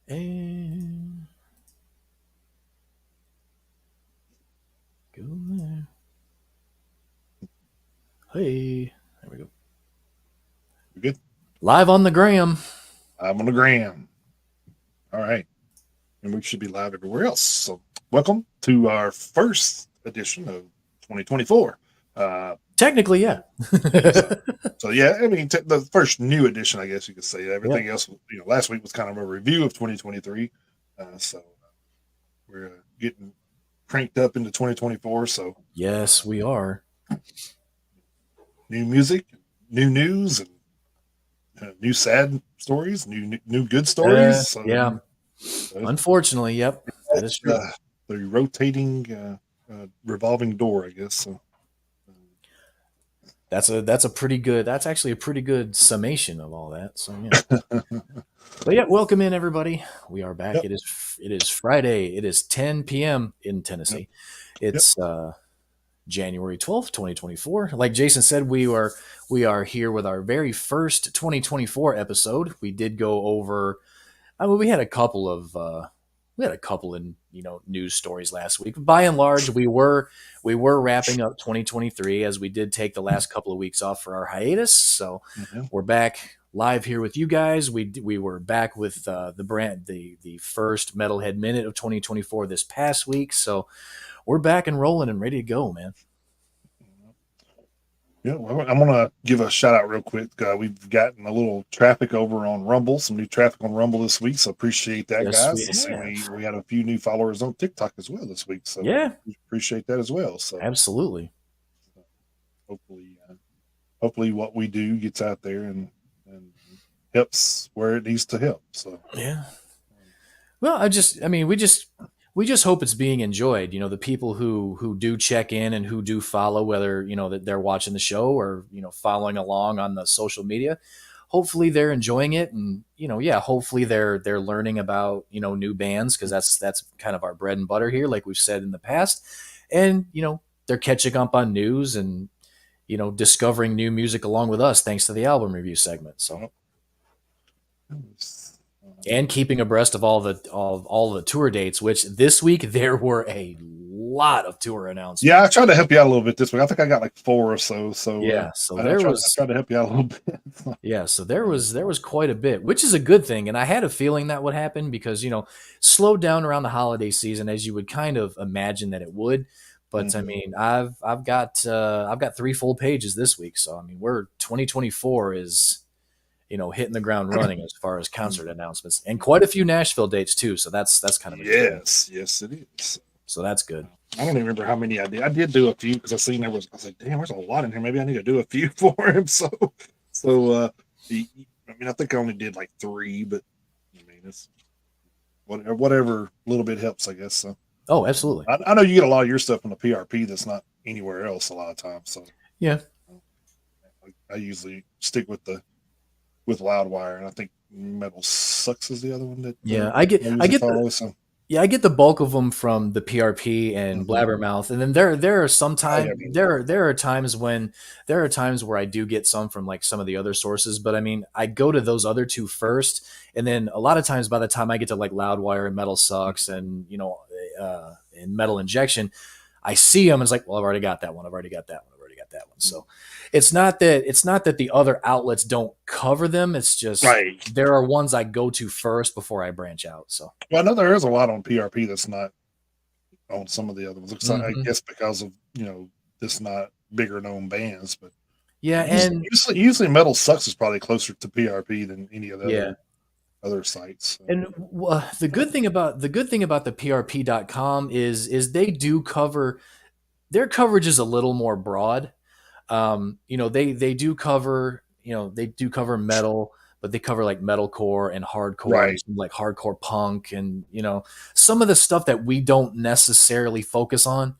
And go there. Hey, there we go. We good? Live on the gram. I'm on the gram. All right. And we should be live everywhere else. So, welcome to our first edition of 2024. Uh, Technically, yeah. so, so yeah, I mean, the first new edition, I guess you could say. Everything Yep. else, last week was kind of a review of 2023. So, we're getting cranked up into 2024. So, Yes, uh, we are. new music, new news, and new sad stories, new good stories. Yeah. Uh, Unfortunately, yep. That is That's true. the rotating, revolving door, I guess. So, That's a pretty good. That's actually a pretty good summation of all that. So yeah. But yeah, welcome in everybody. We are back. yep, It is Friday. It is 10 p.m. in yep, Tennessee. yep. It's January 12th, 2024. Like Jason said, we are here with our very first 2024 episode. We did go over. I mean, we had a couple in news stories last week. By and large, we were wrapping up 2023 as we did take the last couple of weeks off for our hiatus. So Mhm. we're back live here with you guys. We were back with the first Metalhead Minute of 2024 this past week. So we're back and rolling and ready to go, man. Yeah, well, I'm gonna give a shout out real quick. We've gotten a little traffic over on Rumble, some new traffic on Rumble this week, so appreciate that, Yes, guys. we And have. we had a few new followers on TikTok as well this week, so Yeah, we appreciate that as well. So absolutely. uh, hopefully, hopefully, what we do gets out there and helps where it needs to help. So Yeah. Well, we just hope it's being enjoyed. The people who do check in and who do follow, whether that they're watching the show or following along on the social media. Hopefully they're enjoying it, and yeah, hopefully they're learning about new bands because that's kind of our bread and butter here, like we've said in the past, and they're catching up on news and discovering new music along with us thanks to the album review segment. So uh, and keeping abreast of all the tour dates, which this week there were a lot of tour yeah, I announcements. tried to help you out a little bit this week. I think I got like four or so. Yeah, so I there tried I was tried to help you out a little bit. yeah, so there was quite a bit, which is a good thing, and I had a feeling that would happen because slowed down around the holiday season as you would kind of imagine that it would. But I Mhm. mean, I've got three full pages this week, so I mean, we're 2024 is hitting the ground running as far as concert announcements, and quite a few Nashville dates too. So that's kind of a good thing. Yes, yes, it is. So that's good. I don't even remember how many I did. I did do a few because I seen there was. I was like, damn, there's a lot in here. Maybe I need to do a few for him. I mean, I think I only did like three, but I mean, it's whatever little bit helps, I guess. So Oh, absolutely. I know you get a lot of your stuff from the PRP that's not anywhere else a lot of times. So Yeah. uh, I usually stick with Loudwire, and I think Metal Sucks is the other one that Yeah. I get I I usually get the follow. So yeah, I get the bulk of them from the PRP and mhm. Blabbermouth, and then there are some Oh time yeah, there are times where I do get some from like some of the other sources, but I mean I go to those other two first, and then a lot of times by the time I get to like Loudwire and Metal Sucks and Metal Injection, I see them and it's like, well, I've already got that one. I've already got that one. I've already got that one. So it's not that the other outlets don't cover them. It's just right. there are ones I go to first before I branch out. So. Well, I know there is a lot on PRP that's not on some of the other ones. I Mhm. guess because of this not bigger known bands, but Yeah, and usually Metal Sucks is probably closer to PRP than any of the yeah, other sites. So. and the good thing about the PRP.com is they do cover their coverage is a little more broad. They do cover metal, but they cover like metalcore and hardcore and Right. some like hardcore punk and some of the stuff that we don't necessarily focus on.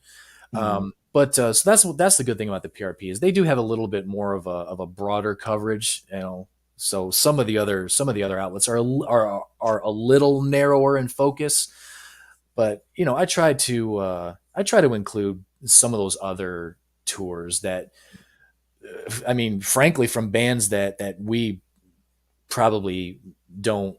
Mhm. But so that's the good thing about the PRP is they do have a little bit more of a broader coverage. So some of the other outlets are a little narrower in focus. But I try to include some of those other tours that I mean, frankly, from bands that we probably don't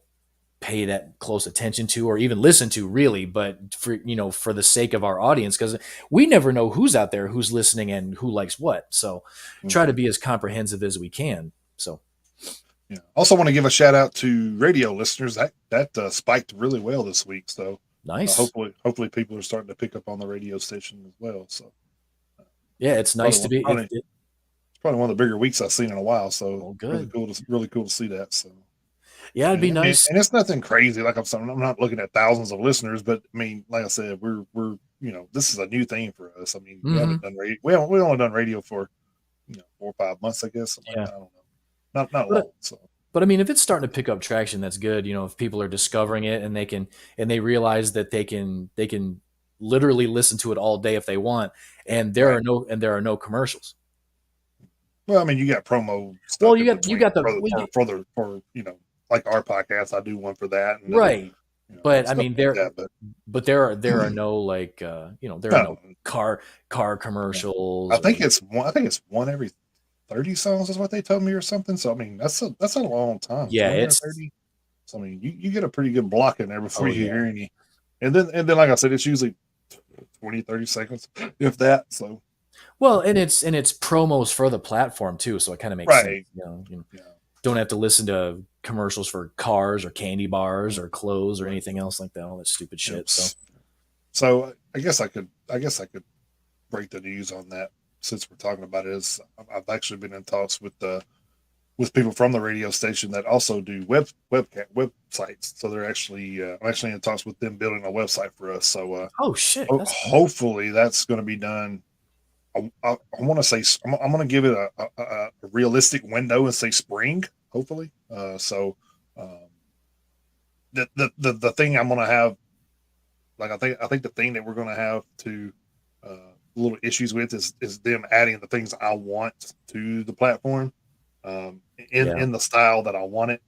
pay that close attention to or even listen to really, but for the sake of our audience, because we never know who's out there, who's listening and who likes what. So try to Mhm. be as comprehensive as we can. So Yeah. Also, want to give a shout out to radio listeners that spiked really well this week. So nice. hopefully people are starting to pick up on the radio station as well. So Yeah, it's probably nice to be it's probably one of the bigger weeks I've seen in a while. So well, good. really cool to see that. So Yeah, it'd be I mean, nice. and it's nothing crazy. Like I'm saying, I'm not looking at thousands of listeners, but I mean, like I said, we're this is a new thing for us. I mean, we Hmm. haven't done radio. We only done radio for 4 or 5 months, I guess. Something like Yeah. that. I don't know. Not But long. So But I mean, if it's starting to pick up traction, that's good. If people are discovering it and they realize that they can literally listen to it all day if they want, and right. there are no commercials. Well, I mean, you got promo Well, stuff in you between got the for well, like our podcast. I do one for that, and then right, but I stuff mean like that. but there are no like there are no, no car no. commercials or I think it's one every 30 songs is what they told me or something. So I mean, that's a long time, yeah 20 or it's 30. So I mean, you get a pretty good block in there before oh you yeah hear any. And then like I said, it's usually 20, 30 seconds, if that. So well and it's promos for the platform too, so it kind of makes sense. right, yeah. Don't have to listen to commercials for cars or candy bars or clothes or Right. anything else like that. All that stupid Yep. shit. So So I guess I could break the news on that since we're talking about it. Is I've actually been in talks with people from the radio station that also do websites. So they're actually I'm actually in talks with them building a website for us. So oh shit, that's cool. hopefully that's going to be done. I want to say I'm going to give it a realistic window and say spring. Hopefully, so um, the thing I'm going to have, like I think the thing that we're going to have to little issues with is them adding the things I want to the platform Yeah, in the style that I want it.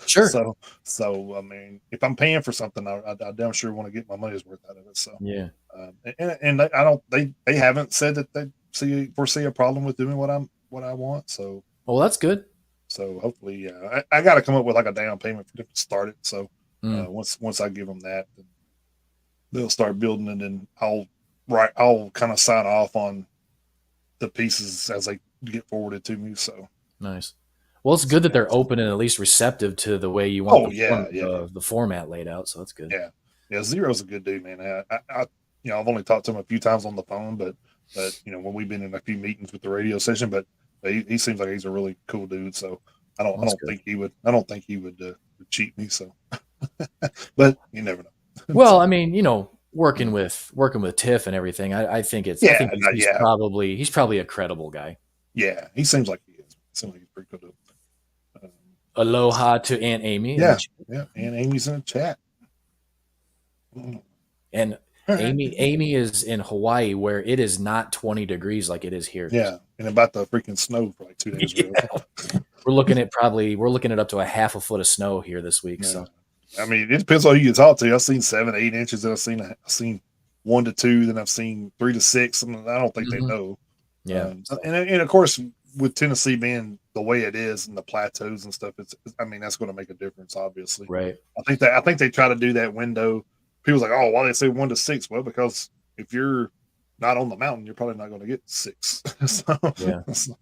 sure. So I mean, if I'm paying for something, I damn sure want to get my money's worth out of it. So Yeah. and I don't they haven't said that they foresee a problem with doing what I want. Well, that's good. So hopefully, I got to come up with like a down payment for them to start it. So Mm. once I give them that, then they'll start building it, and I'll kind of sign off on the pieces as they get forwarded to me. So Nice. Well, it's good that they're open and at least receptive to the way you want oh yeah, the format laid out. So that's good. yeah, yeah. Zero's a good dude, man. I've only talked to him a few times on the phone, but when we've been in a few meetings with the radio station, but he seems like he's a really cool dude. So Well, I that's don't good. think he would cheat me. So, but you never know. Well, So I mean, working with Tiff and everything, I yeah, think yeah, he's probably a credible guy. yeah. He seems like he is. Seems like he's pretty cool. Um, Aloha to Aunt Amy in the yeah, chat. yeah. And Amy's in the chat. Mm. And All right. Amy is in Hawaii where it is not 20 degrees like it is here. Yeah, and about the freaking snow for like 2 days ago. Yeah. We're looking at up to a half a foot of snow here this week. Yeah, So I mean, it depends on who you talk to. I've seen 7, 8 inches, and I've seen 1 to 2, then I've seen 3 to 6. I don't think they mhm. know. Yeah. So, And of course, with Tennessee being the way it is and the plateaus and stuff, I mean that's going to make a difference. Obviously, right. I think they try to do that window. People's like, oh, why they say 1 to 6? Well, because if you're not on the mountain, you're probably not going to get 6. so, Yeah. so,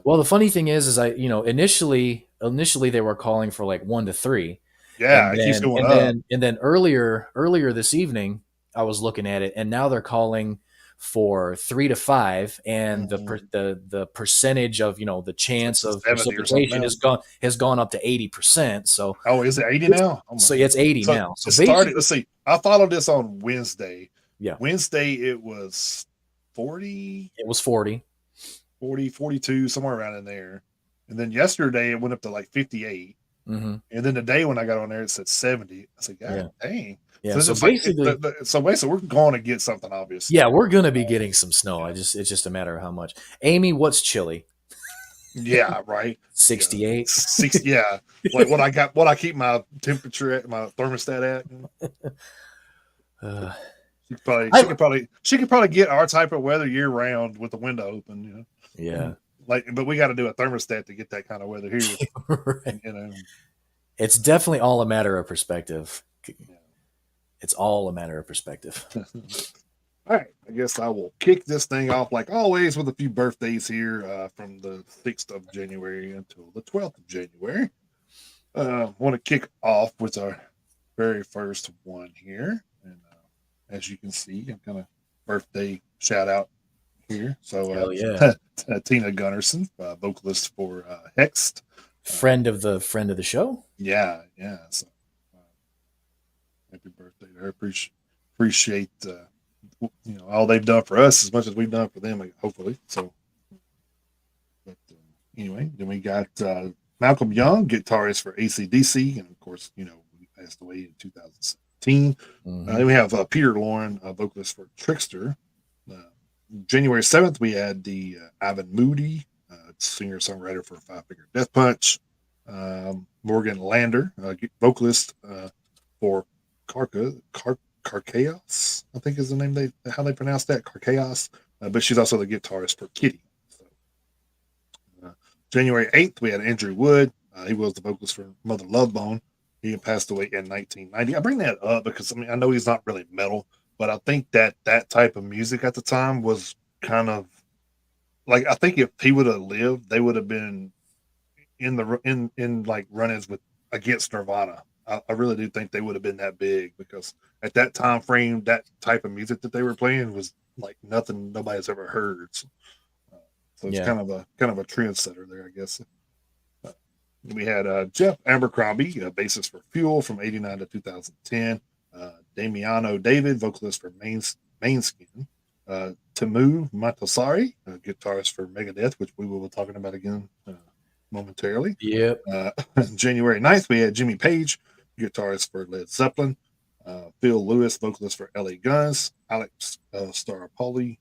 Well, the funny thing is initially they were calling for like 1 to 3, yeah, it keeps going up. and then earlier this evening I was looking at it, and now they're calling for 3 to 5, and Mhm. the percentage of the It's like chance of 70 or something precipitation now. has gone up to 80%. So Oh, is it 80 it's now? Oh my so yeah, god. it's 80 So now. So it started. basically, Let's see. I followed this on Wednesday. yeah, Wednesday it was 40, it was 40. 40, 42, somewhere around in there. And then yesterday it went up to like 58. Hmm. And then the day when I got on there it said 70. I said, Yeah, God dang. yeah. So it's So just like basically, so basically we're going to get something obviously. yeah, we're gonna be getting some snow. It's just a matter of how much. Amy, what's chilly? Yeah, right. Yeah. 68. 60, yeah. Like what I keep my temperature at, my thermostat at. Uh, She I could probably get our type of weather year round with the window open, yeah. Like, but we got to do a thermostat to get that kind of weather here. Right. You know, It's definitely all a matter of perspective. Yeah. It's all a matter of perspective. All right, I guess I will kick this thing off like always with a few birthdays here from the 6th of January until the 12th of January. Want to kick off with our very first one here. And as you can see, I'm kind of birthday shout out here. So Hell yeah. Tina Gunnarsson, vocalist for Hexed. Friend of the show. Yeah, yeah. So uh, happy birthday to her. Appreciate all they've done for us as much as we've done for them. Hopefully, so. But anyway, then we got Malcolm Young, guitarist for AC/DC, and of course, he passed away in 2017. Mm-hmm. Then we have Peter Lauren, vocalist for Trickster. Uh, January 7th, we had the Ivan Moody, singer songwriter for Five Finger Death Punch. Morgan Lander, vocalist for Carchaos, I think is the name how they pronounce that, Carchaos. But she's also the guitarist for Kitty. So, January 8th, we had Andrew Wood. He was the vocalist for Mother Love Bone. He passed away in 1990. I bring that up because I know he's not really metal, but I think that type of music at the time was kind of like, I think if he would have lived, they would have been in like run-ins with against Nirvana. I really do think they would have been that big because at that time frame, that type of music that they were playing was like nothing nobody's ever heard. So it's Yeah. kind of a trendsetter there, I guess. Uh, we had Jeff Abercrombie, bassist for Fuel from '89 to 2010. Damiano David, vocalist for Mainskin. Tamu Matasari, guitarist for Megadeth, which we will be talking about again momentarily. Yep. Uh, January 9th, we had Jimmy Page, guitarist for Led Zeppelin. Phil Lewis, vocalist for LA Guns. Alex Staropoli,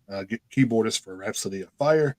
keyboardist for Rhapsody of Fire.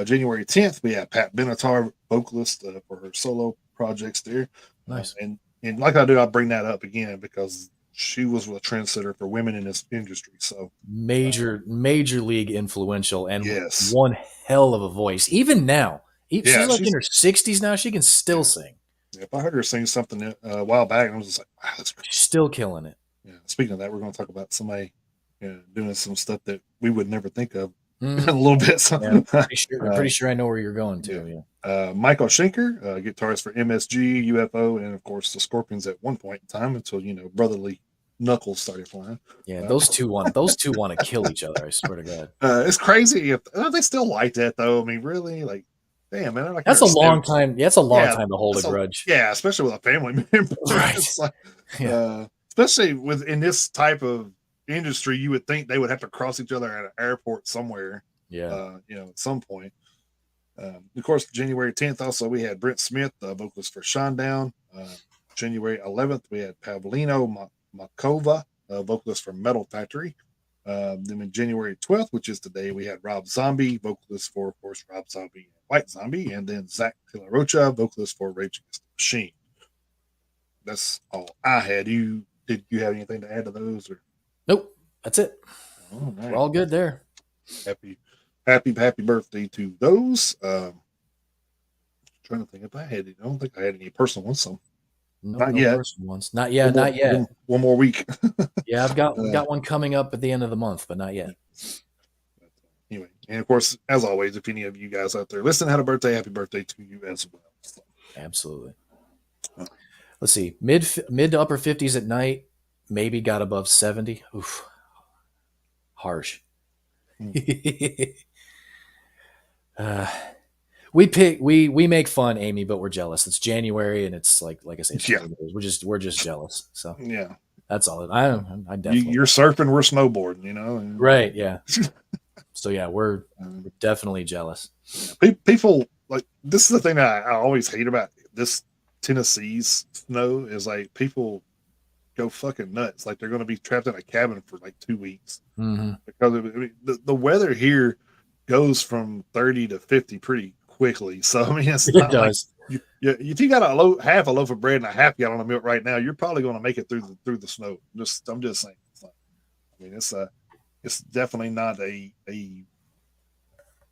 January 10th, we had Pat Benatar, vocalist for her solo projects there. Nice. And like I do, I bring that up again because she was a trendsetter for women in this industry. So Major league influential and yes, one hell of a voice. Even now, she's yeah, like in her 60s now. She can still sing. if I heard her sing something a while back, I was just like, wow, that's great. She's still killing it. Yeah. Speaking of that, we're going to talk about somebody doing some stuff that we would never think of in Mm. a little bit. So, Yeah, I'm pretty sure I know where you're going to. Yeah. Michael Schenker, guitarist for MSG, UFO, and of course the Scorpions at one point in time until brotherly knuckles started flying. Yeah, those two want to kill each other. I swear to God. It's crazy if they still like that though. I mean, really, like, damn man, like That's a long time. Yeah, it's a long time to hold a grudge. Yeah, especially with a family member. Right. It's like, Yeah. especially in this type of industry, you would think they would have to cross each other at an airport somewhere. Yeah. At some point. Of course, January 10th, also, we had Brent Smith, vocalist for Shinedown. January 11th, we had Pavlino Makova, vocalist for Metal Factory. Then on January 12th, which is today, we had Rob Zombie, vocalist for, of course, Rob Zombie and White Zombie. And then Zach Pilarocha, vocalist for Rage Against the Machine. That's all I had. Did you have anything to add to those? Or? Nope. That's it. All right. We're all good there. Happy birthday to those. Trying to think if I had I don't think I had any personal ones, so Nope, not no yet. personal ones. Not yet. Not yet. One more week. Yeah, I've got one coming up at the end of the month, but not yet. Anyway, and of course, as always, if any of you guys out there listen, had a birthday, happy birthday to you as well. So. Absolutely. Let's see. Mid to upper 50s at night, maybe got above 70. Oof. Harsh. We make fun, Amy, but we're jealous. It's January and it's like I say, we're just jealous. So yeah, that's all. I definitely. You're surfing, we're snowboarding. Right? Yeah. So yeah, we're definitely jealous. People like this is the thing that I always hate about this Tennessee's snow is like people go fucking nuts. Like they're going to be trapped in a cabin for like 2 weeks because the weather here goes from 30 to 50 pretty quickly. So I mean, it's not does. Like if you got half a loaf of bread and a half gallon of milk right now, you're probably going to make it through the snow. I'm just saying. I mean, it's definitely not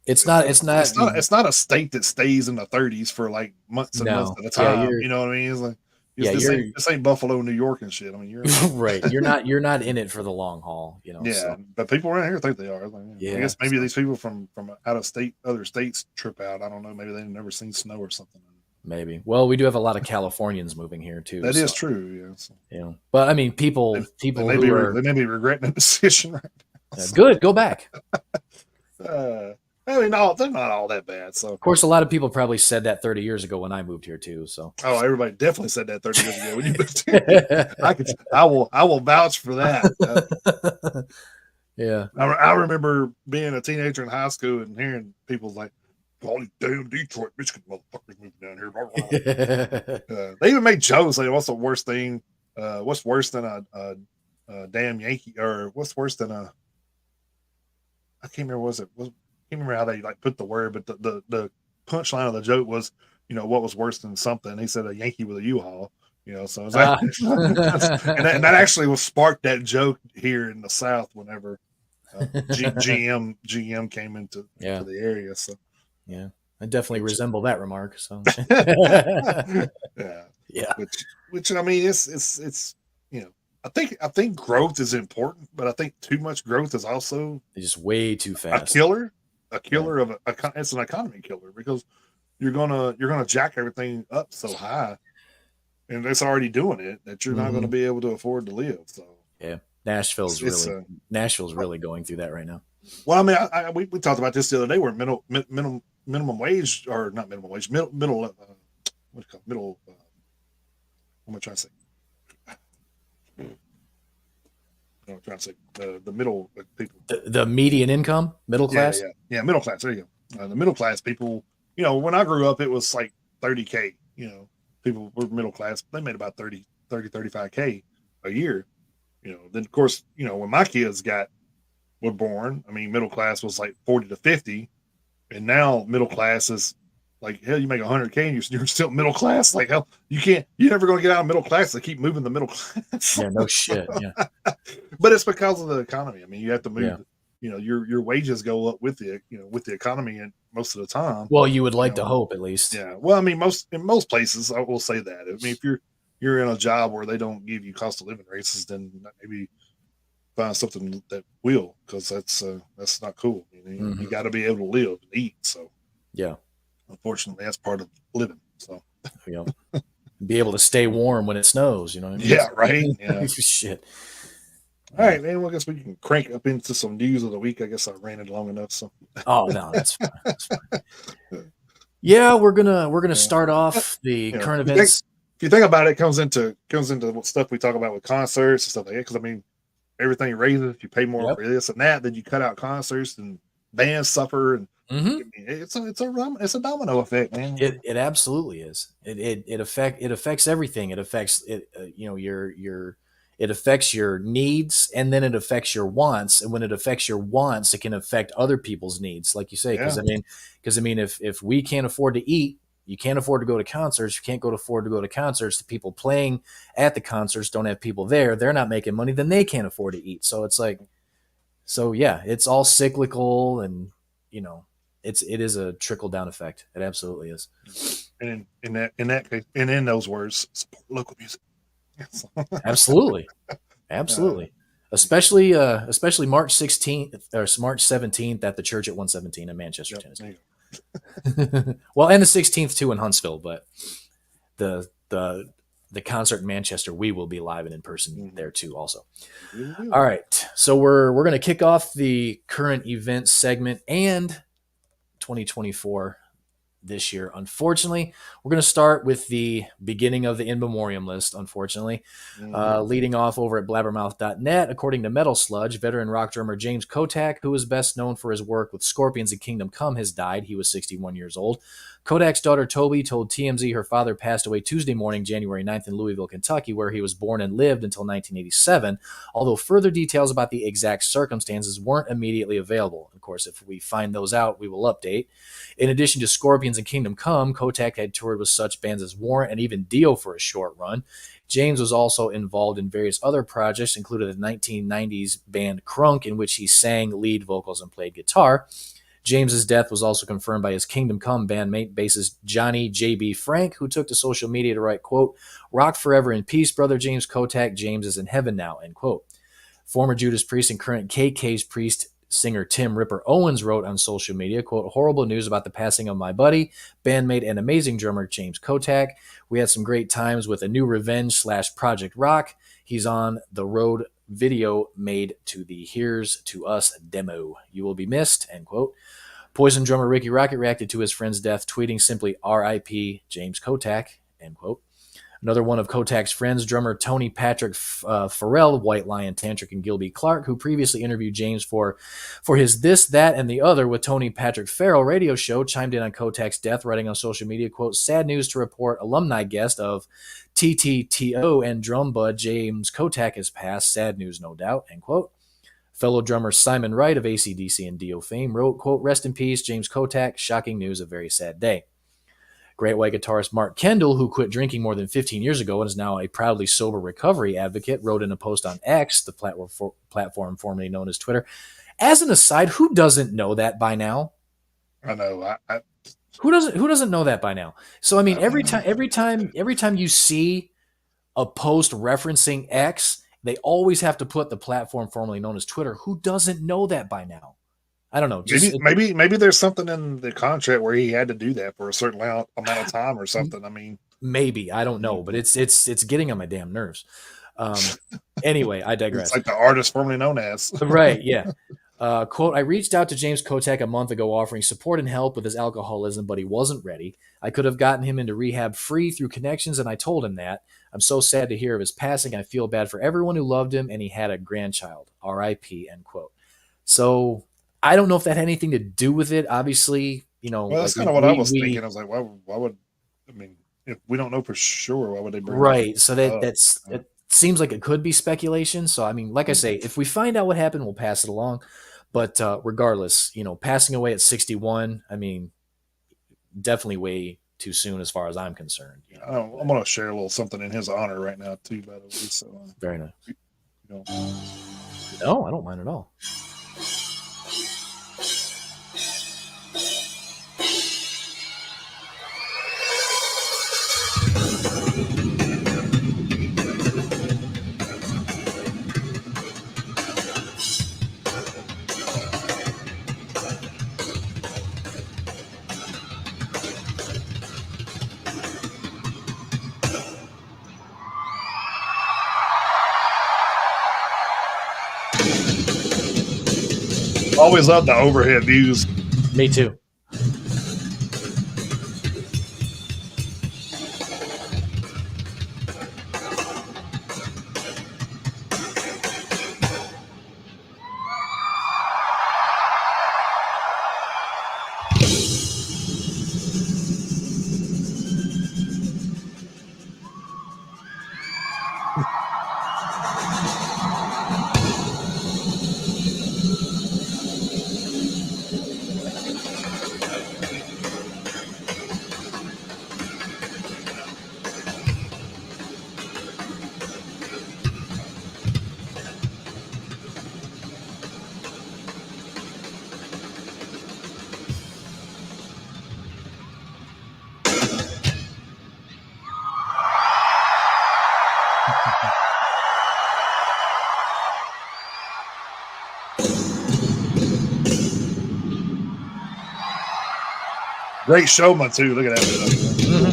It's not a state that stays in the 30s for like months and months at a time. You know what I mean? It's like Yeah, This you're ain't Buffalo, New York, and shit. I mean, you're in a right. You're not in it for the long haul, yeah, so but people around here think they are. Like, yeah. I yeah. guess maybe So these people from out of state, other states, trip out. I don't know. Maybe they've never seen snow or something. maybe. Well, we do have a lot of Californians moving here too, That so is true. Yeah, so But I mean, people who are they may be regretting the decision right now. So, good, go back. uh, I mean, no, they're not all that bad. So, Of course, a lot of people probably said that 30 years ago when I moved here too. So oh, everybody definitely said that 30 years ago when you moved here. I will vouch for that. yeah. I remember being a teenager in high school and hearing people like, all these damn Detroit, Michigan motherfuckers moving down here. They even made jokes like, what's the worst thing? What's worse than a damn Yankee? Or what's worse than a, I can't remember, I can't remember how they like put the word, but the punchline of the joke was, what was worse than something? He said a Yankee with a U-Haul. So it's like, Ah. and that actually was sparked that joke here in the South whenever GM came into Yeah. the area. So Yeah. I definitely which resemble that remark. So yeah, yeah. which I mean it's I think growth is important, but I think too much growth is also Just way too a fast. killer, Yeah. of it's an economy killer because you're gonna jack everything up so high, and it's already doing it that you're not going to Hmm. be able to afford to live. So Yeah. it's Nashville's really going through that right now. well, I mean, we talked about this the other day where minimum wage or not minimum wage middle what do you call it? Middle what am I trying to say? I'm trying to say the middle people. The median income, middle class. Yeah. Middle class. There you go. The middle class people. When I grew up, it was like 30K. People were middle class. They made about 35K a year. Then of course, when my kids were born, I mean, middle class was like 40 to 50, and now middle class is like hell. You make 100K and you're still middle class. Like hell, you're never going to get out of middle class. They keep moving the middle class. Yeah. No shit. Yeah. But it's because of the economy. I mean, you have to Yeah. move. Your wages go up with the economy, and most of the time, Well, you would you like know, to hope at least. yeah. Well, I mean, in most places, I will say that. I mean, if you're in a job where they don't give you cost of living raises, then maybe find something that will, because that's not cool. You Hmm. got to be able to live and eat. So Yeah. unfortunately, that's part of living. So You know, be able to stay warm when it snows. You know what I mean? yeah, right. Yeah. Shit. All Yeah. right, man. Well, I guess we can crank up into some news of the week. I guess I ran it long enough. So Oh no, that's fine. That's fine. Yeah, we're gonna yeah. start off the current You think events. if you think about it, it comes into what stuff we talk about with concerts and stuff like that. Because I mean, everything raises. You pay more Yep. for this and that. Then you cut out concerts and bands suffer. And I Hmm. mean, it's a domino effect, man. It absolutely is. It affects everything. It affects it. Your it affects your needs, and then it affects your wants. And when it affects your wants, it can affect other people's needs, like you say. Yeah, Because if we can't afford to eat, you can't afford to go to concerts. You can't afford to go to concerts. The people playing at the concerts don't have people there. They're not making money. Then they can't afford to eat. So it's like, so yeah, it's all cyclical, and you know, it is a trickle down effect. It absolutely is. and in that case, and in those words, support local music. Yes. Absolutely, uh, absolutely. Especially March 16th or March 17th at the church at 117 in Manchester, yep. Tennessee. Well, and the 16th too in Huntsville, but the the the concert in Manchester, we will be live and in person Mm-hmm. there too. Also, Really good. all right. So we're gonna kick off the current event segment and 2024 this year. Unfortunately, we're going to start with the beginning of the in memoriam list. Unfortunately, Mm-hmm. leading off over at blabbermouth.net, according to Metal Sludge, veteran rock drummer James Kotak, who is best known for his work with Scorpions and Kingdom Come, has died. He was 61 years old. Kodak's daughter Toby told TMZ her father passed away Tuesday morning, January 9th, in Louisville, Kentucky, where he was born and lived until 1987, although further details about the exact circumstances weren't immediately available. Of course, if we find those out, we will update. In addition to Scorpions and Kingdom Come, Kotak had toured with such bands as Warrant and even Dio for a short run. James was also involved in various other projects, including the 1990s band Crunk, in which he sang lead vocals and played guitar. James's death was also confirmed by his Kingdom Come bandmate, bassist Johnny J.B. Frank, who took to social media to write, quote, "Rock forever in peace, brother James Kotak. James is in heaven now," end quote. Former Judas Priest and current KK's Priest singer Tim Ripper Owens wrote on social media, quote, "Horrible news about the passing of my buddy, bandmate, and amazing drummer James Kotak. We had some great times with a new Revenge / Project Rock. He's on the road video made to the Here's to Us demo. You will be missed," end quote. Poison drummer Ricky Rocket reacted to his friend's death, tweeting simply, "R.I.P. James Kotak," end quote. Another one of Kotak's friends, drummer Tony Patrick Farrell, White Lion, Tantric, and Gilby Clarke, who previously interviewed James for his This, That, and the Other with Tony Patrick Farrell radio show, chimed in on Kotak's death, writing on social media, quote, "Sad news to report, alumni guest of TTTO and drum bud James Kotak has passed. Sad news, no doubt," end quote. Fellow drummer Simon Wright of AC/DC and Dio fame wrote, quote, "Rest in peace, James Kotak. Shocking news, a very sad day." Great White guitarist Mark Kendall, who quit drinking more than 15 years ago and is now a proudly sober recovery advocate, wrote in a post on X, the platform formerly known as Twitter. As an aside, who doesn't know that by now? I know. Who doesn't know that by now? So I mean, every time you see a post referencing X, they always have to put the platform formerly known as Twitter. Who doesn't know that by now? I don't know. Maybe there's something in the contract where he had to do that for a certain amount of time or something. I mean, maybe I don't know, but it's getting on my damn nerves. Anyway, I digress. It's like the artist formerly known as. Right? Yeah. Quote, "I reached out to James Kotak a month ago offering support and help with his alcoholism, but he wasn't ready. I could have gotten him into rehab free through connections, and I told him that. I'm so sad to hear of his passing. I feel bad for everyone who loved him, and he had a grandchild. R.I.P." End quote. So I don't know if that had anything to do with it. Obviously, well, that's kind of what I was thinking. I was like, why would, I mean, if we don't know for sure, why would they bring right? So it seems like it could be speculation. So I mean, like I say, if we find out what happened, we'll pass it along. But regardless, passing away at 61, I mean, definitely way too soon as far as I'm concerned. I'm going to share a little something in his honor right now too, by the way. So very nice. No, I don't mind at all. Always love the overhead views. Me too. Great showman too. Look at that. Mm-hmm.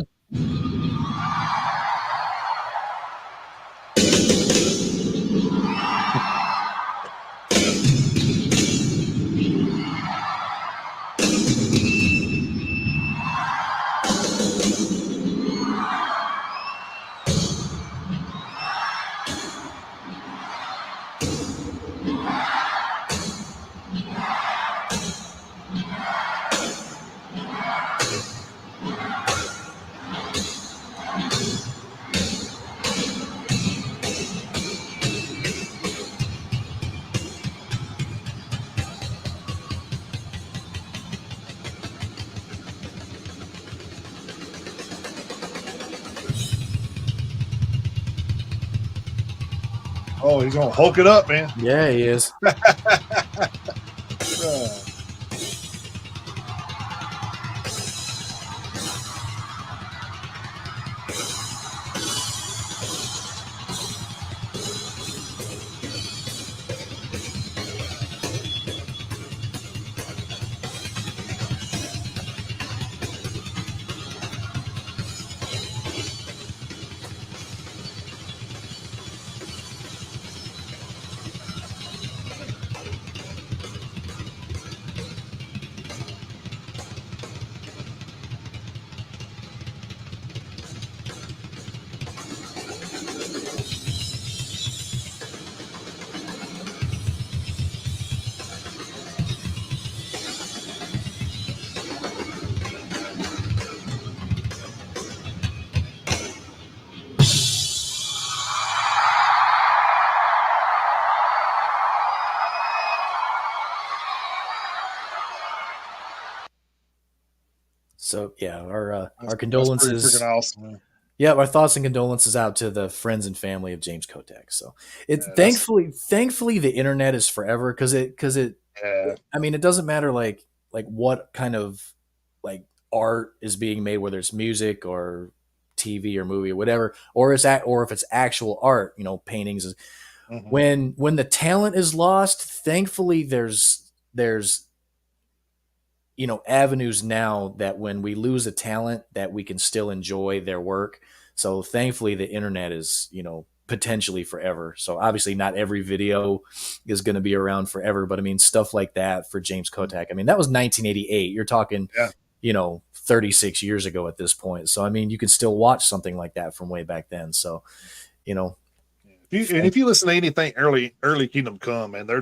Oh, he's gonna Hulk it up, man. Yeah, he is. So yeah, our That's pretty freaking condolences. awesome, man. Yeah, our thoughts and condolences out to the friends and family of James Kotak. So it's Yeah, that's thankfully the internet is forever yeah. I mean, it doesn't matter like what kind of like art is being made, whether it's music or TV or movie or whatever, or if it's actual art, paintings. Hmm. When the talent is lost, thankfully there's avenues now that when we lose a talent that we can still enjoy their work. So thankfully the internet is potentially forever. So obviously not every video is going to be around forever, but I mean stuff like that for James Kotak, I mean that was 1988. You're talking Yeah. 36 years ago at this point. So I mean you can still watch something like that from way back then. So you know If you listen to anything early Kingdom Come, and uh,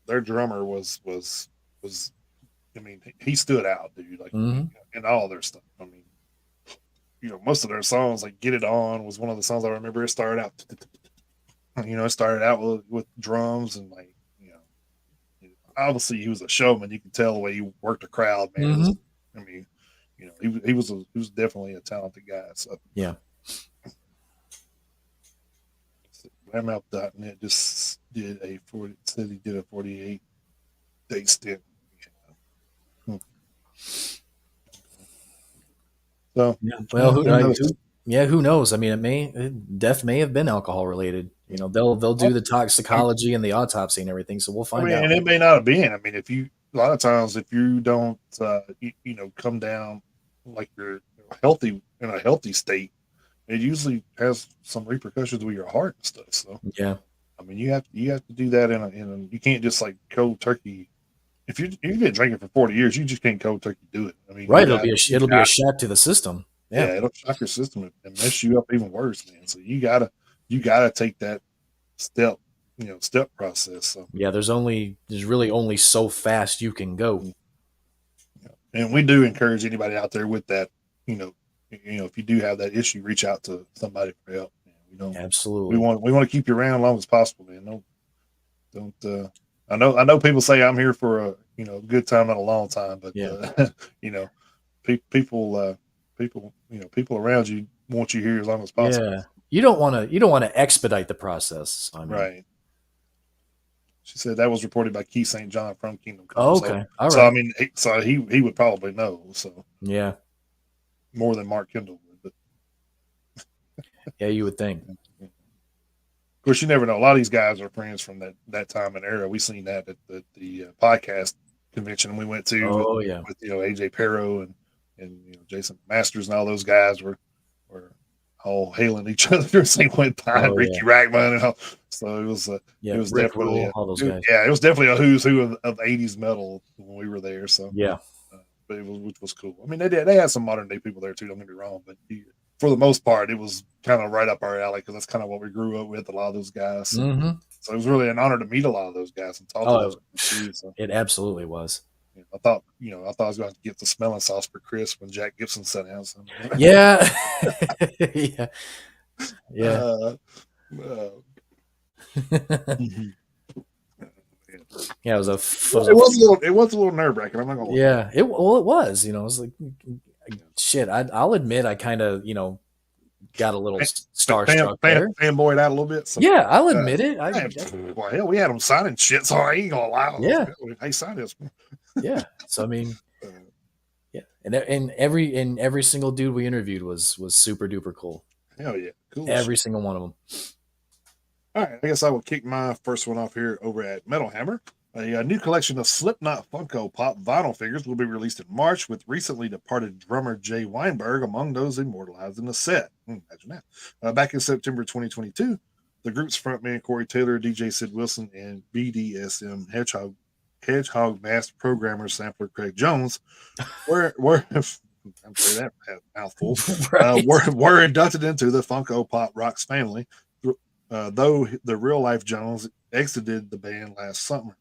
their drummer was I mean, he stood out, dude. Like mhm. in all their stuff. I mean, most of their songs, like "Get It On," was one of the songs I remember. It started out, it started out with drums and like, obviously he was a showman. You could tell the way he worked the crowd, man. It was, Mhm. I mean, he was definitely a talented guy. So Yeah. Lamouth.net just did a 40, said he did a 48-day stint. Yeah. So Yeah. Well, who knows? who knows? I mean, death may have been alcohol related. They'll do the I toxicology and the autopsy and everything, so we'll I find mean, out. and it may not have been. I mean, if you a lot of times if you don't, come down like you're healthy in a healthy state, it usually has some repercussions with your heart and stuff. So, Yeah. I mean, you have to do that you can't just like cold turkey. If you've been drinking for 40 years, you just can't cold turkey do it. I mean, Right. It'll be a shock to the system. Yeah. yeah, it'll shock your system and mess you up even worse, man. So you gotta take that step, step process. So, Yeah. There's really only so fast you can go. mm, and we do encourage anybody out there with that, you know, if you do have that issue, reach out to somebody for help. Man. We don't, we Absolutely. want, we want to keep you around as long as possible, man. Don't, I know people say I'm here for a, good time and a long time, but, Yeah. you know, people around you want you here as long as possible. Yeah. You don't want to expedite the process. I mean. Right. She said that was reported by Keith St. John from Kingdom Come. Oh, So, okay. All so I right. mean, he would probably know. So Yeah. more than Mark Kendall would, Yeah. You would think. but of course, you never know. A lot of these guys are friends from that time and era. We seen that at the podcast convention we went to Oh yeah. with AJ Pero and Jason Masters and all those guys were all hailing each other as they went by, and Oh Ricky yeah. Rackman and all. So it Yeah. was Rick definitely Rule. All those guys. it was definitely a who's who of '80s metal when we were there. So Yeah. but which was cool. I mean, they had some modern day people there too. Don't get me wrong, but for the most part, it was kind of right up our alley because that's kind of what we grew up with. A lot of those guys, Hmm. so it was really an honor to meet a lot of those guys and talk to those Oh, guys too. So it absolutely was. I thought I was going to get the smelling sauce for Chris when Jack Gibson sat down. So, Yeah. Yeah. Yeah. uh, uh, mhm. Yeah. It was a little nerve wracking. I'm not gonna lie. Yeah. It was. It was like shit. I'll admit I kind of got a little starstruck there. Fanboyed out a little bit. So, Yeah, I'll uh, admit it. well, hell, we had them signing shit, so I ain't gonna lie. Yeah. Hey, sign this. Yeah. So I mean, Uh, yeah, and every single dude we interviewed was super duper cool. hell yeah, cool shit. Every single one of them. All right, I guess I will kick my first one off here over at Metal Hammer. A new collection of Slipknot Funko Pop vinyl figures will be released in March, with recently departed drummer Jay Weinberg among those immortalized in the set. Imagine that. Back in September 2022, the group's frontman Corey Taylor, DJ Sid Wilson, and BDSM Hedgehog Masked programmer sampler Craig Jones were I'm say that mouthful Right. were inducted into the Funko Pop Rocks family, though the real life Jones exited the band last summer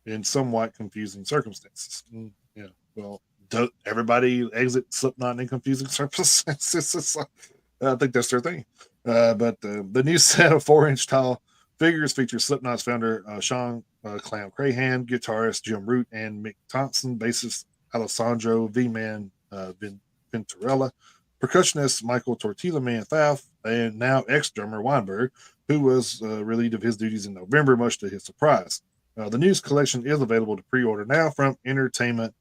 in somewhat confusing circumstances. Yeah, well, everybody exit Slipknot in confusing circumstances. I think that's their thing. But the new set of 4-inch tall figures features Slipknot's founder Sean Clown Crahan, guitarist Jim Root, and Mick Thompson, bassist Alessandro V-Man Venturella, percussionist Michael Tortilla Man Thaf, and now ex-drummer Weinberg, who was relieved of his duties in November, much to his surprise. The news collection is available to pre-order now from Entertainment.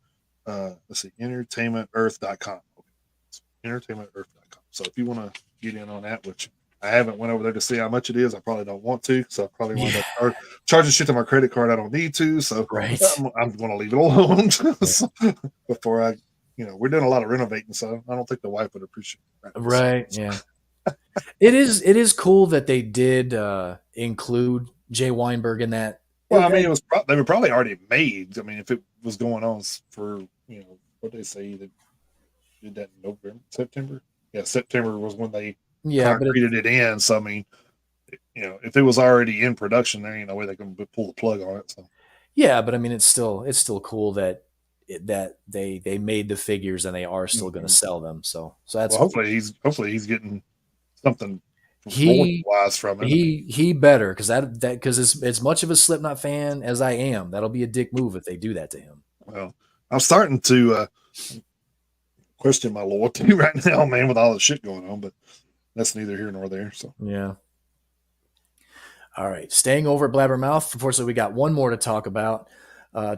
Let's see, entertainmentearth.com. Okay. Entertainmentearth.com. So if you want to get in on that, which I haven't went over there to see how much it is, I probably don't want to. So I probably wind Yeah. up charging shit to my credit card I don't need to. So Right. I'm going to leave it alone Yeah. before I, we're doing a lot of renovating, so I don't think the wife would appreciate it right this Right. Yeah. It is cool that they did include Jay Weinberg in that. Well, I mean, they were probably already made. I mean, if it was going on for what they say that did that in November, September. Yeah, September was when they Yeah, but concreted it in. So I mean, if it was already in production, there ain't no way they can pull the plug on it. So I mean, it's still cool that that they made the figures and they are still going to mhm. sell them. So that's Well, cool. hopefully he's getting something royalty He wise from it. I mean, he better because that because as much of a Slipknot fan as I am, that'll be a dick move if they do that to him. well, I'm starting to question my loyalty right now, man, with all the shit going on. But that's neither here nor there. So Yeah. All right. Staying over at Blabbermouth, unfortunately, we got one more to talk about.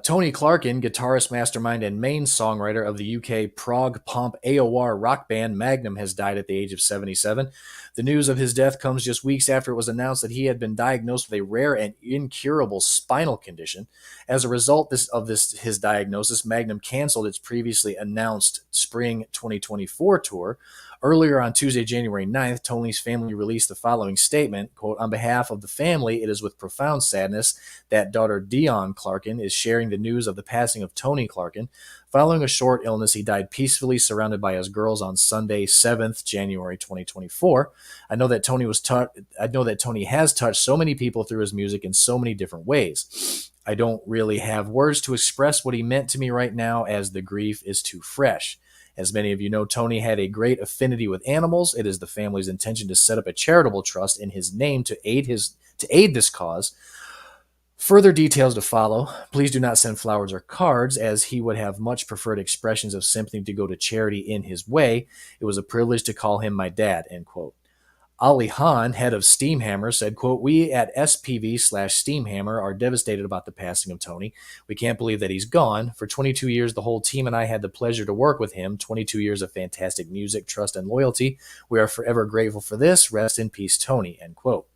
Tony Clarkin, guitarist, mastermind, and main songwriter of the UK prog pump AOR rock band Magnum, has died at the age of 77. The news of his death comes just weeks after it was announced that he had been diagnosed with a rare and incurable spinal condition. As a result of his diagnosis, Magnum canceled its previously announced spring 2024 tour. Earlier on Tuesday, January 9th, Tony's family released the following statement, quote, "On behalf of the family, it is with profound sadness that daughter Dion Clarkin is sharing the news of the passing of Tony Clarkin. Following a short illness, he died peacefully surrounded by his girls on Sunday, 7th January 2024. I know that Tony has touched so many people through his music in so many different ways. I don't really have words to express what he meant to me right now, as the grief is too fresh. As many of you know, Tony had a great affinity with animals. It is the family's intention to set up a charitable trust in his name to aid this cause. Further details to follow. Please do not send flowers or cards, as he would have much preferred expressions of sympathy to go to charity in his way. It was a privilege to call him my dad," end quote. Ali Hahn, head of Steamhammer, said, quote, "We at SPV/Steamhammer are devastated about the passing of Tony. We can't believe that he's gone. For 22 years, the whole team and I had the pleasure to work with him. 22 years of fantastic music, trust, and loyalty. We are forever grateful for this. Rest in peace, Tony," end quote.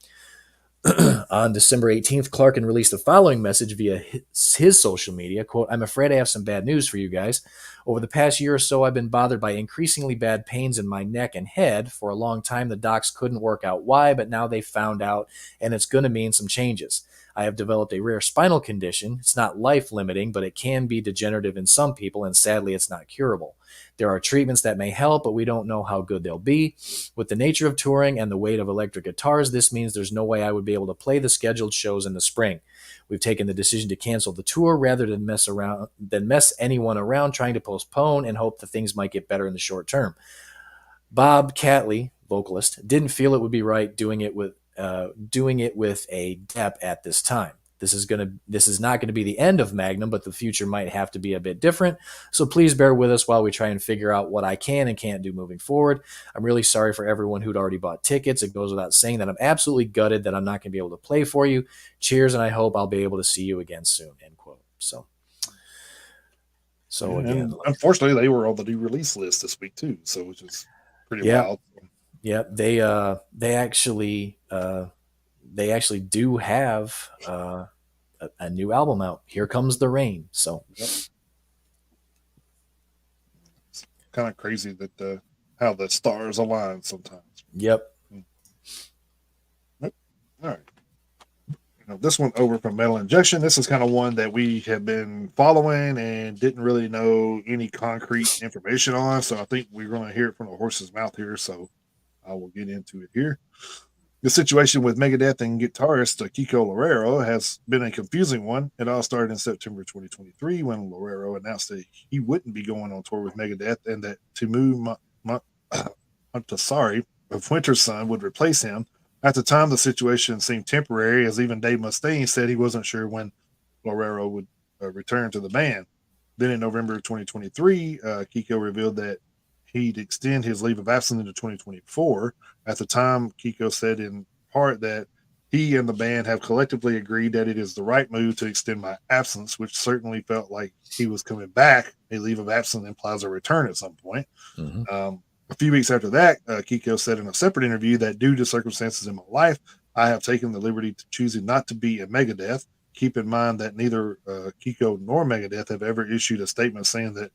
On December 18th, Clarkin released the following message via his social media, quote, "I'm afraid I have some bad news for you guys. Over the past year or so, I've been bothered by increasingly bad pains in my neck and head. For a long time, the docs couldn't work out why, but now they found out, and it's going to mean some changes. I have developed a rare spinal condition. It's not life-limiting, but it can be degenerative in some people, and sadly, it's not curable. There are treatments that may help, but we don't know how good they'll be. With the nature of touring and the weight of electric guitars, this means there's no way I would be able to play the scheduled shows in the spring. We've taken the decision to cancel the tour rather than mess anyone around trying to postpone and hope that things might get better in the short term. Bob Catley, vocalist, didn't feel it would be right doing it with a Depp at this time. This is not going to be the end of Magnum, but the future might have to be a bit different. So please bear with us while we try and figure out what I can and can't do moving forward. I'm really sorry for everyone who'd already bought tickets. It goes without saying that I'm absolutely gutted that I'm not going to be able to play for you. Cheers, and I hope I'll be able to see you again soon," end quote. So yeah, again, and unfortunately, they were on the new release list this week too, so which is pretty yeah, wild. yeah, they actually do have a new album out. Here Comes the Rain. So Yep. Kind of crazy that how the stars align sometimes. yep. Yep. All right. This one over from Metal Injection. This is kind of one that we have been following and didn't really know any concrete information on. So I think we're going to hear it from the horse's mouth here. So I will get into it here. The situation with Megadeth and guitarist Kiko Loureiro has been a confusing one. It all started in September 2023 when Loureiro announced that he wouldn't be going on tour with Megadeth and that Montasari of Winter Sun would replace him. At the time, the situation seemed temporary, as even Dave Mustaine said he wasn't sure when Loureiro would return to the band. Then in November of 2023, Kiko revealed that he'd extend his leave of absence into 2024. At the time, Kiko said in part that he and the band have collectively agreed that it is the right move to extend my absence, which certainly felt like he was coming back. A leave of absence implies a return at some point. Mm-hmm. A few weeks after that, Kiko said in a separate interview that due to circumstances in my life, I have taken the liberty to choosing not to be a Megadeth. Keep in mind that neither Kiko nor Megadeth have ever issued a statement saying that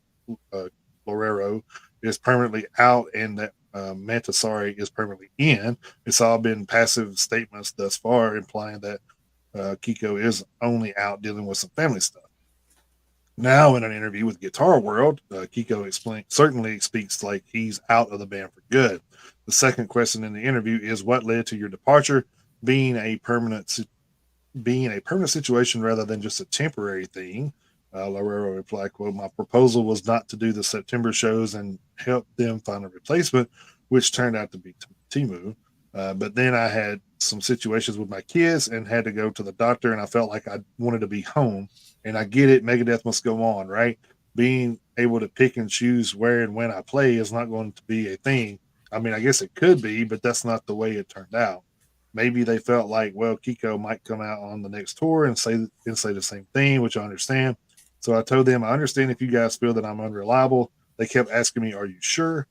uh, Lorero is permanently out and that Mantasari is permanently in. It's all been passive statements thus far, implying that Kiko is only out dealing with some family stuff. Now, in an interview with Guitar World, Kiko certainly speaks like he's out of the band for good. The second question in the interview is, "What led to your departure? Being a permanent being a permanent situation rather than just a temporary thing." Lorero replied, "Quote: My proposal was not to do the September shows and help them find a replacement, which turned out to be Timu. But then I had some situations with my kids and had to go to the doctor, and I felt like I wanted to be home. And I get it, Megadeth must go on, right? Being able to pick and choose where and when I play is not going to be a thing. I mean, I guess it could be, but that's not the way it turned out. Maybe they felt like, well, Kiko might come out on the next tour and say the same thing, which I understand. So I told them, I understand if you guys feel that I'm unreliable. They kept asking me, are you sure?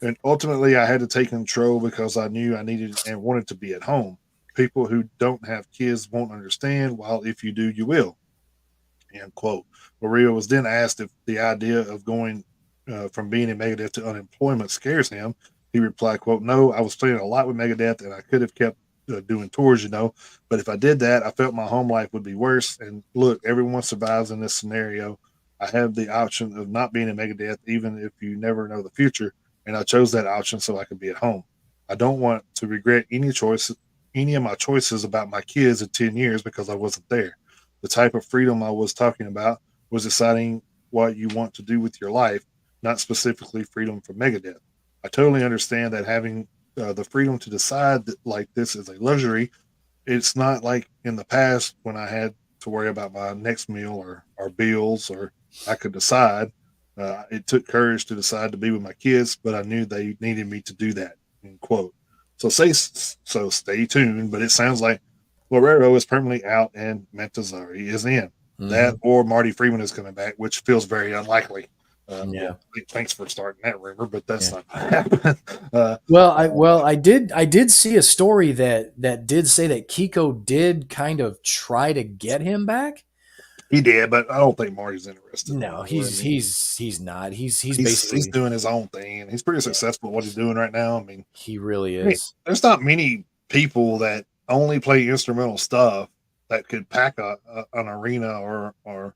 And ultimately, I had to take control because I knew I needed and wanted to be at home. People who don't have kids won't understand, while if you do, you will." End quote. Maria was then asked if the idea of going from being in Megadeth to unemployment scares him. He replied, "Quote: No, I was playing a lot with Megadeth, and I could have kept doing tours, But if I did that, I felt my home life would be worse. And look, everyone survives in this scenario. I have the option of not being in Megadeth, even if you never know the future. And I chose that option so I could be at home. I don't want to regret any of my choices about my kids in 10 years because I wasn't there. The type of freedom I was talking about was deciding what you want to do with your life, not specifically freedom from Megadeth. I totally understand that having the freedom to decide that, like this is a luxury. It's not like in the past when I had to worry about my next meal or bills, or I could decide. It took courage to decide to be with my kids, but I knew they needed me to do that." End quote. So stay tuned. But it sounds like Guerrero is permanently out and Mentazari is in. That Mm-hmm. or Marty Freeman is coming back, which feels very unlikely. Yeah, Yeah. thanks for starting that rumor, but that's Yeah. not going to happen. Well, I did see a story that did say that Kiko did kind of try to get him back. He did, but I don't think Marty's interested No, anymore. I he's mean, he's not. He's he's basically, doing his own thing, and he's pretty yeah, successful at what he's doing right now. he really I mean, is. there's not many people that only play instrumental stuff that could pack an arena or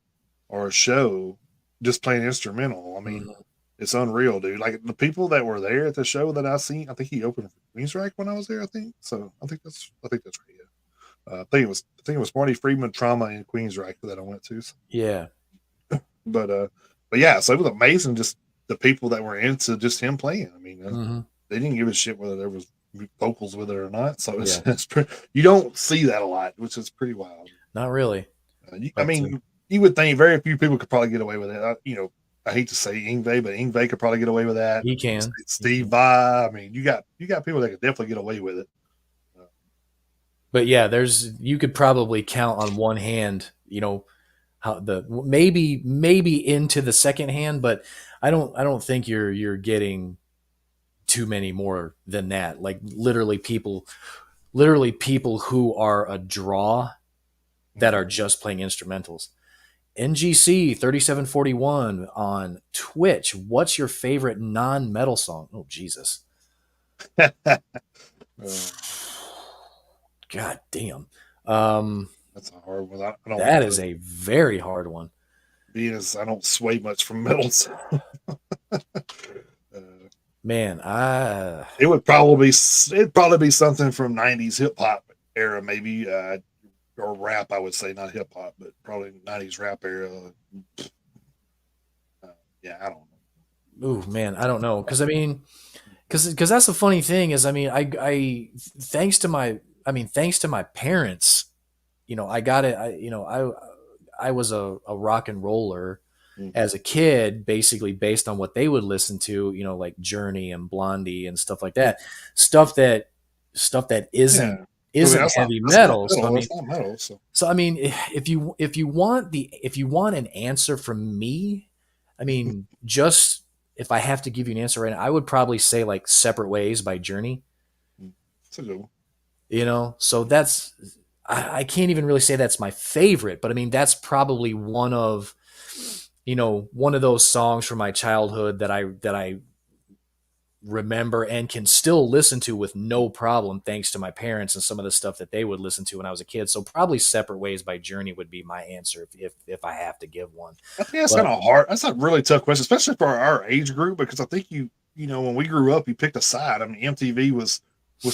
a show just playing instrumental. I mean, Mhm. it's unreal, dude. Like the people that were there at the show that I seen, I think he opened for Queensryche when I was there. I think so. I think that's right. Yeah. I think it was Marty Friedman, Trauma, and Queensryche that I went to. So, Yeah. but uh, but yeah, so it was amazing just the people that were into just him playing. I mean, Hmm. they didn't give a shit whether there was vocals with it or not. So Yeah. you don't see that a lot, which is pretty wild. Not really, I but mean, you would think very few people could probably get away with it. I hate to say Ingve, but Ingve could probably get away with that. he can. He Steve can. Vai. I mean, you got people that could definitely get away with it. Uh, But yeah, you could probably count on one hand. How the maybe into the second hand, but I don't think you're getting too many more than that. Like literally people who are a draw that are mhm. just playing instrumentals. NGC 3741 on Twitch. What's your favorite non-metal song? Oh Jesus. uh, God damn. Um that's a hard one. I don't that is a very hard one. being as I don't sway much from metals. Man, I It'd probably be something from '90s hip hop era, maybe or rap. I would say not hip hop, but probably '90s rap era. Uh, yeah, I don't ooh man, I don't know cuz I mean cuz that's the funny thing is I thanks to my parents, I got it I was a rock and roller. Mm-hmm. as a kid, basically based on what they would listen to, like Journey and Blondie and stuff like that, stuff that stuff that isn't Yeah. Well, isn't heavy metal. So I mean, That's not metal. So if you want an answer from me, I mean, just if I have to give you an answer right now, I would probably say like Separate Ways by Journey. it's a good one. So that's I can't even really say that's my favorite, but I mean that's probably one of those songs from my childhood that I remember and can still listen to with no problem thanks to my parents and some of the stuff that they would listen to when I was a kid. So probably Separate Ways by Journey would be my answer if I have to give one. I think that's kind But of hard. That's a really tough question, especially for our age group, because I think when we grew up, you picked a side. I mean, MTV was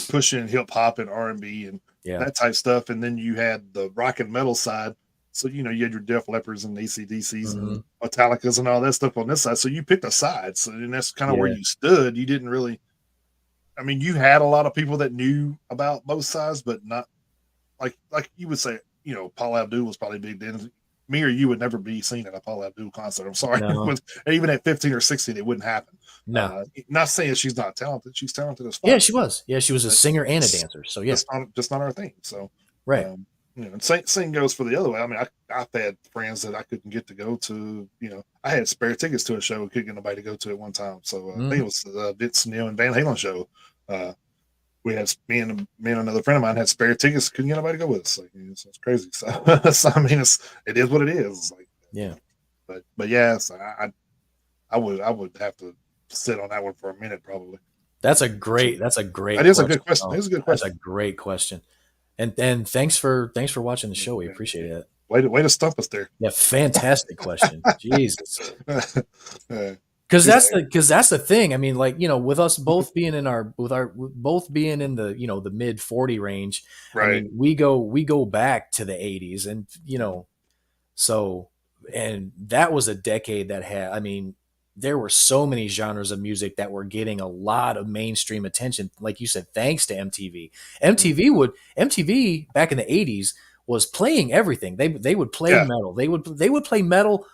pushing hip hop and R&B and yeah. that type stuff, and then you had the rock and metal side. So you had your Def Leppards and ACDCs and Hmm. Metallicas and all that stuff on this side. So you picked a side, so and that's kind of where Yeah. you stood. You didn't really. I mean, you had a lot of people that knew about both sides, but not like you would say. Paul Abdul was probably big then. Me or you would never be seen at a Paul Abdul concert. I'm sorry, No. even at 15 or 16, it wouldn't happen. No. Not saying she's not talented; she's talented as Yeah, fuck. she was. Yeah, she was a But singer and a it's dancer. So yeah. just not our thing. So, Right. um, and same goes for the other way. I mean, I've had friends that I couldn't get to go to. I had spare tickets to a show, couldn't get nobody to go to at one time. So I think Hmm. it was Vince Neil and Van Halen show. Uh, we had me and another friend of mine had spare tickets, couldn't get nobody to go with us. Like, so it's crazy. So, so I mean, it is what it is. It's like, Yeah. but yeah, so I would have to sit on that one for a minute probably. So That's a that great is a good question. question. It Oh, is a good that's a question. great question. And thanks for watching the show. We appreciate it. Way to stump us there. Yeah, fantastic question. Jesus. Uh, Because he's that's like, the thing. I mean, like, with us both being in our with both being in the mid 40 range. I right. mean, we go back to the 80s, and so and that was a decade that had, I mean, there were so many genres of music that were getting a lot of mainstream attention, like you said, thanks to MTV. MTV back in the 80s was playing everything. They would play Yeah. metal. They would play metal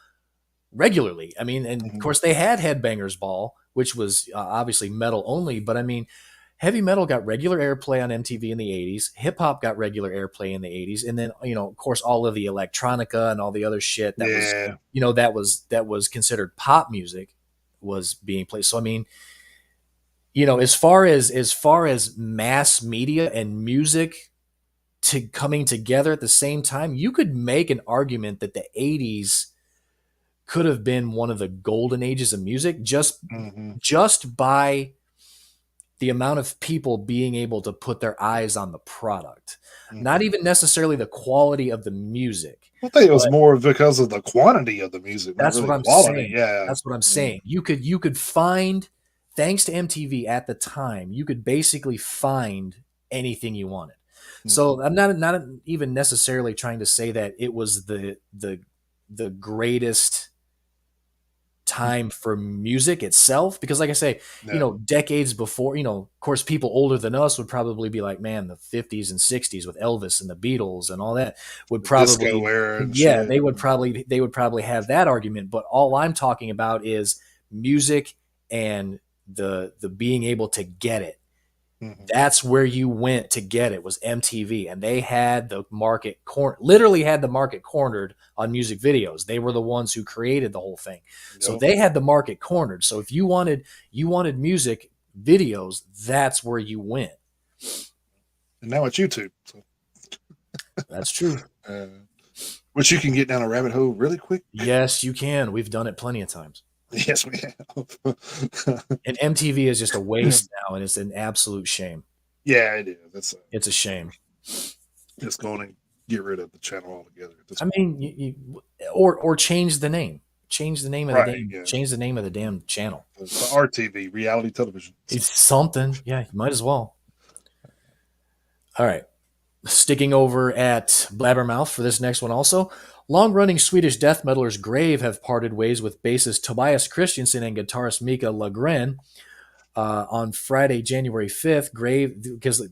regularly. I mean, and of Mhm. course they had Headbangers Ball, which was obviously metal only, but I mean, heavy metal got regular airplay on MTV in the 80s. Hip hop got regular airplay in the 80s, and then of course all of the electronica and all the other shit that was Yeah. that was considered pop music was being played. So I mean, as far as mass media and music to coming together at the same time, you could make an argument that the 80s could have been one of the golden ages of music Hmm. just by the amount of people being able to put their eyes on the product, not Hmm. even necessarily the quality of the music, I think it was but more because of the quantity of the music, not that's really what I'm quality. saying. Yeah. That's what I'm Mm-hmm. saying. You could find, thanks to MTV at the time, you could basically find anything you wanted. Mm-hmm. So I'm not even necessarily trying to say that it was the greatest time for music itself, because like I say, Yeah. decades before, of course people older than us would probably be like, man, the 50s and 60s with Elvis and the Beatles and all that would The disco probably, era and yeah, shit. they would probably have that argument. But all I'm talking about is music and the being able to get it. Mm-hmm. That's where you went to get it, was MTV, and they had literally had the market cornered on music videos. They were the ones who created the whole thing, so Yep. they had the market cornered. So if you wanted music videos, that's where you went. And now it's YouTube. So, That's true. uh, which you can get down a rabbit hole really quick. Yes, you can. We've done it plenty of times, Yes, we have. and MTV is just a waste now, and it's an absolute shame. Yeah, it is. That's It's a shame. just going and get rid of the channel altogether at this I point. mean, or change the name. Change the name of the Right. damn. Yeah. Change the name of the damn channel. To RTV, reality television. So, It's something. Yeah, you might as well. All right. Sticking over at Blabbermouth for this next one also. Long running Swedish death metalers Grave have parted ways with bassist Tobias Christensen and guitarist Mika Lagren on Friday, January 5th. Grave, because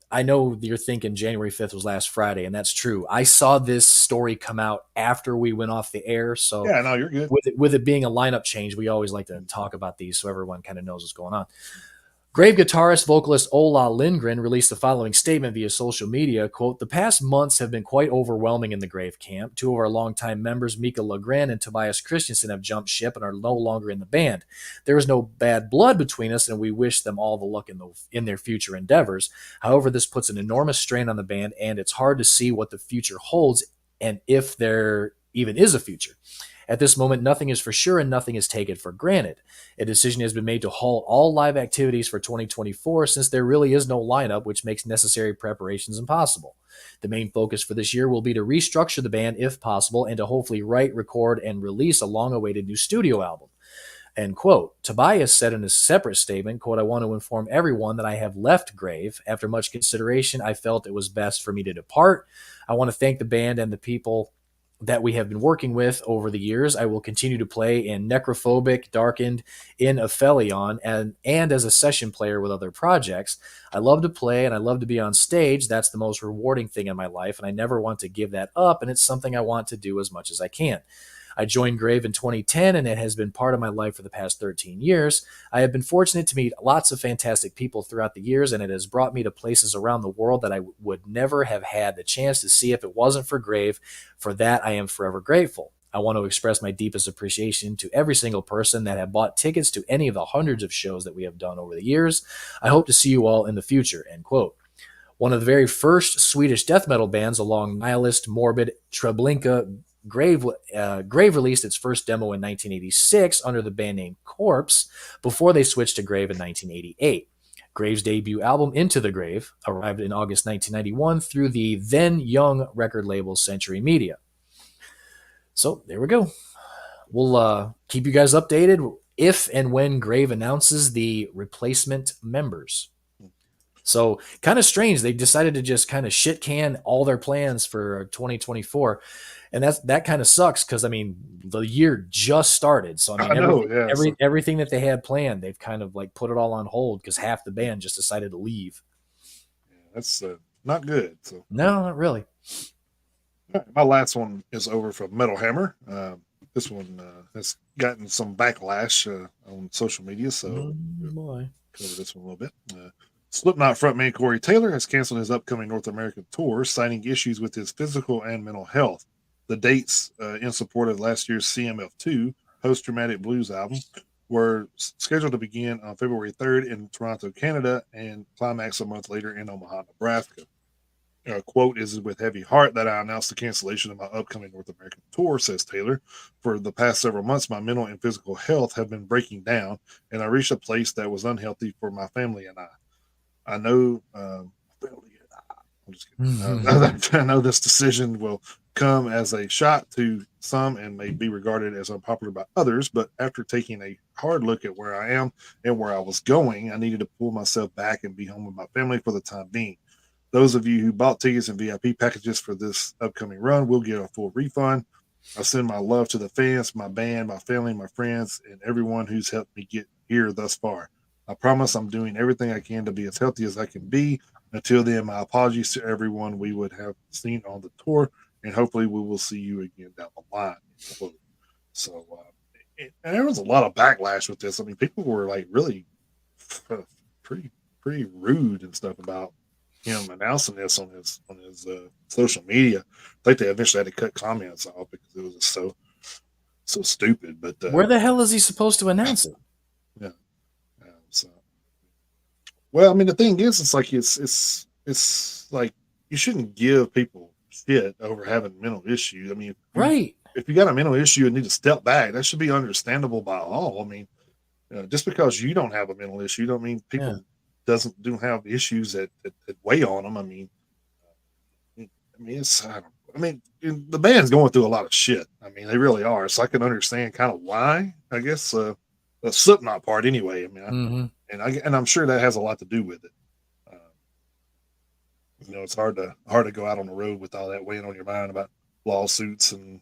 I know you're thinking January 5th was last Friday, and that's true. I saw this story come out after we went off the air. So Yeah, no, you're good. with it being a lineup change, we always like to talk about these so everyone kind of knows what's going on. Grave guitarist vocalist Ola Lindgren released the following statement via social media, quote, "The past months have been quite overwhelming in the Grave camp. Two of our longtime members, Mika Legren and Tobias Christensen, have jumped ship and are no longer in the band. There is no bad blood between us, and we wish them all the luck in their future endeavors. However, this puts an enormous strain on the band, and it's hard to see what the future holds and if there even is a future. At this moment, nothing is for sure and nothing is taken for granted. A decision has been made to halt all live activities for 2024 since there really is no lineup, which makes necessary preparations impossible. The main focus for this year will be to restructure the band if possible and to hopefully write, record, and release a long awaited new studio album." End quote. Tobias said in a separate statement, quote, "I want to inform everyone that I have left Grave. After much consideration, I felt it was best for me to depart. I want to thank the band and the people that we have been working with over the years. I will continue to play in Necrophobic, Darkened, in Aphelion, and as a session player with other projects. I love to play and I love to be on stage. That's the most rewarding thing in my life, and I never want to give that up, and it's something I want to do as much as I can. I joined Grave in 2010, and it has been part of my life for the past 13 years. I have been fortunate to meet lots of fantastic people throughout the years, and it has brought me to places around the world that I would never have had the chance to see if it wasn't for Grave. For that, I am forever grateful. I want to express my deepest appreciation to every single person that have bought tickets to any of the hundreds of shows that we have done over the years. I hope to see you all in the future." End quote. One of the very first Swedish death metal bands along Nihilist, Morbid, Treblinka, Grave released its first demo in 1986 under the band name Corpse before they switched to Grave in 1988. Grave's debut album, Into the Grave, arrived in August 1991 through the then young record label Century Media. So there we go. We'll keep you guys updated if and when Grave announces the replacement members. So kind of strange. They decided to just kind of shit can all their plans for 2024. And that kind of sucks because I mean the year just started. So I mean I know, yeah. So everything that they had planned, they've kind of like put it all on hold because half the band just decided to leave. yeah, that's not good. So No, not really. my last one is over from Metal Hammer. This one has gotten some backlash on social media, so Oh, boy. cover this one a little bit. Slipknot frontman Corey Taylor has canceled his upcoming North American tour, citing issues with his physical and mental health. The dates in support of last year's CMF2 post traumatic blues album were scheduled to begin on February 3rd in Toronto, Canada, and climax a month later in Omaha, Nebraska. Quote, "Is with heavy heart that I announced the cancellation of my upcoming North American tour," says Taylor. "For the past several months, my mental and physical health have been breaking down, and I reached a place that was unhealthy for my family and I. I know, I'm just kidding. I know this decision will come as a shock to some and may be regarded as unpopular by others, but after taking a hard look at where I am and where I was going, I needed to pull myself back and be home with my family for the time being. Those of you who bought tickets and VIP packages for this upcoming run will get a full refund. I send my love to the fans, my band, my family, my friends, and everyone who's helped me get here thus far. I promise I'm doing everything I can to be as healthy as I can be. Until then, my apologies to everyone we would have seen on the tour, and hopefully we will see you again down the line." So and there was a lot of backlash with this. I mean, people were like really uh, pretty pretty rude and stuff about him announcing this on his social media. I think they eventually had to cut comments off because it was just so stupid. But Where the hell is he supposed to announce it? yeah, so well, I mean, the thing is, it's like it's like you shouldn't give people shit over having mental issues. I mean, Right. if you got a mental issue and need to step back, that should be understandable by all. I mean, just because you don't have a mental issue, don't mean Yeah. people don't have issues that weigh on them. It's I mean the band's going through a lot of shit. I mean, they really are. So I can understand kind of why. I guess the Slipknot part anyway. I mean, Mm-hmm. and I'm sure that has a lot to do with it. Uh, it's hard to go out on the road with all that weighing on your mind about lawsuits and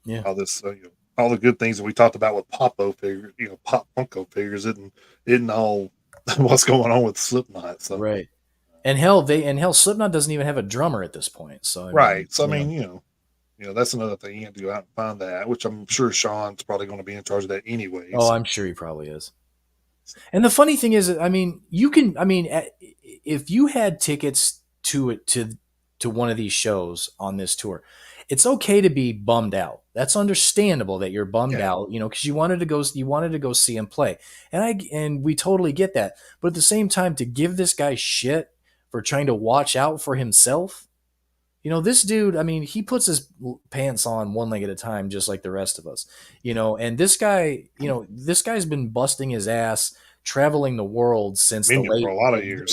Yeah. all this all the good things that we talked about with Popo figures, Pop Funko figures isn't all what's going on with Slipknot. So Right. And hell, Slipknot doesn't even have a drummer at this point. So I mean, right. So I mean, that's another thing. You have to go out and find that, which I'm sure Sean's probably going to be in charge of that anyway. oh, So, I'm sure he probably is. And the funny thing is, I mean, you can, I mean, if you had tickets to one of these shows on this tour, it's okay to be bummed out. That's understandable that you're bummed yeah, out, because you wanted to go see him play, and we totally get that. But at the same time, to give this guy shit for trying to watch out for himself, this dude, I mean, he puts his pants on one leg at a time, just like the rest of us, and this guy's been busting his ass traveling the world since the menu for late, a lot of years.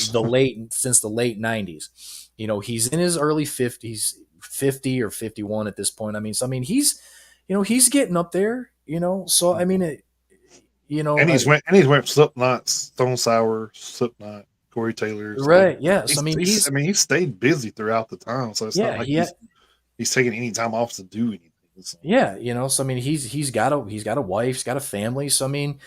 since the late 90s. He's in his early 50s, 50 or 51 at this point. I mean, so, I mean, he's getting up there, so, I mean, And he's went Slipknot, Stone Sour, Slipknot, Corey Taylor. So right. Yeah. So, I mean, I mean, he's stayed busy throughout the time. So it's not yeah, like he, he's taking any time off to do anything. So, Yeah, so I mean he's got a wife, he's got a family. So I mean,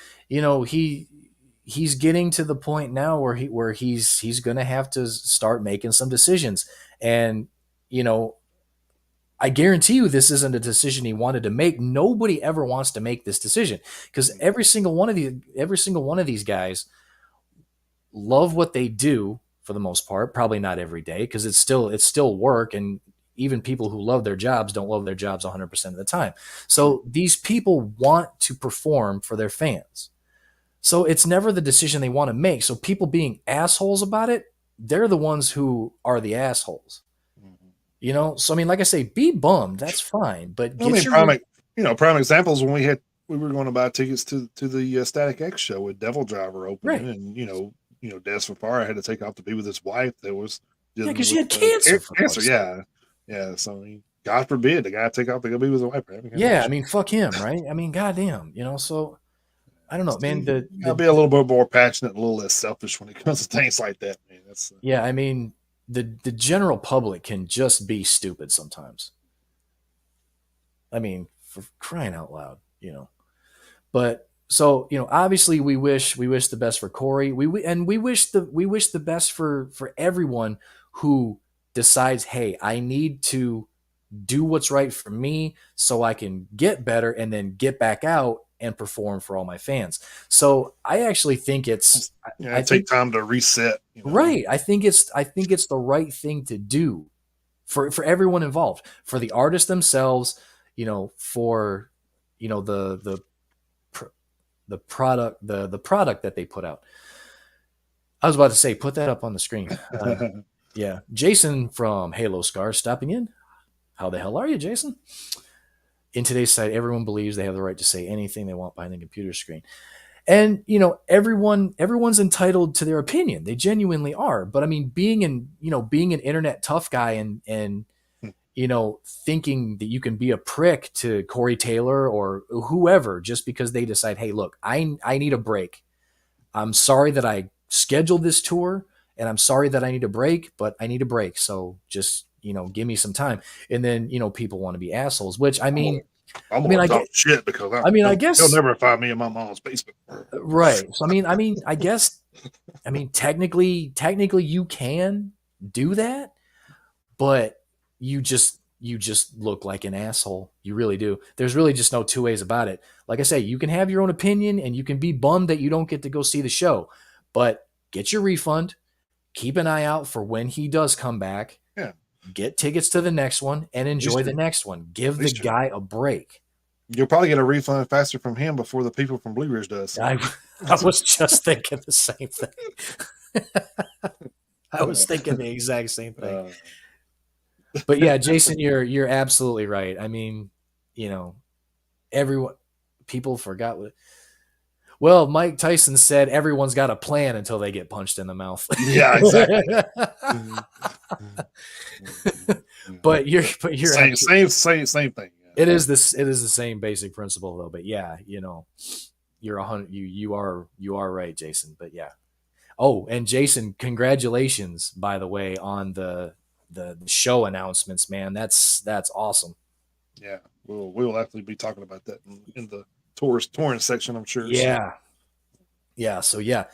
he's getting to the point now where he's gonna have to start making some decisions. And you know, I guarantee you this isn't a decision he wanted to make. Nobody ever wants to make this decision because every single one of these guys love what they do for the most part. Probably not every day because it's still work, and even people who love their jobs don't love their jobs 100% of the time. true. So these people want to perform for their fans. So it's never the decision they want to make. So people being assholes about it, they're the ones who are the assholes. Mhm. So I mean, like I say, be bummed. That's fine, but I get mean, your re- prime examples when we were going to buy tickets to the Static X show with Devil Driver opening, right. and Des Fafara had to take off to be with his wife that was Yeah, dealing because she with had cancer for cancer. fuck's sake. Yeah, yeah. So God forbid the guy take off to go be with his wife for having Yeah, I cancer. mean, fuck him, right? I mean, goddamn, So I don't know, So man. you gotta be a little bit more passionate, a little less selfish when it comes to things like that, man. That's Yeah, I mean, the general public can just be stupid sometimes. I mean, for crying out loud. But so, obviously we wish the best for Corey. And we wish the best for everyone who decides, hey, I need to do what's right for me so I can get better and then get back out and perform for all my fans. So I actually think it's I take think time to reset. right. I think it's the right thing to do for everyone involved, for the artists themselves, for the the product the product that they put out. I was about to say put that up on the screen. Yeah, Jason from Halo Scars stopping in. How the hell are you, Jason? In today's society, everyone believes they have the right to say anything they want behind the computer screen. And everyone's entitled to their opinion. They genuinely are. But I mean, being an internet tough guy and thinking that you can be a prick to Corey Taylor or whoever just because they decide, hey, look, I need a break. I'm sorry that I scheduled this tour and I'm sorry that I need a break, but I need a break. So just, give me some time. And then, people want to be assholes, which I I'm mean, gonna, I'm I mean, gonna I talk get, shit because I mean, I they'll guess, never find me in my mom's basement. right. So, I guess, technically you can do that, but you just look like an asshole. You really do. There's really just no two ways about it. Like I say, you can have your own opinion and you can be bummed that you don't get to go see the show, but get your refund. Keep an eye out for when he does come back. Yeah, Get tickets to the next one and at least enjoy the you, next one. at Give the least you, guy a break. you'll probably get a refund faster from him before the people from Blue Ridge does. So, I I was just thinking the same thing. I was thinking the exact same thing. uh, But yeah, Jason, you're absolutely right. I mean, you know, everyone people forgot what. Well, Mike Tyson said everyone's got a plan until they get punched in the mouth. yeah, exactly. but you're Same, absolutely. same thing. It is the same basic principle though. But yeah, you're 100. You are right, Jason. But yeah. Oh, and Jason, congratulations, by the way, on the show announcements, man. That's awesome. Yeah, we'll actually be talking about that in the touring section, I'm sure. So Yeah. Yeah. So yeah.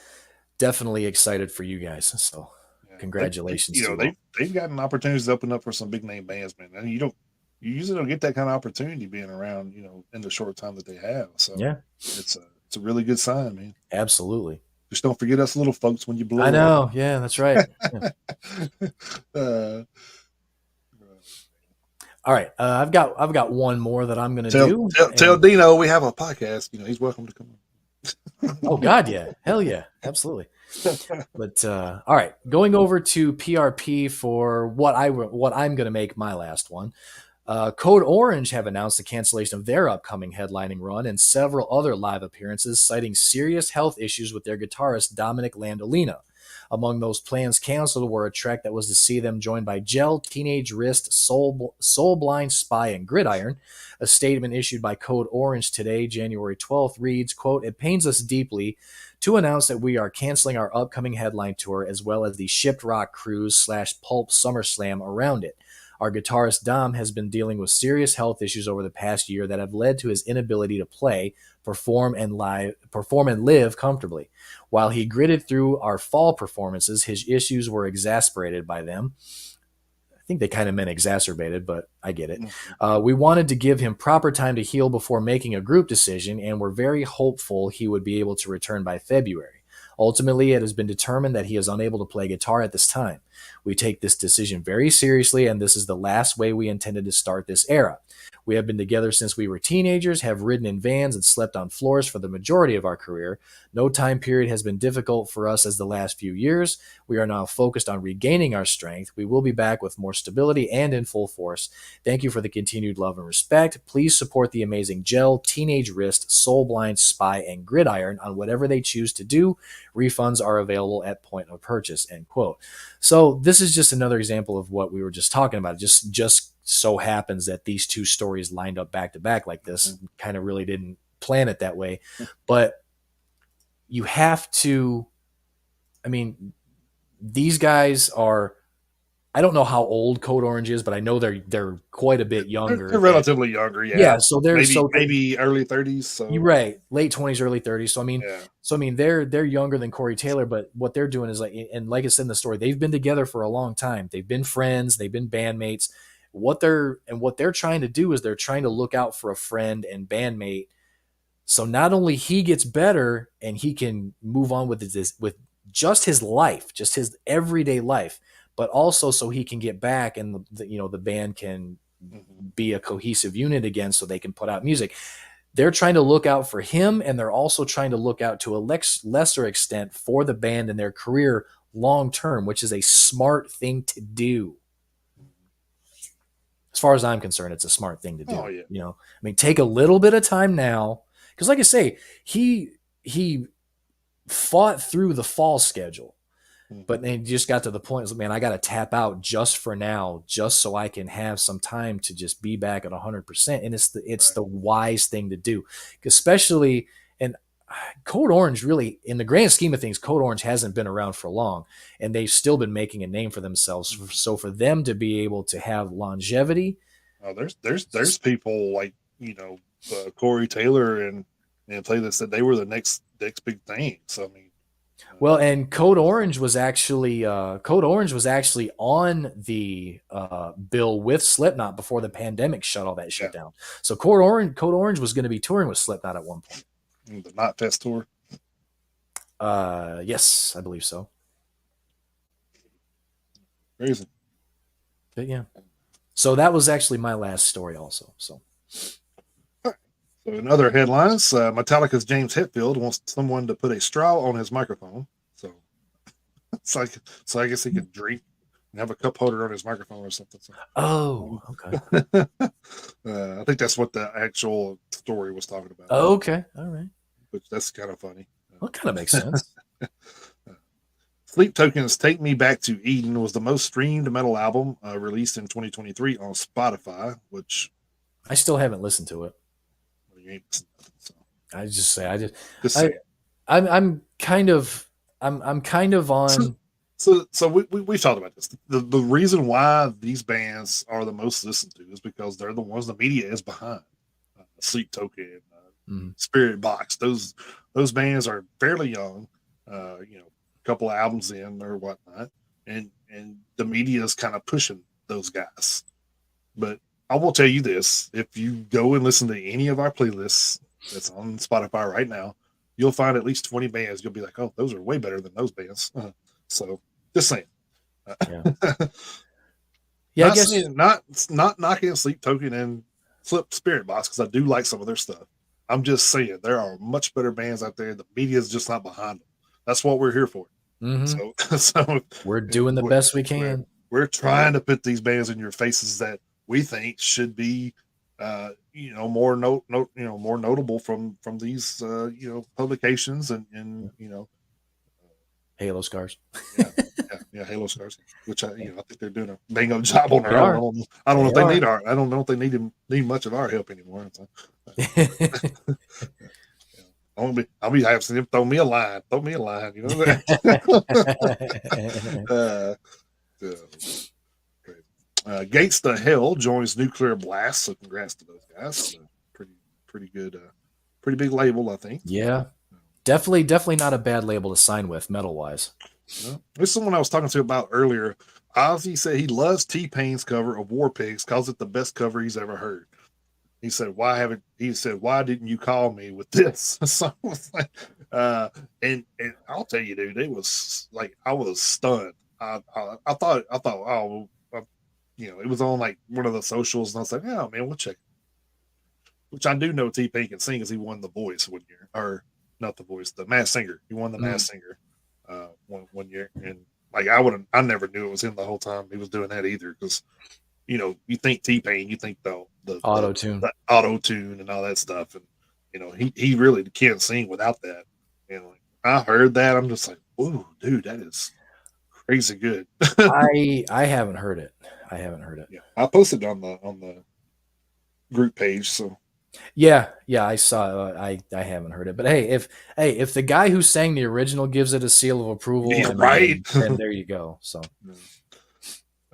definitely excited for you guys. So Yeah, congratulations to all. they've gotten opportunities to open up for some big name bands, man. And you usually don't get that kind of opportunity being around, in the short time that they have. So Yeah, it's a really good sign, man. absolutely. Just don't forget us little folks when you I blow know. Yeah, that's right. Yeah. up. uh, All right, I've got one more that I'm gonna tell, do, tell and Dino we have a podcast. He's welcome to come oh God, yeah, hell yeah, absolutely. on. But all right, going over to PRP for what I'm gonna make my last one. Code Orange have announced the cancellation of their upcoming headlining run and several other live appearances, citing serious health issues with their guitarist Dominic Landolina. Among those plans canceled were a trek that was to see them joined by Gel, Teenage Wrist, Soul Blind Spy, and Gridiron. A statement issued by Code Orange today, January 12th, reads, quote, "It pains us deeply to announce that we are canceling our upcoming headline tour as well as the Shipped Rock Cruise / Pulp SummerSlam around it. Our guitarist Dom has been dealing with serious health issues over the past year that have led to his inability to play, perform and live comfortably. While he gritted through our fall performances, his issues were exacerbated by them. I think they kind of meant exacerbated, but I get it. Mhm. We wanted to give him proper time to heal before making a group decision, and we're very hopeful he would be able to return by February. Ultimately, it has been determined that he is unable to play guitar at this time. We take this decision very seriously, and this is the last way we intended to start this era. We have been together since we were teenagers, have ridden in vans, and slept on floors for the majority of our career. No time period has been difficult for us as the last few years. We are now focused on regaining our strength. We will be back with more stability and in full force. Thank you for the continued love and respect. Please support the amazing Gel, Teenage Wrist, Soul Blind, Spy, and Gridiron on whatever they choose to do. Refunds are available at point of purchase." End quote. So this is just another example of what we were just talking about. Just so happens that these two stories lined up back to back like this. Kind of really didn't plan it that way, but you have to. I mean, these guys are. I don't know how old Code Orange is, but I know they're quite a bit They're younger. And relatively younger, yeah, yeah. so they're Maybe so maybe early 30s. you're So right, late 20s, early 30s. yeah. So I mean, they're younger than Corey Taylor, but what they're doing is like, and like I said in the story, they've been together for a long time. They've been friends, they've been bandmates. What they're trying to do is they're trying to look out for a friend and bandmate. So not only he gets better and he can move on with with just his life, just his everyday life, but also so he can get back and the band can Mhm. be a cohesive unit again so they can put out music. They're trying to look out for him, and they're also trying to look out to a lesser extent for the band and their career long term, which is a smart thing to do. As far as I'm concerned, it's a smart thing to Oh do. yeah. I mean, take a little bit of time now, because like I say, he fought through the fall schedule, but Mhm. they just got to the point, man, I got to tap out just for now, just so I can have some time to just be back at 100%. And it's Right. the wise thing to do, especially and Code Orange really, in the grand scheme of things, Code Orange hasn't been around for long, and they've still been making a name for themselves. Mhm. So for them to be able to have longevity, There's people like Corey Taylor and play this that they were the next big thing. So I mean, well, and it's Code Orange was actually on the bill with Slipknot before the pandemic shut all that shit yeah, down. So Code Orange was going to be touring with Slipknot at one point. the Knot Fest tour. Yes, I believe so. Crazy. But yeah, so that was actually my last story, also. So So in other headlines, Metallica's James Hetfield wants someone to put a straw on his microphone. So it's like I guess he could drink and have a cup holder on his microphone or something. So oh, okay, I think that's what the actual story was talking about. okay, all right. Which that's kind of funny. Well, kind of makes sense. Sleep Token's "Take Me Back to Eden" was the most streamed metal album released in 2023 on Spotify, which I still haven't listened to it. well, you ain't so I just say just I saying. I'm kind of I'm kind of So, on. so we've talked about this. The reason why these bands are the most listened to is because they're the ones the media is behind. Sleep Token, Mhm. Spirit Box. Those bands are fairly young. couple of albums in or whatnot, and the media is kind of pushing those guys. But I will tell you this: if you go and listen to any of our playlists that's on Spotify right now, you'll find at least 20 bands. You'll be like, "Oh, those are way better than those bands." So, just saying. Yeah. Yeah, I Not guess. saying not knocking Sleep Token and Flip Spirit Box because I do like some of their stuff. I'm just saying there are much better bands out there. The media is just not behind them. That's what we're here for. Hmm. So so We're doing the we're, best we we're can. we're trying to put these bands in your faces that we think should be more more notable from these publications and Halo scars. yeah, yeah, Halo Stars, which I think they're doing a bang up job on They their own. are. I don't know They if they are. need our. I don't know if they need much of our help anymore. So, yeah. I'll be having them throw me a line. Throw me a line. You know that. Uh, Gates to Hell joins Nuclear Blast. So congrats to those guys. Pretty pretty good. Pretty big label, I think. Yeah. Definitely not a bad label to sign with, metal wise. There's someone I was talking to about earlier. Ozzy said he loves T Pain's cover of War Pigs, calls it the best cover he's ever heard. He said, why didn't you call me with this? So I was like, and I'll tell you, dude, it was like, I was stunned. I thought, oh, it was on like one of the socials, and I was like, oh man, we'll check. Which I do know T Pain can sing, because he won the Voice one year, or not the Voice, the Masked Singer. He won the Mm. Masked Singer one year, and like I never knew it was him the whole time he was doing that either, because you think T Pain, you think Auto tune. the auto tune and all that stuff, and he really can't sing without that. And like I heard that, I'm just like, whoa, dude, that is crazy good. I haven't heard it. I haven't heard it. Yeah, I posted on the group page, so Yeah, yeah, I saw. I haven't heard it, but hey, if the guy who sang the original gives it a seal of approval, yeah, I mean, right. then there you go. So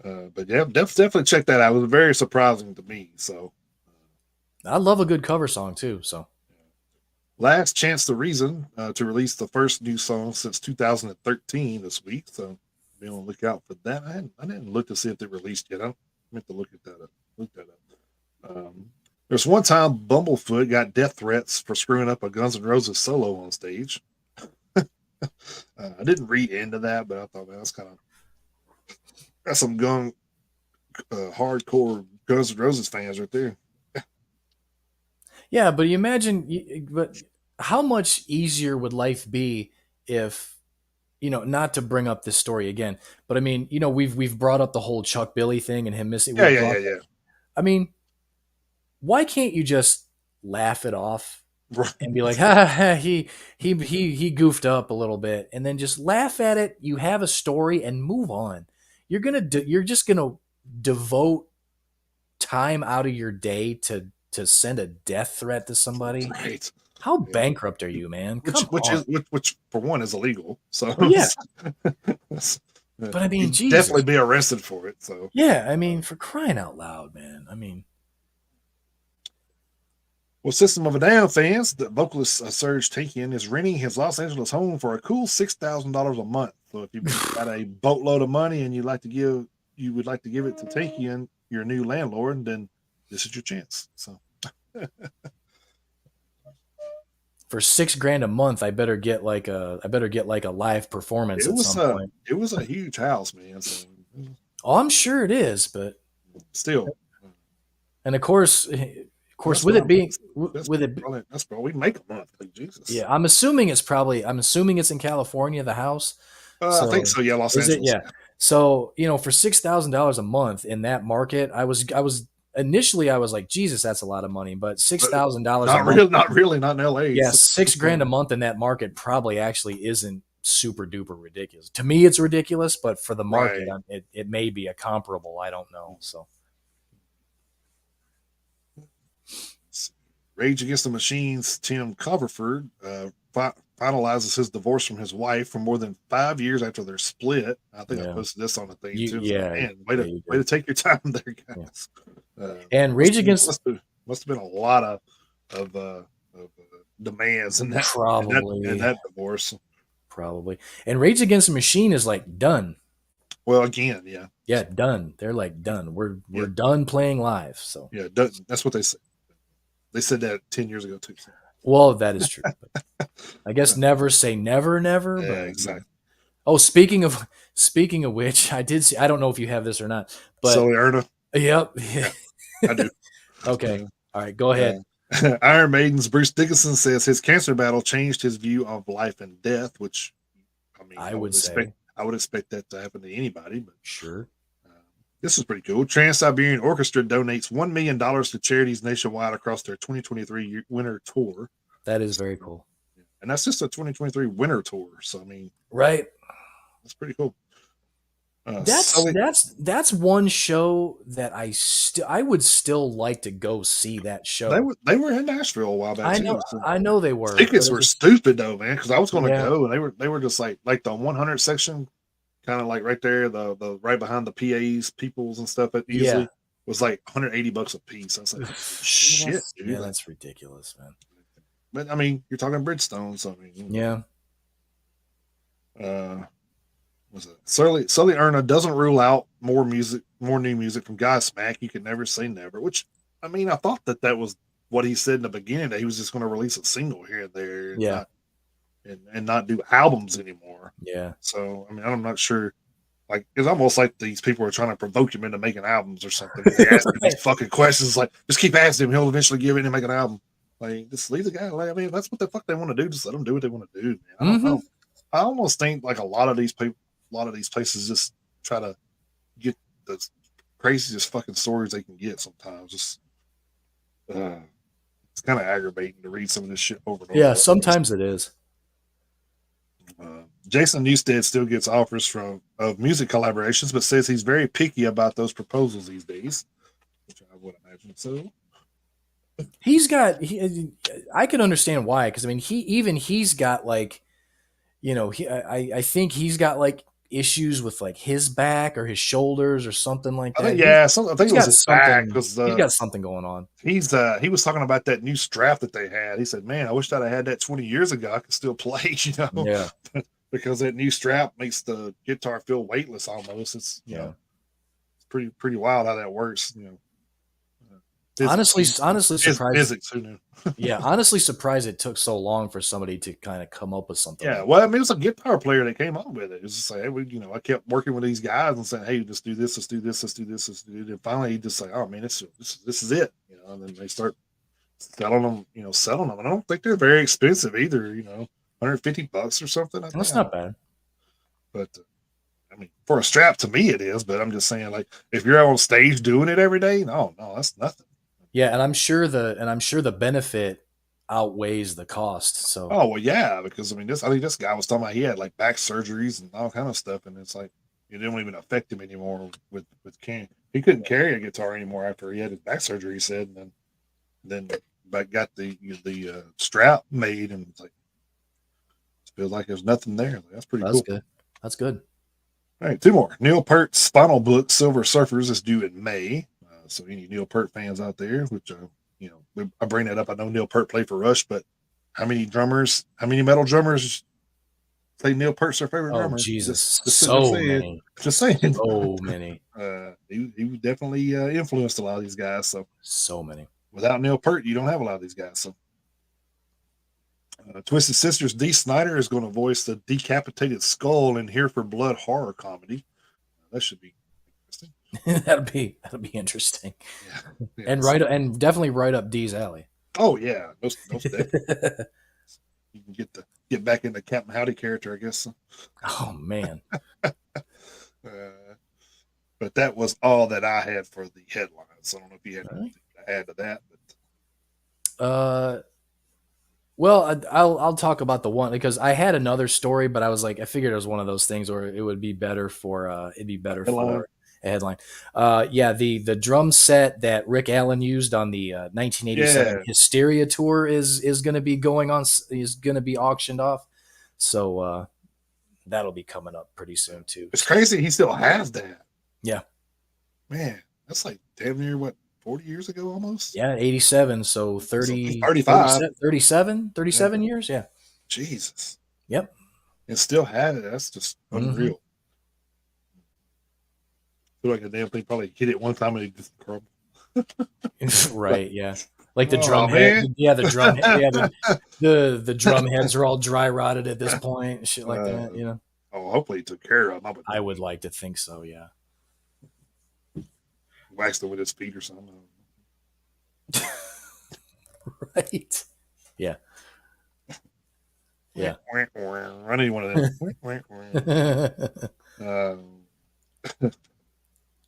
But yeah, definitely check that out. It was very surprising to me. So, I love a good cover song too. So Last Chance the Reason to release the first new song since 2013 this week. So, be on the lookout for that. I didn't look to see if they released yet. I meant to look at that up. Look that up. There's one time Bumblefoot got death threats for screwing up a Guns N' Roses solo on stage. I didn't read into that, but I thought, man, that's some hardcore Guns N' Roses fans right there. yeah, but you imagine, but how much easier would life be if not to bring up this story again, but I mean, we've brought up the whole Chuck Billy thing and him missing. Yeah, We've yeah, brought yeah, that. yeah. I mean, why can't you just laugh it off and be like, Right. ha, ha, ha, he goofed up a little bit, and then just laugh at it. You have a story and move on. You're just gonna devote time out of your day to send a death threat to somebody. Right. How Yeah. bankrupt are you, man? Which Come which on. is which for one is illegal. So Well, yeah, but I mean, you'd definitely Jesus. be arrested for it. So Yeah, I mean, uh, for crying out loud, man. I mean, well, System of a Down fans, the vocalist Serge Tankian is renting his Los Angeles home for a cool $6,000 a month. So if you've got a boatload of money and you would like to give it to Tankian, your new landlord, then this is your chance. So for 6 grand a month, I better get like a live performance it at was some a point. it was a huge house, man. So Oh, I'm sure it is, but still, and of course, that's with what it I'm. being with it, That's probably we make a month. Like Jesus. yeah, I'm assuming it's in California, the house. I think So so. Yeah, Los is it? Angeles. Yeah. Yeah. So for $6,000 a month in that market, I was initially I was like, Jesus, that's a lot of money, but six But thousand dollars a month. not really, not in LA. Yeah, It's, 6 grand a month in that market probably actually isn't super duper ridiculous. To me, it's ridiculous, but for the market, right. it may be a comparable. I don't know. So Rage Against the Machine's Tim Coverford finalizes his divorce from his wife for more than 5 years after their split. I think I yeah, posted this on the thing you too. It's like, yeah man, yeah you way did. to take your time there, Yeah. guys. Uh, And Rage Against must have been a lot of demands in probably that divorce. probably. And Rage Against the Machine is like done. Well, again, yeah, Yeah, done. They're like done. We're yeah, done playing live. So, yeah. That's what they said. They said that 10 years ago too. So. well, that is true. But I guess Uh, never say never, never. yeah, But yeah. exactly. Oh, speaking of which, I did see. I don't know if you have this or not, but So Erna, yep. yeah, I do. Okay. Uh, All right. Go ahead. Iron Maiden's Bruce Dickinson says his cancer battle changed his view of life and death, which I mean, I would say I would expect that to happen to anybody, but sure. uh, this is pretty cool. Trans Siberian Orchestra donates $1 million to charities nationwide across their 2023 winter tour. That is So, very cool. and that's just a 2023 winter tour. So I mean, Right. that's pretty cool. That's Sully, that's that's one show that I would still like to go see that show. they were in Nashville a while back I too. know So I know they were, but tickets it's were just stupid though, man. Because I was going to yeah, go, and they were just like the 100 section, kind of like right there, the right behind the PAs, peoples and stuff. That yeah. usually was like $180 a piece. I was like, shit, dude. Like, That's ridiculous, man. but I mean, you're talking Bridgestone, so I mean, Yeah. uh, was it Sully Erna doesn't rule out more new music from Godsmack. You can never say never. Which I mean, I thought that was what he said in the beginning, that he was just going to release a single here and there and Yeah. not do albums anymore. Yeah. So I mean, I'm not sure. Like it's almost like these people are trying to provoke him into making albums or something. They ask him these Right. fucking questions, like just keep asking him. He'll eventually give in and make an album. Like just leave the guy. Like I mean, that's what the fuck they want to do. Just let them do what they want to do. Man. Mhm. I almost think like a lot of these people, a lot of these places just try to get the craziest fucking stories they can get. Sometimes just uh, it's kind of aggravating to read some of this shit over and Yeah, over. sometimes it is. Jason Newsted still gets offers of music collaborations, but says he's very picky about those proposals these days, which I would imagine so. I can understand why, because I mean he's got like, I think he's got like issues with like his back or his shoulders or something like I that. think yeah, I think He's it was got his back something because he's got something going on. he was talking about that new strap that they had. He said, "Man, I wish I'd have had that 20 years ago. I could still play, you know." Yeah. Because that new strap makes the guitar feel weightless almost. It's Yeah. it's pretty wild how that works. Physics, Honestly surprised. physics. Who knew? Yeah, honestly surprised it took so long for somebody to kind of come up with something Yeah, like well, I mean, it was a guitar player that came up with it. It was just like, hey, I kept working with these guys and saying, hey, let's do this, let's do this, let's do this, let's do it. And finally, he just like, oh man, this is it, And then they start selling them. And I don't think they're very expensive either, $150 or something. I that. think. That's not bad. But I mean, for a strap, to me, it is. But I'm just saying, like, if you're on stage doing it every day, no, that's nothing. Yeah, and I'm sure the benefit outweighs the cost. So Oh well, yeah, because I mean, I think this guy was talking about he had like back surgeries and all kind of stuff, and it's like it didn't even affect him anymore with King. He couldn't carry a guitar anymore after he had his back surgery. He said, and then but got the strap made, and it's like it feels like there's nothing there. Like, that's pretty that's cool. good. That's good. All right, two more. Neil Peart's final book, Silver Surfers, is due in May. So any Neil Peart fans out there, which I bring that up. I know Neil Peart played for Rush, but how many metal drummers say Neil Peart's their favorite Oh drummer? Jesus, Just so saying, many, just saying. so many, He definitely influenced a lot of these guys. So so many. without Neil Peart, you don't have a lot of these guys. So Twisted Sisters Dee Snider is going to voice the decapitated skull in Here for Blood horror comedy. That should be interesting. that'll be interesting, Yeah, yeah. and definitely right up D's alley. Oh yeah, most definitely. You can get back into Captain Howdy character, I guess. Oh man. But that was all that I had for the headlines. I don't know if you had All right. anything to add to that. Uh, well, I'll talk about the one because I had another story, but I figured it was one of those things where it would be better for Headline. a headline. Yeah, the drum set that Rick Allen used on the 1987 Yeah, Hysteria tour is going to be is going to be auctioned off. So that'll be coming up pretty soon too. it's crazy. He still has that. Yeah. Man, that's like damn near what 40 years ago almost. Yeah, 87, so So he's 30, 35. 37 Yeah. years. Yeah. Jesus. Yep. and still had it. That's just Mm-hmm. unreal. I feel like a damn thing probably hit it one time and it just crumbled. Right. Yeah. Like the drum Oh head. man. Yeah. The drum. Yeah. The drum heads are all dry rotted at this point. And shit like uh, that. You know. oh, hopefully he took care of them. I would I think would he like to think so. Yeah. waxed them with his feet or something. Right. Yeah. Yeah. I need one of them. Um,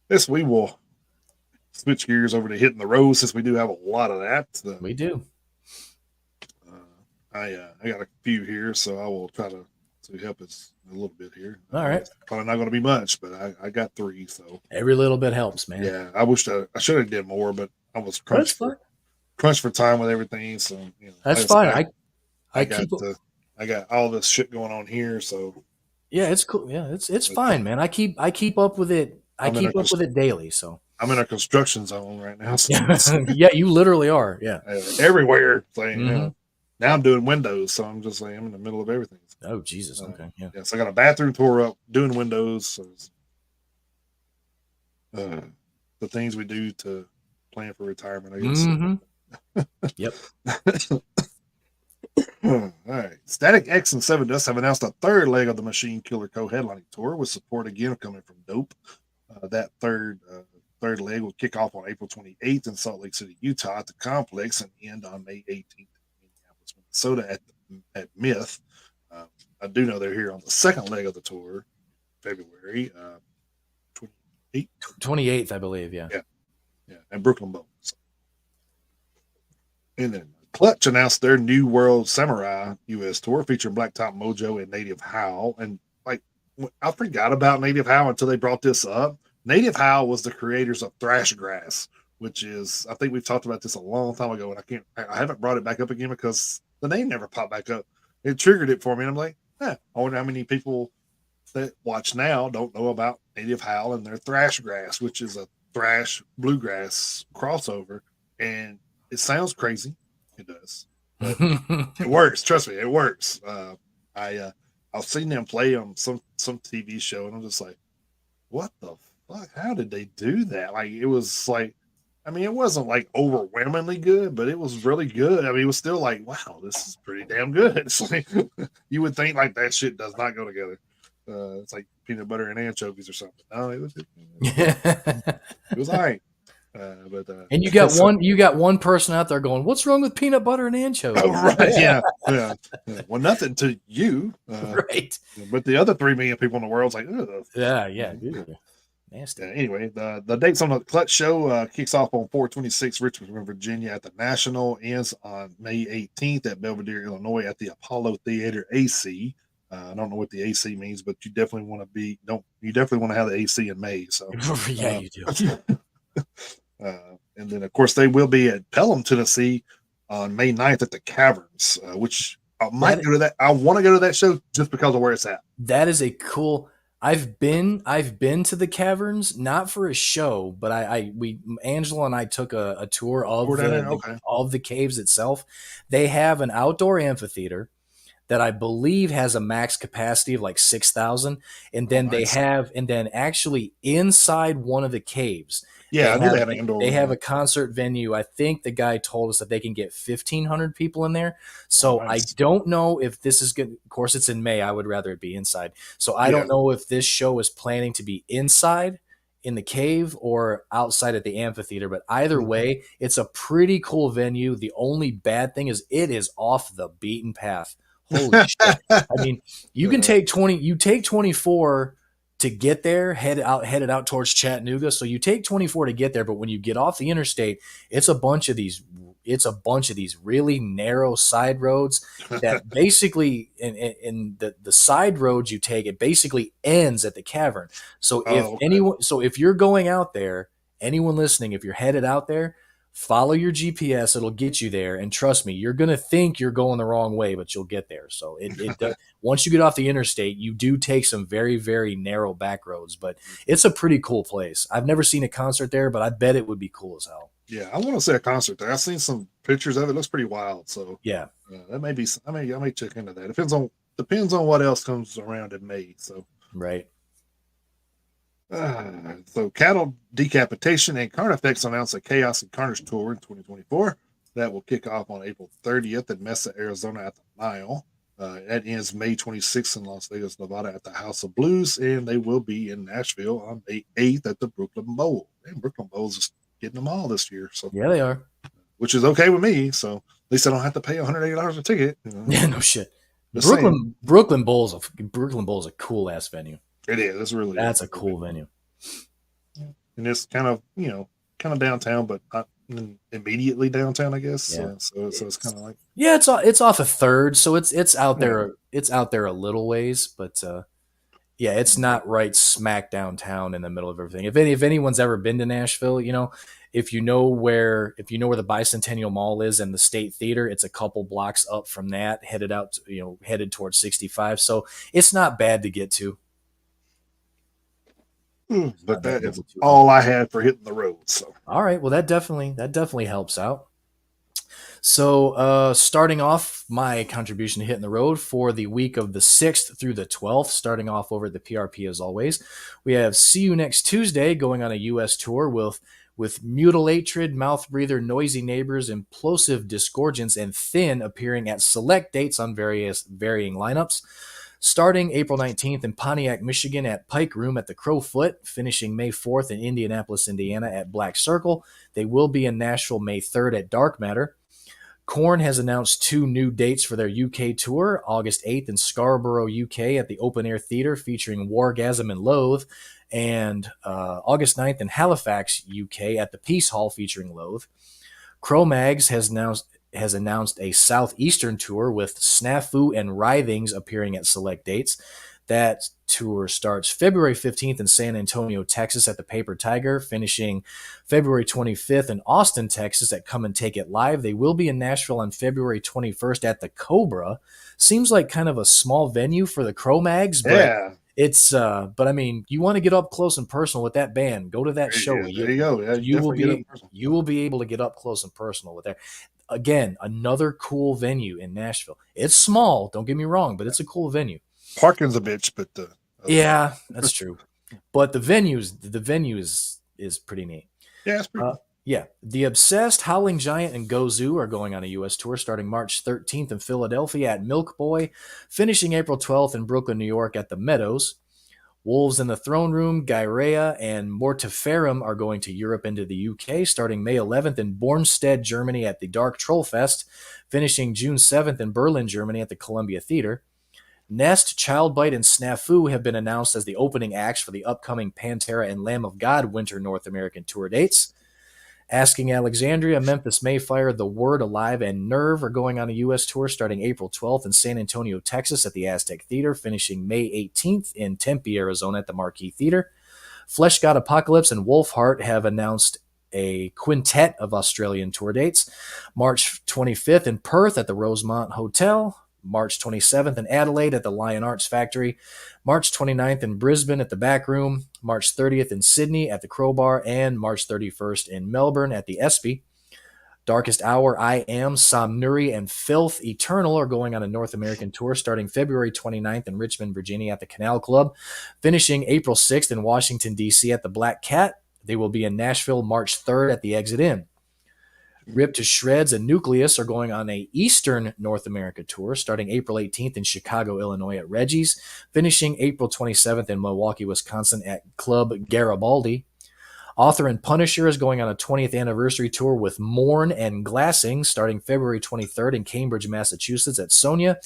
this we will switch gears over to hitting the road since we do have a lot of that. We do. I got a few here, so I will try to help us a little bit here. All right. It's probably not going to be much, but I got three. So Every little bit helps, man. yeah, I wish I should have did more, but I was That's fine. crunched for time with everything. So That's like I said, fine. I I got keep. I got all this shit going on here, so Yeah, it's cool. Yeah, it's but, fine, man. I keep up with it. I I'm in keep up with it daily. So I'm in a construction zone right now, so yeah, yeah, you literally are. Yeah. everywhere. Saying, Hmm. now I'm doing windows, so I'm just like I'm in the middle of everything. Oh Jesus. Uh, Okay. Yeah. yeah, so I got a bathroom tore up, doing windows. So uh, the things we do to plan for retirement, I guess. Hmm. Yep. All right. Static X and Seven Dust have announced a third leg of the Machine Killer co-headlining tour with support again coming from Dope. That third leg will kick off on April 28th in Salt Lake City, Utah at the complex and end on May 18th in Minneapolis, Minnesota at Myth. Uh, I do know they're here on the second leg of the tour, February 28th. 28th, I believe. Yeah. Yeah, yeah, and Brooklyn Bowl. So, and then Clutch announced their New World Samurai US tour featuring Blacktop Mojo and Native Howl. And like, I forgot about Native Howl until they brought this up. Native Howl was the creators of Thrash Grass, which is, I think we've talked about this a long time ago, and I haven't brought it back up again because the name never popped back up. It triggered it for me, and I'm like, I wonder how many people that watch now don't know about Native Howl and their Thrash Grass, which is a thrash bluegrass crossover. And it sounds crazy. It does, but it works. Trust me, it works. I've seen them play on some TV show, and I'm just like, what the fuck? How did they do that? Like it was like, I mean, it wasn't like overwhelmingly good, but it was really good. I mean, it was still like, wow, this is pretty damn good. It's like you would think like that shit does not go together. It's like peanut butter and anchovies or something. No, it was all right. But And so, you got one person out there going, "What's wrong with peanut butter and oh, anchovies?" right, yeah, yeah, yeah. Well, nothing to you, Right. but the other 3 million people in the world's like, ugh. Yeah. Yeah. Ew. Nasty. Anyway, the dates on the Clutch show kicks off on 426 Richmond, Virginia at the National, ends on May 18th at Belvedere, Illinois at the Apollo Theater AC. I don't know what the AC means, but you definitely want to you definitely want to have the AC in May. So, Yeah, uh, you do. and then of course they will be at Pelham, Tennessee on May 9th at the Caverns, which I might That go to that. I want to go to that show just because of where it's at. that is a cool. I've been to the caverns, not for a show, but we Angela and I took a tour We're of down there, okay. of the caves itself. They have an outdoor amphitheater that I believe has a max capacity of like 6,000, and Oh, then nice. actually inside one of the caves Yeah, I knew they had an indoor they one. have Yeah. a concert venue. I think the guy told us that they can get 1,500 people in there. Oh, So I nice. don't know if this is good. Of course, it's in May. I would rather it be inside. So I Yeah. don't know if this show is planning to be inside in the cave or outside at the amphitheater. But either Mhm. way, it's a pretty cool venue. The only bad thing is it is off the beaten path. Holy shit. I mean, you can take 20, you take 24 to get there, headed out towards Chattanooga. So you take 24 to get there, but when you get off the interstate, it's a bunch of these really narrow side roads that basically in the side roads you take, it basically ends at the cavern. So Oh, okay. if you're going out there, anyone listening, if you're headed out there, follow your GPS. It'll get you there. And trust me, you're going to think you're going the wrong way, but you'll get there. So it does, once you get off the interstate, you do take some very, very narrow back roads, but it's a pretty cool place. I've never seen a concert there, but I bet it would be cool as hell. Yeah, I want to see a concert there. I've seen some pictures of it. It looks pretty wild. So Yeah. that may be. I may check into that. Depends on depends on what else comes around in May. Right. So Cattle Decapitation and Carnifex announced a Chaos and Carnage tour in 2024 that will kick off on April 30th in Mesa, Arizona at the Mile. That ends May 26th in Las Vegas, Nevada at the House of Blues, and they will be in Nashville on May 8th at the Brooklyn Bowl. And Brooklyn Bowl's just getting them all this year, so Yeah, they are. which is okay with me. So at least I don't have to pay $180 a ticket. Yeah, no shit. Just saying, Brooklyn Bowl's a cool ass venue. it is. It really is That's a a good cool venue. and it's kind of kind of downtown, but not immediately downtown, I guess. Yeah. So it's kind of like Yeah, it's off a third, so it's out yeah, there. It's out there a little ways, but yeah, it's not right smack downtown in the middle of everything. If anyone's ever been to Nashville, if you know where the Bicentennial Mall is and the State Theater, it's a couple blocks up from that, headed towards 65. So it's not bad to get to. It's but not bad that to is get to at all. all I had for hitting the road. So All right, well that definitely helps out. So, starting off my contribution to Hitting the Road for the week of the 6th through the 12th, starting off over at the PRP as always, we have See You Next Tuesday going on a U.S. tour with Mutilatrid, Mouth Breather, Noisy Neighbors, Implosive Disgorgence, and Thin appearing at select dates on various varying lineups. Starting April 19th in Pontiac, Michigan at Pike Room at the Crowfoot, finishing May 4th in Indianapolis, Indiana at Black Circle. They will be in Nashville May 3rd at Dark Matter. Korn has announced 2 new dates for their UK tour, August 8th in Scarborough, UK at the Open Air Theatre featuring Wargasm and Loathe, and August 9th in Halifax, UK at the Peace Hall featuring Loathe. Cro-Mags has announced a southeastern tour with Snafu and Writhings appearing at select dates. That tour starts February 15th in San Antonio, Texas at the Paper Tiger, finishing February 25th in Austin, Texas at Come and Take It Live. They will be in Nashville on February 21st at the Cobra. Seems like kind of a small venue for the Cro-Mags, but yeah, but I mean, you want to get up close and personal with that band, go to that show. yeah, there you go. Yeah, you You will definitely get up be person. you will be able to get up close and personal with that. Again, another cool venue in Nashville. It's small, don't get me wrong, but it's a cool venue. Parking's a bitch, but other than Yeah, that's true. But the venue is pretty neat. yeah, it's pretty Uh, cool. yeah, the Obsessed, Howling Giant, and Go Zoo are going on a U.S. tour starting March 13th in Philadelphia at Milk Boy, finishing April 12th in Brooklyn, New York at the Meadows. Wolves in the Throne Room, Gyrea, and Mortiferum are going to Europe into the UK starting May 11th in Bornstedt, Germany at the Dark Troll Fest, finishing June 7th in Berlin, Germany at the Columbia Theater. Nest, Childbite, and Snafu have been announced as the opening acts for the upcoming Pantera and Lamb of God winter North American tour dates. Asking Alexandria, Memphis Mayfire, The Word Alive, and Nerve are going on a U.S. tour starting April 12th in San Antonio, Texas at the Aztec Theater, finishing May 18th in Tempe, Arizona at the Marquee Theater. Flesh God Apocalypse and Wolfheart have announced a quintet of Australian tour dates. March 25th in Perth at the Rosemont Hotel. March 27th in Adelaide at the Lion Arts Factory. March 29th in Brisbane at the Back Room. March 30th in Sydney at the Crowbar. And March 31st in Melbourne at the Espy. Darkest Hour, I Am, Somnuri, and Filth Eternal are going on a North American tour starting February 29th in Richmond, Virginia at the Canal Club, finishing April 6th in Washington, D.C. at the Black Cat. They will be in Nashville March 3rd at the Exit Inn. Ripped to Shreds and Nucleus are going on a Eastern North America tour starting April 18th in Chicago, Illinois at Reggie's, finishing April 27th in Milwaukee, Wisconsin at Club Garibaldi. Author and Punisher is going on a 20th anniversary tour with Mourn and Glassing starting February 23rd in Cambridge, Massachusetts at Sonia,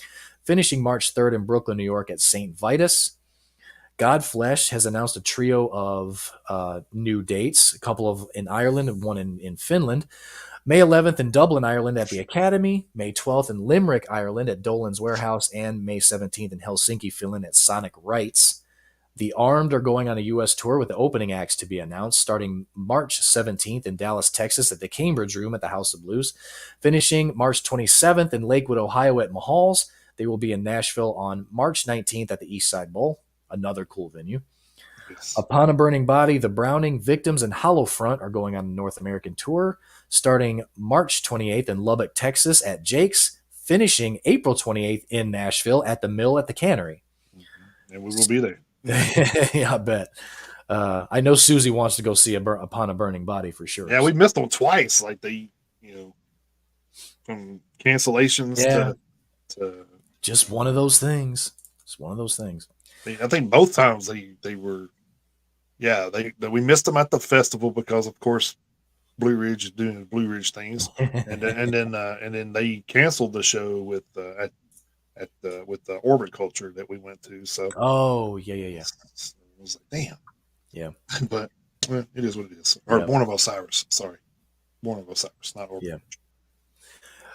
finishing March 3rd in Brooklyn, New York at St. Vitus. Godflesh has announced a trio of new dates, a couple of in Ireland and one in Finland. May 11th in Dublin, Ireland at the Academy, May 12th in Limerick, Ireland at Dolan's Warehouse, and May 17th in Helsinki, Finland at Sonic Rights. The Armed are going on a U.S. tour with the opening acts to be announced, starting March 17th in Dallas, Texas at the Cambridge Room at the House of Blues, finishing March 27th in Lakewood, Ohio at Mahal's. They will be in Nashville on March 19th at the East Side Bowl, another cool venue. Yes. Upon a Burning Body, The Browning, Victims, and Hollow Front are going on a North American tour, starting March 28th in Lubbock, Texas at Jake's, finishing April 28th in Nashville at the Mill at the Cannery. And we will be there. Yeah, I bet. I know Susie wants to go see Upon a Burning Body for sure. Yeah, we missed them twice. Like you know, from cancellations Yeah, to just one of those things. It's one of those things. I think both times they were, yeah, we missed them at the festival because of course Blue Ridge is doing Blue Ridge things, and then they canceled the show at with the Orbit Culture that we went to. So Oh, yeah, yeah, yeah. it was like, damn. Yeah. But well, it is what it is. Or Yeah. Born of Osiris. Sorry, Born of Osiris, not Orbit. Yeah.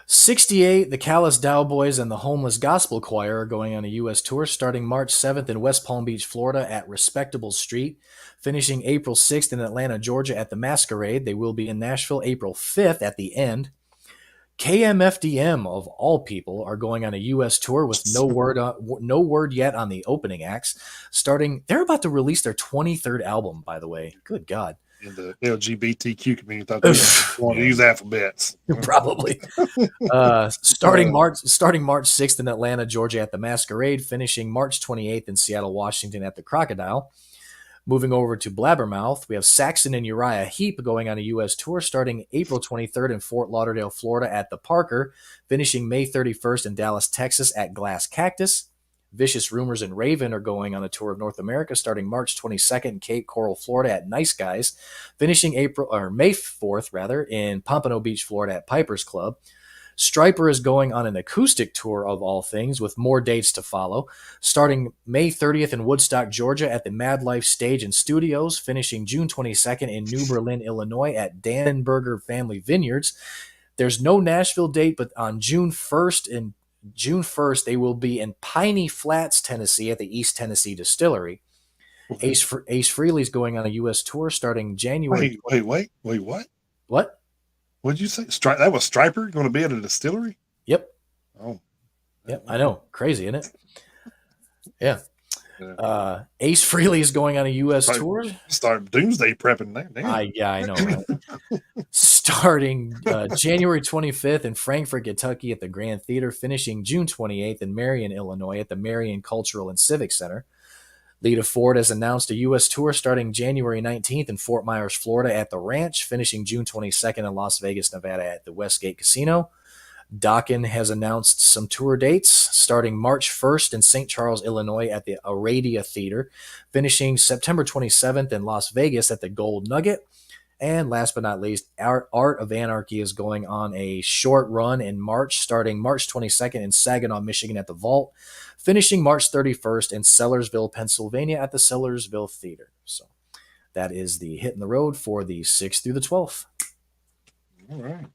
68, the Callous Dowboys and the Homeless Gospel Choir are going on a U.S. tour starting March 7th in West Palm Beach, Florida at Respectable Street, finishing April 6th in Atlanta, Georgia at the Masquerade. They will be in Nashville April 5th at the End. KMFDM, of all people, are going on a U.S. tour with no word yet on the opening acts. They're about to release their 23rd album, by the way. Good God. In the LGBTQ community, thought they wanted to use alphabets. Probably. Starting March 6th in Atlanta, Georgia at the Masquerade, finishing March 28th in Seattle, Washington at the Crocodile. Moving over to Blabbermouth, we have Saxon and Uriah Heep going on a U.S. tour starting April 23rd in Fort Lauderdale, Florida at the Parker, finishing May 31st in Dallas, Texas at Glass Cactus. Vicious Rumors and Raven are going on a tour of North America starting March 22nd in Cape Coral, Florida at Nice Guys, finishing May 4th in Pompano Beach, Florida at Piper's Club. Striper is going on an acoustic tour of all things with more dates to follow, starting May 30th in Woodstock, Georgia at the Mad Life Stage and Studios, finishing June 22nd in New Berlin, Illinois at Dannenberger Family Vineyards. There's no Nashville date, but on June 1st, they will be in Piney Flats, Tennessee at the East Tennessee Distillery. Ace Frehley is going on a U.S. tour starting January. Wait, what? What? What did you say? That was Striper going to be at a distillery? Yep. Oh. Yep, I know. Crazy, isn't it? Yeah. Yeah. Ace Frehley is going on a U.S. tour. Start doomsday prepping there. I know. Right? Starting January 25th in Frankfort, Kentucky at the Grand Theater, finishing June 28th in Marion, Illinois at the Marion Cultural and Civic Center. Lita Ford has announced a U.S. tour starting January 19th in Fort Myers, Florida at the Ranch, finishing June 22nd in Las Vegas, Nevada at the Westgate Casino. Dokken has announced some tour dates starting March 1st in St. Charles, Illinois at the Aradia Theater, finishing September 27th in Las Vegas at the Gold Nugget. And last but not least, Art of Anarchy is going on a short run in March, starting March 22nd in Saginaw, Michigan at the Vault, finishing March 31st in Sellersville, Pennsylvania at the Sellersville Theater. So that is the hit in the road for the 6th through the 12th. All right.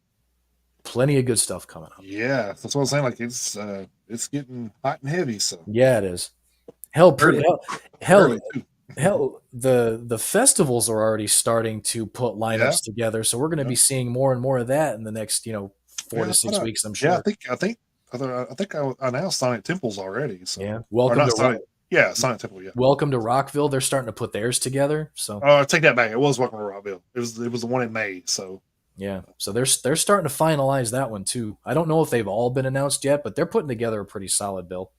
Plenty of good stuff coming up. Yeah, that's what I'm saying. Like it's getting hot and heavy. So yeah, it is. Hell, the festivals are already starting to put lineups together, so we're going to be seeing more and more of that in the next 4 to 6 weeks. I'm sure. Yeah, I think I announced Sonic Temples already. So yeah, welcome to Sonic. Yeah, Sonic Temple. Yeah, welcome to Rockville. They're starting to put theirs together. So I take that back. It was Welcome to Rockville. It was the one in May. So yeah, so they're starting to finalize that one too. I don't know if they've all been announced yet, but they're putting together a pretty solid bill.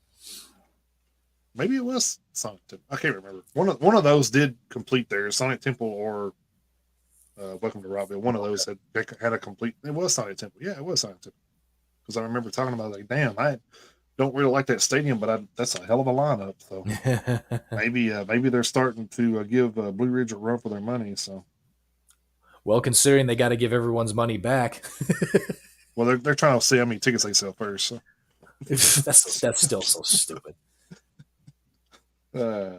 Maybe it was Sonic Temple. I can't remember. One of those did complete theirs, Sonic Temple or Welcome to Rockville. One of those had a complete. It was Sonic Temple. Yeah, it was Sonic Temple. Because I remember talking about like, damn, I don't really like that stadium, but that's a hell of a lineup. So maybe they're starting to give Blue Ridge a run for their money. So. Well, considering they got to give everyone's money back. Well, they're trying to see how many tickets they sell first. So. that's still so stupid.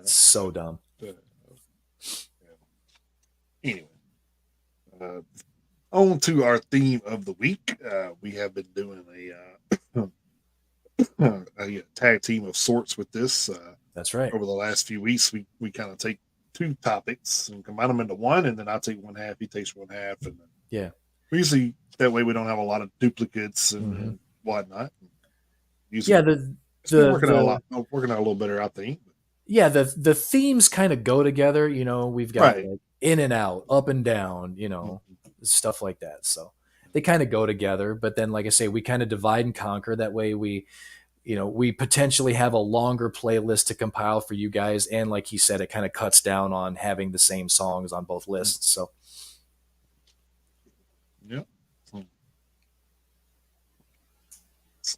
So dumb. Anyway, on to our theme of the week. We have been doing a tag team of sorts with this. That's right. Over the last few weeks, we kind of take two topics and combine them into one, and then I take one half, he takes one half, and yeah, usually that way we don't have a lot of duplicates and whatnot. Usually, working out a little better, I think. Yeah, the themes kind of go together. We've got like in and out, up and down, stuff like that. So they kind of go together. But then, like I say, we kind of divide and conquer. That way, we potentially have a longer playlist to compile for you guys, and like he said, it kind of cuts down on having the same songs on both Mm. lists. So Yeah. So,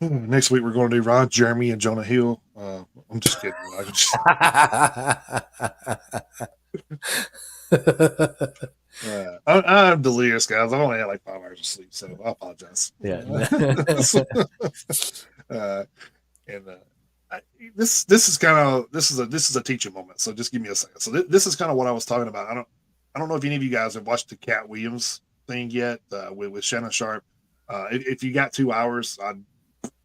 next week we're going to do Ron Jeremy and Jonah Hill. I'm just kidding. I'm delirious, guys. I've only had like 5 hours of sleep, so I apologize. Yeah. Uh, and I, this is kind of this is a teaching moment. So just give me a second. So this is kind of what I was talking about. I don't know if any of you guys have watched the Cat Williams thing yet with Shannon Sharp. If you got 2 hours, I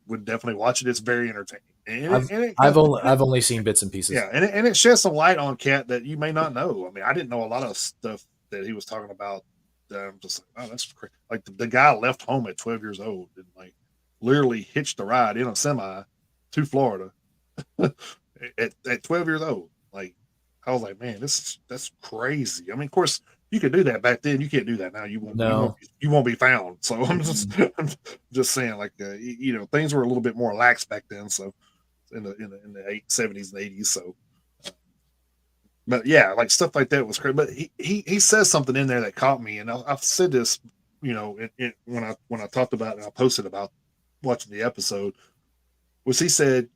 would definitely watch it. It's very entertaining, I've and it I've kind only of, I've only seen bits and pieces. yeah, and it sheds some light on Cat that you may not know. I mean, I didn't know a lot of stuff that he was talking about. I'm just like, oh, that's crazy. Like the guy left home at 12 years old and like literally hitched a ride in a semi to Florida at 12 years old. Like, I was like, man, that's crazy. I mean, of course, you could do that back then. You can't do that now. No. You won't be found. So Mm-mm. I'm just saying, like, things were a little bit more lax back then. So in the 70s and 80s. So, but yeah, like stuff like that was crazy. But he says something in there that caught me, and I've said this, when I talked about it and I posted about watching the episode, was he said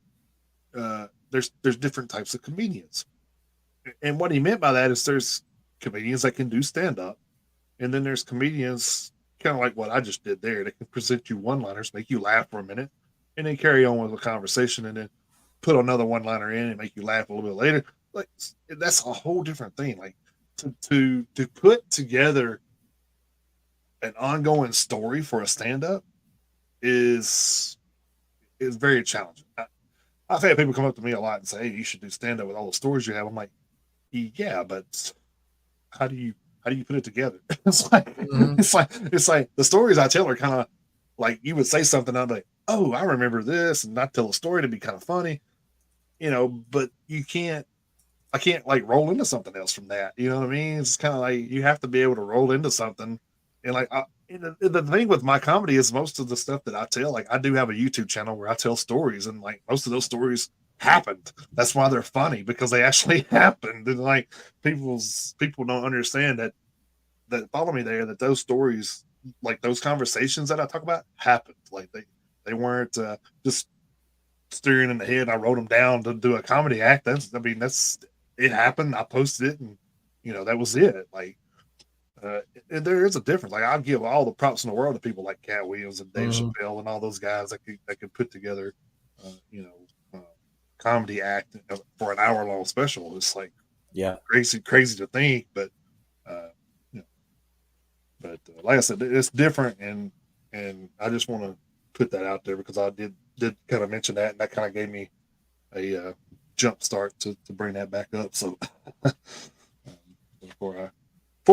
there's different types of comedians, and what he meant by that is there's comedians that can do stand up, and then there's comedians kind of like what I just did there. They can present you one liners, make you laugh for a minute, and then carry on with the conversation, and then put another one liner in and make you laugh a little bit later. Like that's a whole different thing. Like to put together an ongoing story for a stand up is very challenging. I've had people come up to me a lot and say, "Hey, you should do stand up with all the stories you have." I'm like, "Yeah, but how do you put it together?" it's like Mhm. it's like the stories I tell are kind of like you would say something. I'm like, "Oh, I remember this," and not tell a story to be kind of funny, But you can't. I can't like roll into something else from that. You know what I mean? It's kind of like you have to be able to roll into something. And like the thing with my comedy is most of the stuff that I tell, like I do have a YouTube channel where I tell stories, and like most of those stories happened. That's why they're funny because they actually happened. And like people don't understand that follow me there that those stories, like those conversations that I talk about, happened. Like they weren't just steering in the head. I wrote them down to do a comedy act. That's it happened. I posted it, and that was it. Like, and there is a difference. Like, I give all the props in the world to people like Cat Williams and Dave Mhm. Chappelle and all those guys that could put together, uh, you know, uh, comedy act for an hour long special. It's like Yeah. crazy to think, but uh, you know, like I said, it's different, and I just want to put that out there because I did kind of mention that, and that kind of gave me a jump start to bring that back up. So before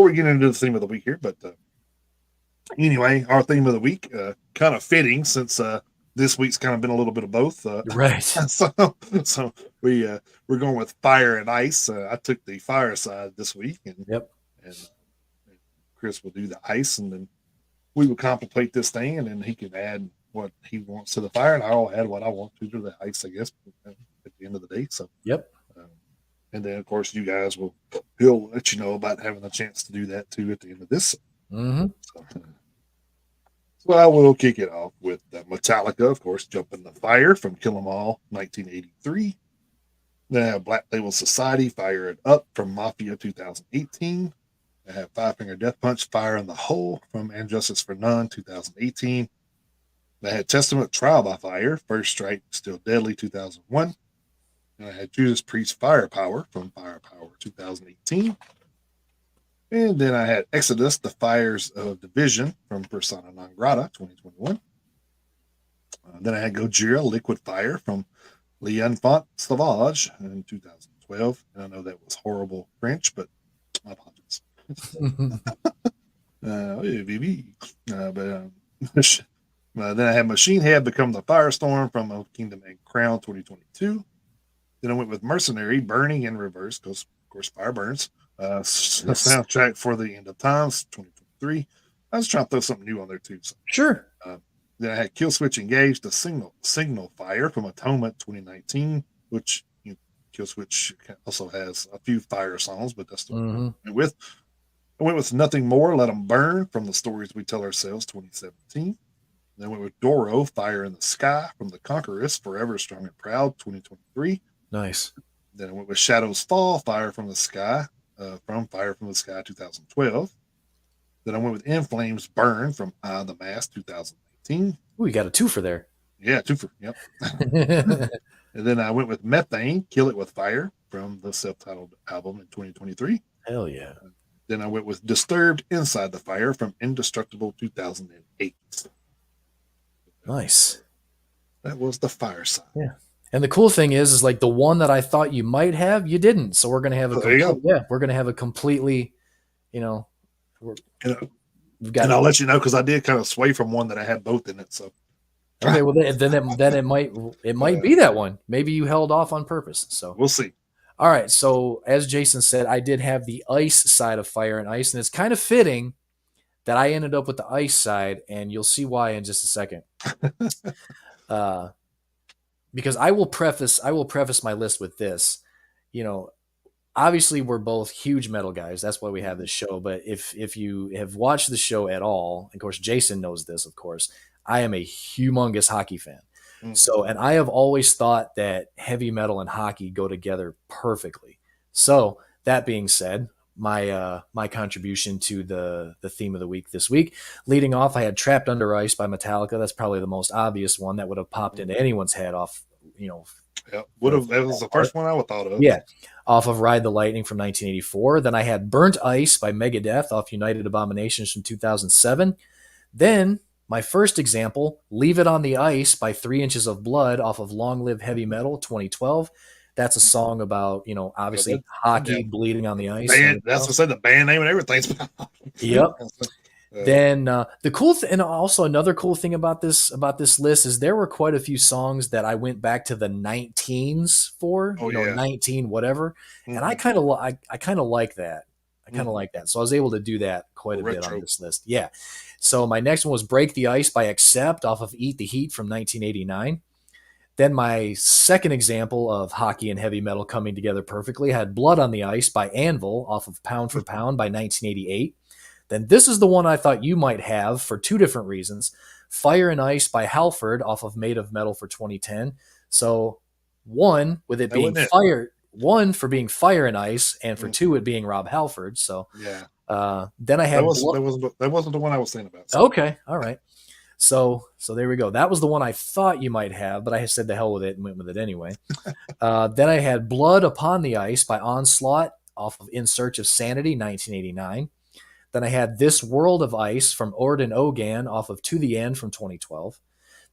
we get into the theme of the week here, but anyway, our theme of the week, kind of fitting since this week's kind of been a little bit of both. Right. So so we're going with fire and ice. I took the fire side this week, Yep. and Chris will do the ice, and then we will contemplate this thing, and then he can add what he wants to the fire, and I'll add what I want to the ice, I guess, at the end of the day. So, Yep. um, and then of course, you guys he'll let you know about having a chance to do that too at the end of this. Hmm. So I will kick it off with Metallica, of course, "Jump in the Fire" from Kill 'Em All, 1983. Then I have Black Label Society, "Fire It Up" from Mafia, 2018. I have Five Finger Death Punch, "Fire in the Hole" from And Justice for None, 2018. I had Testament, "Trial by Fire," First Strike, Still Deadly, 2001. And I had Judas Priest, "Firepower" from Firepower, 2018. And then I had Exodus, "The Fires of Division" from Persona Non Grata, 2021. Then I had Gojira, "Liquid Fire" from L'Enfant Sauvage in 2012. And I know that was horrible French, but my apologies. Oui, baby. But then I had Machine Head, "Become the Firestorm" from Kingdom and Crown, 2022. Then I went with Mercenary, "Burning in Reverse" because, of course, fire burns. Yes. Soundtrack for the End of Times, 2022. 2023. I was trying to throw something new on there too. So, Sure. uh, then I had Killswitch Engage, the Signal Fire from Atonement 2019, which Killswitch also has a few fire songs, but that's the one Mm-hmm. I went with. I went with Nothing More, Let 'Em Burn from the Stories We Tell Ourselves 2017. Then I went with Doro, Fire in the Sky from The Conquerors, Forever Strong and Proud 2023. Nice. Then I went with Shadows Fall, Fire from the Sky, from Fire from the Sky 2012. Then I went with In Flames Burn from Eye of the Mask 2019. Ooh, you got a twofer there. Yeah, two for, yep. And then I went with Methane, Kill It with Fire from the self titled album in 2023. Hell yeah. Then I went with Disturbed Inside the Fire from Indestructible 2008. Nice. That was the fire side. Yeah. And the cool thing is like the one that I thought you might have, you didn't. So we're gonna have a So there you complete, go. yeah, we're gonna have a completely, you know, And, we've and got I'll let you know because I did kind of sway from one that I had both in it. So okay. Well, then it might be that one. Maybe you held off on purpose. So we'll see. all right. So as Jason said, I did have the ice side of Fire and Ice, and it's kind of fitting that I ended up with the ice side, and you'll see why in just a second. Uh, because I will preface my list with this. You know, obviously we're both huge metal guys. That's why we have this show. But if you have watched the show at all, of course Jason knows this. Of course, I am a humongous hockey fan. Mm-hmm. So, and I have always thought that heavy metal and hockey go together perfectly. So, that being said, my contribution to the theme of the week this week, leading off, I had "Trapped Under Ice" by Metallica. That's probably the most obvious one that would have popped into anyone's head off, you know, Yeah, would have. That was the part. first one I would thought of. Yeah, off of "Ride the Lightning" from 1984. Then I had "Burnt Ice" by Megadeth off United Abominations from 2007. Then my first example, "Leave It on the Ice" by 3 Inches of Blood off of "Long Live Heavy Metal" 2012. That's a song about, Yeah, obviously hockey, yeah, bleeding on the ice and band. everything That's what I else. said. The band name and everything's. Yep. uh, Then the cool and also another cool thing about this list is there were quite a few songs that I went back to the 19s for, oh yeah. 19 whatever, and I Mm-hmm. kind of I kind of like that. I kind of Mm-hmm. like that. So I was able to do that quite a bit on Retro. this list. Yeah. So my next one was "Break the Ice" by Accept off of "Eat the Heat" from 1989. Then my second example of hockey and heavy metal coming together perfectly had "Blood on the Ice" by Anvil off of "Pound for Pound" by 1988. Then this is the one I thought you might have for two different reasons. "Fire and Ice" by Halford off of "Made of Metal" for 2010. So one with it That being wasn't it. fire, one for being Fire and Ice, and for Mm, two it being Rob Halford. So yeah, then I that had was Blood. that wasn't the one I was thinking about. So Okay, all right. So there we go. That was the one I thought you might have, but I said the hell with it and went with it anyway. Then I had "Blood Upon the Ice" by Onslaught off of "In Search of Sanity" 1989. Then I had "This World of Ice" from Orden Ogan off of "To the End" from 2012.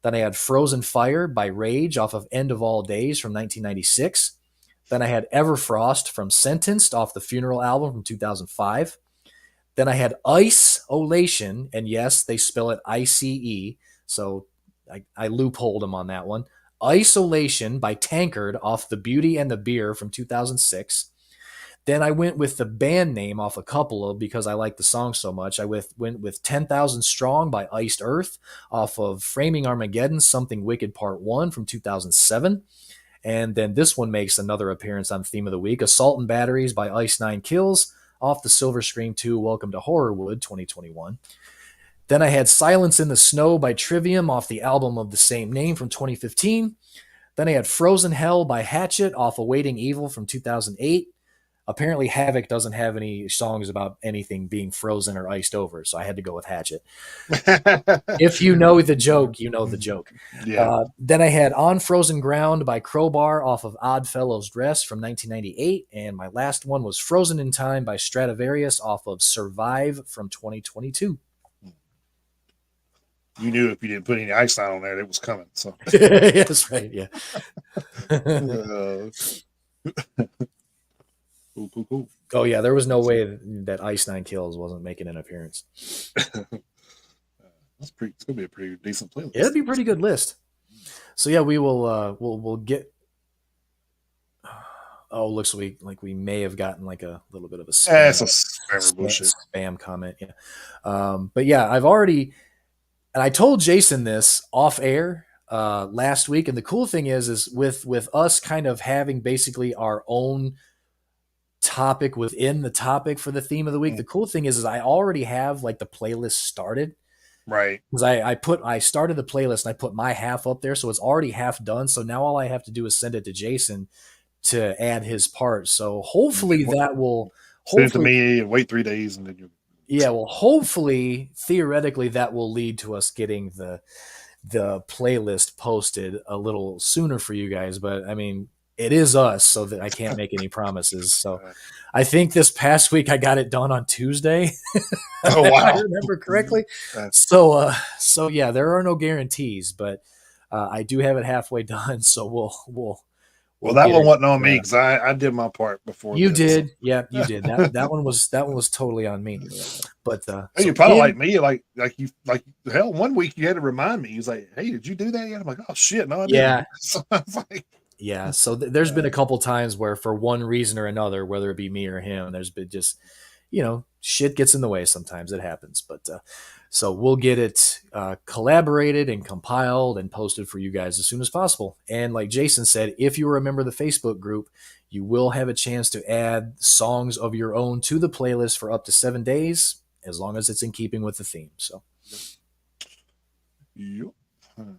Then I had "Frozen Fire" by Rage off of "End of All Days" from 1996. Then I had "Everfrost" from Sentenced off the Funeral album from 2005. Then I had "Ice-Olation," and yes, they spell it ICE, so I loopholed them on that one. "Isolation" by Tankard off "The Beauty and the Beer" from 2006. Then I went with the band name off a couple of because I like the song so much. Went with 10,000 Strong by Iced Earth off of "Framing Armageddon, Something Wicked Part 1" from 2007. And then this one makes another appearance on Theme of the Week: "Assault and Batteries" by Ice Nine Kills off the Silver Scream 2 Welcome to Horrorwood 2021. Then I had "Silence in the Snow" by Trivium off the album of the same name from 2015. Then I had "Frozen Hell" by Hatchet off "Awaiting Evil" from 2008. Apparently Havoc doesn't have any songs about anything being frozen or iced over, so I had to go with Hatchet. If you know the joke, you know the joke. yeah, Then I had "On Frozen Ground" by Crowbar off of "Odd Fellows Dress" from 1998, and my last one was "Frozen in Time" by Stradivarius off of "Survive" from 2022. you knew if you didn't put any ice on there, it was coming. So, That's right. Yeah. uh, cool, cool, cool. Oh yeah, there was no way that Ice Nine Kills wasn't making an appearance. That's pretty. It's gonna be a pretty decent It'd playlist. be a pretty good list. So yeah, we will we'll get Oh, looks like we may have gotten like a little bit of a It's a spammer bullshit. spam comment. Yeah, but yeah, I've already, and I told Jason this off air last week. And the cool thing is with us kind of having basically our own topic within the topic for the theme of the week. Mm, The cool thing is I already have like the playlist started right. because I started the playlist and I put my half up there, so it's already half done. So now all I have to do is send it to Jason to add his part. So And then hopefully that will send it to hopefully me and wait 3 days, and then you. yeah, well hopefully theoretically that will lead to us getting the playlist posted a little sooner for you guys. But I mean, it is us, so that I can't make any promises. So I think this past week I got it done on Tuesday, Oh if I wow. remember correctly. Uh, So yeah, there are no guarantees, but I do have it halfway done. So well, we'll that get one it. wasn't on me because I did my part before You this. did, yeah, you did. That one was totally on me. But Hey, so you're probably like Kim, me, like hell. One week you had to remind me. He was like, "Hey, did you do that yet?" I'm like, "Oh shit, no, I didn't." yeah, So I was like, yeah. So there's been a uh, couple times where, for one reason or another, whether it be me or him, there's been just, shit gets in the way sometimes. It happens. But so we'll get it collaborated and compiled and posted for you guys as soon as possible. And like Jason said, if you remember the Facebook group, you will have a chance to add songs of your own to the playlist for up to 7 days, as long as it's in keeping with the theme. So yep. Hmm.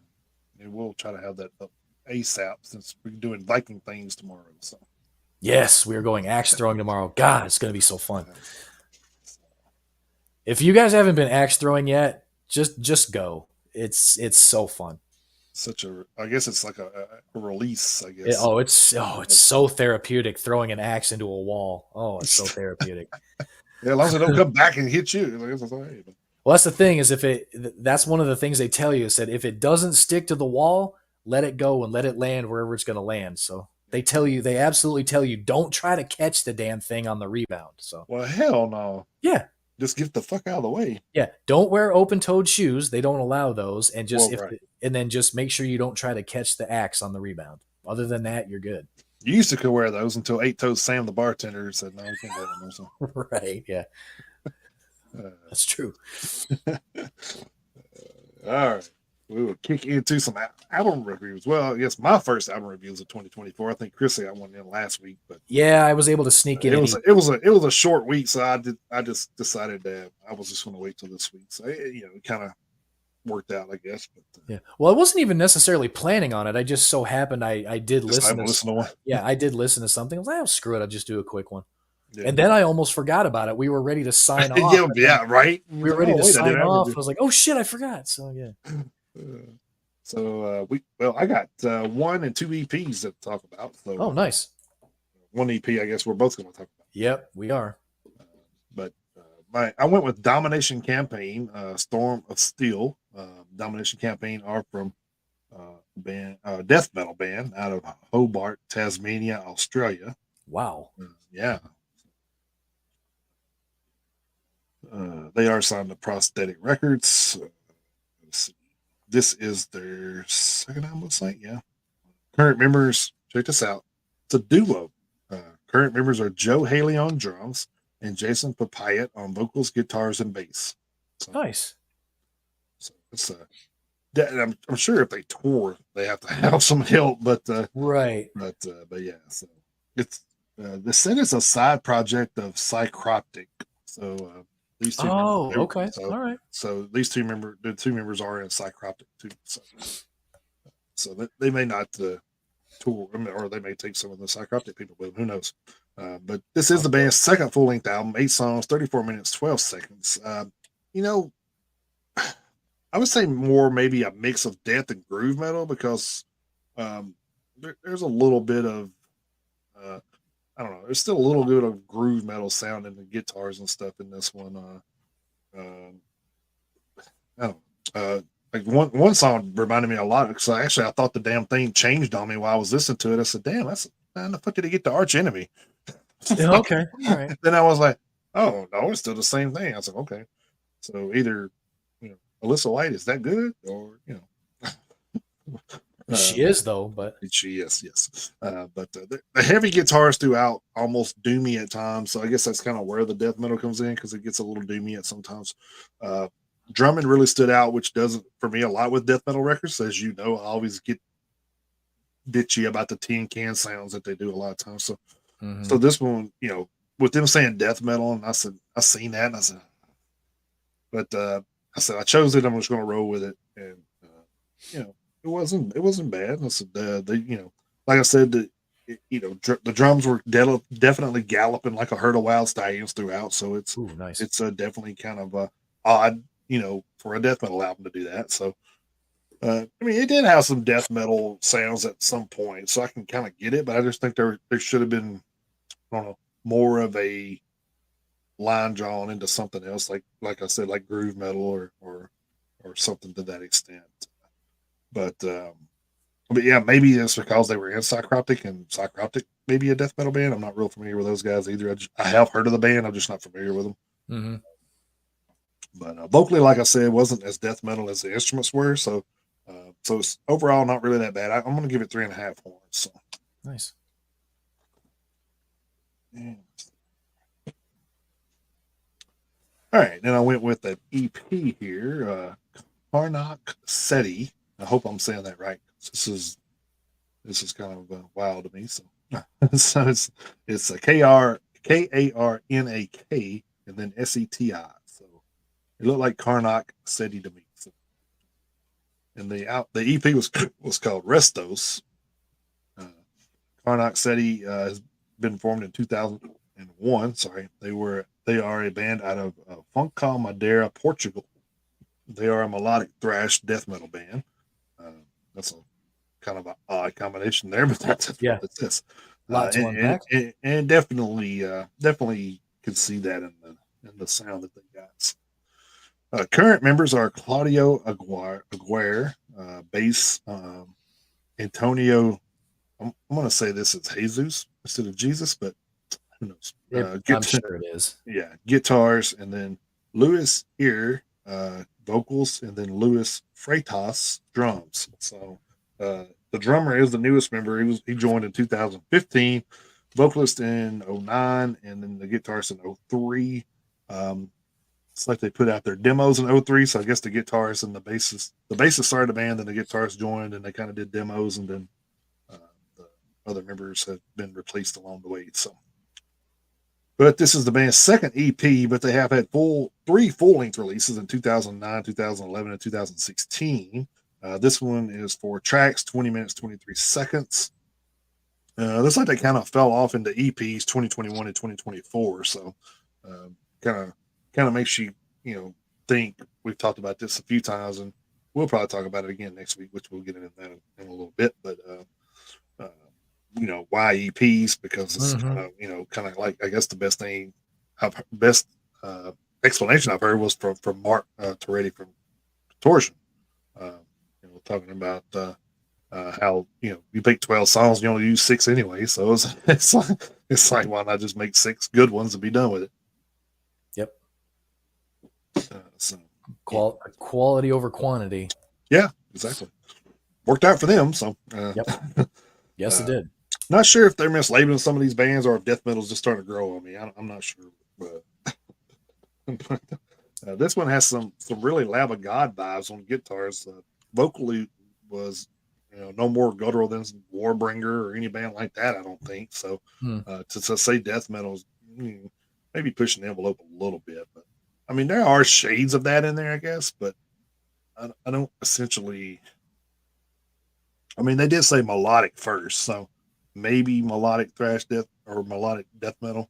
And we'll try to have that up ASAP since we're doing Viking things tomorrow. So yes, we are going axe throwing tomorrow. God, it's going to be so fun. uh, If you guys haven't been axe throwing yet, just go. It's so fun. such a, I guess it's like a release. I It, guess. oh, it's so therapeutic throwing an axe into a wall. Oh, it's so therapeutic. Yeah, as long as it don't come back and hit you, I guess it's all right. But Well, that's the thing is if it that's one of the things they tell you is that if it doesn't stick to the wall, let it go and let it land wherever it's going to land. So they absolutely tell you, don't try to catch the damn thing on the rebound. So well, hell no. yeah, Just get the fuck out of the way. yeah, don't wear open-toed shoes. They don't allow those, and just Well, right. and then just make sure you don't try to catch the axe on the rebound. Other than that, you're good. You used to could wear those until Eight Toes Sam, the bartender, said, "No, we can't wear them." So, Right? Yeah, uh, that's true. all right. We will kick into some album reviews. Well, I guess my first album review was of 2024. I think Chrissy got one in last week, but Yeah, I was able to sneak in it an was e- a, it was a it was a short week, so I just decided that I was just going to wait till this week. So it kind of worked out, I guess. But Yeah. Well, I wasn't even necessarily planning on it. I just so happened I did just listen haven't to listened to one. yeah, I did listen to something. I was like, oh, screw it, I'll just do a quick one. Yeah, And then I almost forgot about it. We were ready to sign off, yeah, and then yeah, right. You we was were like, ready oh to wait, I did sign album off. I review. was like, oh shit, I forgot. So yeah. I got one and two EPs to talk about. So Oh, nice. one EP, I guess we're both going to talk about. Yep, we are. But I went with Domination Campaign, Storm of Steel. Domination Campaign are from band death metal band out of Hobart, Tasmania, Australia. Wow. Yeah, they are signed to Prosthetic Records. Let's see. This is their second album, looks like. Yeah. Current members, check this out. It's a duo. Current members are Joe Haley on drums and Jason Papayat on vocals, guitars, and bass. So, Nice. so it's I'm sure if they tour, they have to have some help, Right. but yeah. So it's the set is a side project of Psychroptic. So these two members, Oh, okay. All right. the two members are in Psychroptic too. So they may not tour, or they may take some of the Psychroptic people with them. Who knows? But this is the band's second full length album, 8 songs, 34 minutes, 12 seconds. You know, I would say more maybe a mix of death and groove metal because there's a little bit of uh, I don't know. There's still a little bit of groove metal sound in the guitars and stuff in this one. I don't like one song reminded me a lot because I thought the damn thing changed on me while I was listening to it. I said, "Damn, that's how the fuck did he get the arch enemy?" Yeah, okay. All right. Then I was like, "Oh no, it's still the same thing." I was like, "Okay." So either Alyssa White is that good, or Uh, She is though, but she is, yes. But the heavy guitars throughout almost doomy at times. So I guess that's kind of where the death metal comes in because it gets a little doomy at sometimes. Uh, Drumming really stood out, which does it for me a lot with death metal records. As you know, I always get bitchy about the tin can sounds that they do a lot of times. So hmm this one, with them saying death metal, and I said I seen that, and I said, but I said I chose it. I'm just going to roll with it, and you know, it wasn't bad. I said like I said, the drums were definitely galloping like a herd of wild stallions throughout. So it's Ooh, nice. it's definitely kind of odd, for a death metal album to do that. So I mean, it did have some death metal sounds at some point, so I can kind of get it. But I just think there should have been, I don't know, more of a line drawn into something else, like I said, like groove metal or something to that extent. But yeah, maybe it's because they were in Psychroptic, and Psychroptic maybe a death metal band. I'm not real familiar with those guys either. I have heard of the band. I'm just not familiar with them. hmm But vocally, like I said, wasn't as death metal as the instruments were. So it's overall not really that bad. I'm going to give it 3.5 horns. So, Nice. yeah. All right, then I went with an EP here, Karnak Seti. I hope I'm saying that right. This is kind of wild to me. So, so it's a Karnak and then Seti. So it looked like Karnak Seti to me. So, and the EP was called Restos. Uh, Karnak Seti has been formed in 2001. Sorry, they are a band out of Funchal Madeira, Portugal. They are a melodic thrash death metal band. Uh, that's a kind of an odd combination there, but that's what Yeah, this is. lot to And, unpack. and, and definitely could see that in the sound that they got. Current members are Claudio Aguirre, bass, Antonio. I'm going to say this is Jesus instead of Jesus, but who knows? I'm sure it is. Yeah, guitars, and then Luis Ear, vocals, and then Luis Freitas, drums. So the drummer is the newest member. He joined in 2015, vocalist in '09, and then the guitarist in '03. Um, it's like they put out their demos in '03, so I guess the guitarist and the bassist started the band, then the guitarist joined, and they kind of did demos, and then uh, the other members have been replaced along the way. So but this is the band's second EP, but they have had three full length releases in 2009, 2011, and 2016. This one is 4 tracks, 20 minutes, 23 seconds. Looks like they kind of fell off into EPs 2021 and 2024. So kind of kind of makes you think. We've talked about this a few times, and we'll probably talk about it again next week, which we'll get into that in a little bit. But uh, why EPs, because it's hmm kind of like, I guess the best uh, explanation I've heard was from Mark Toretti from Contortion. Uh, talking about how you pick 12 songs, and you only use 6 anyway, so it's like why not just make 6 good ones and be done with it? Yep. So Quality over quantity. yeah, exactly. Worked out for them. So Yep. Yes, it uh, did. not sure if they're mislabeling some of these bands or if death metal's just starting to grow on me. I'm not sure, but this one has some really Lamb of God vibes on guitars. Vocally was no more guttural than Warbringer or any band like that. I don't think so. Hmm. To say death metal is maybe pushing the envelope a little bit, but I mean there are shades of that in there, I guess. But I don't essentially. I mean they did say melodic first, so maybe melodic thrash death or melodic death metal.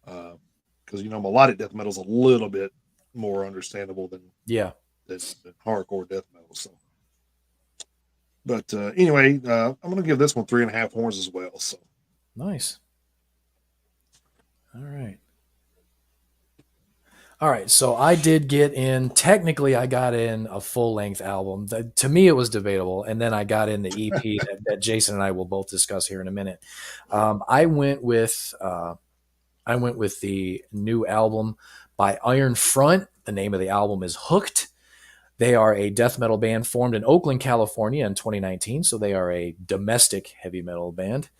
Because melodic death metal is a little bit more understandable Yeah. than hardcore death metal. So, but anyway, I'm going to give this one 3.5 horns as well. So, Nice. All right. All right. So I did get in, technically, I got in a full length album. To me, it was debatable. And then I got in the EP that Jason and I will both discuss here in a minute. Um, I went with uh, I went with the new album by Iron Front. The name of the album is Hooked. They are a death metal band formed in Oakland, California in 2019, so they are a domestic heavy metal band.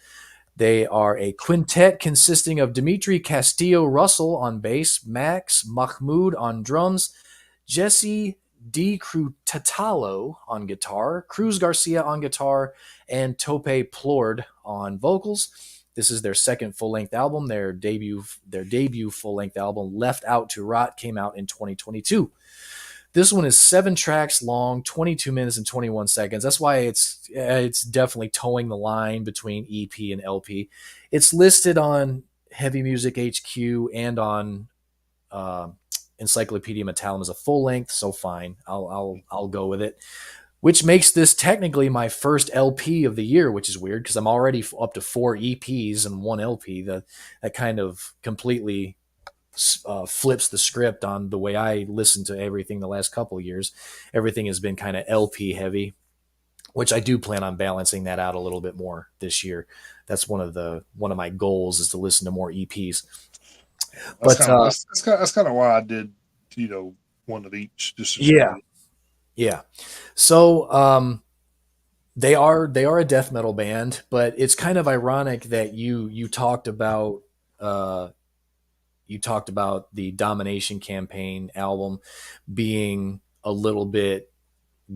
They are a quintet consisting of Dimitri Castillo Russell on bass, Max Mahmoud on drums, Jesse Di Crutatalo on guitar, Cruz Garcia on guitar, and Tope Plord on vocals. This is their second full-length album. Their debut full-length album, Left Out to Rot, came out in 2022. This one is 7 tracks long, 22 minutes and 21 seconds. That's why it's definitely towing the line between EP and LP. It's listed on Heavy Music HQ and on uh, Encyclopedia Metallum as a full length. So fine, I'll go with it. Which makes this technically my first LP of the year, which is weird because I'm already up to 4 EPs and 1 LP. That kind of completely flips the script on the way I listen to everything the last couple of years. Everything has been kind of LP heavy, which I do plan on balancing that out a little bit more this year. That's one of my goals is to listen to more EPs. That's But kind of that's kind of why I did, one of each just to show yeah, you. yeah. So they are a death metal band, but it's kind of ironic that uh, you talked about the Domination Campaign album being a little bit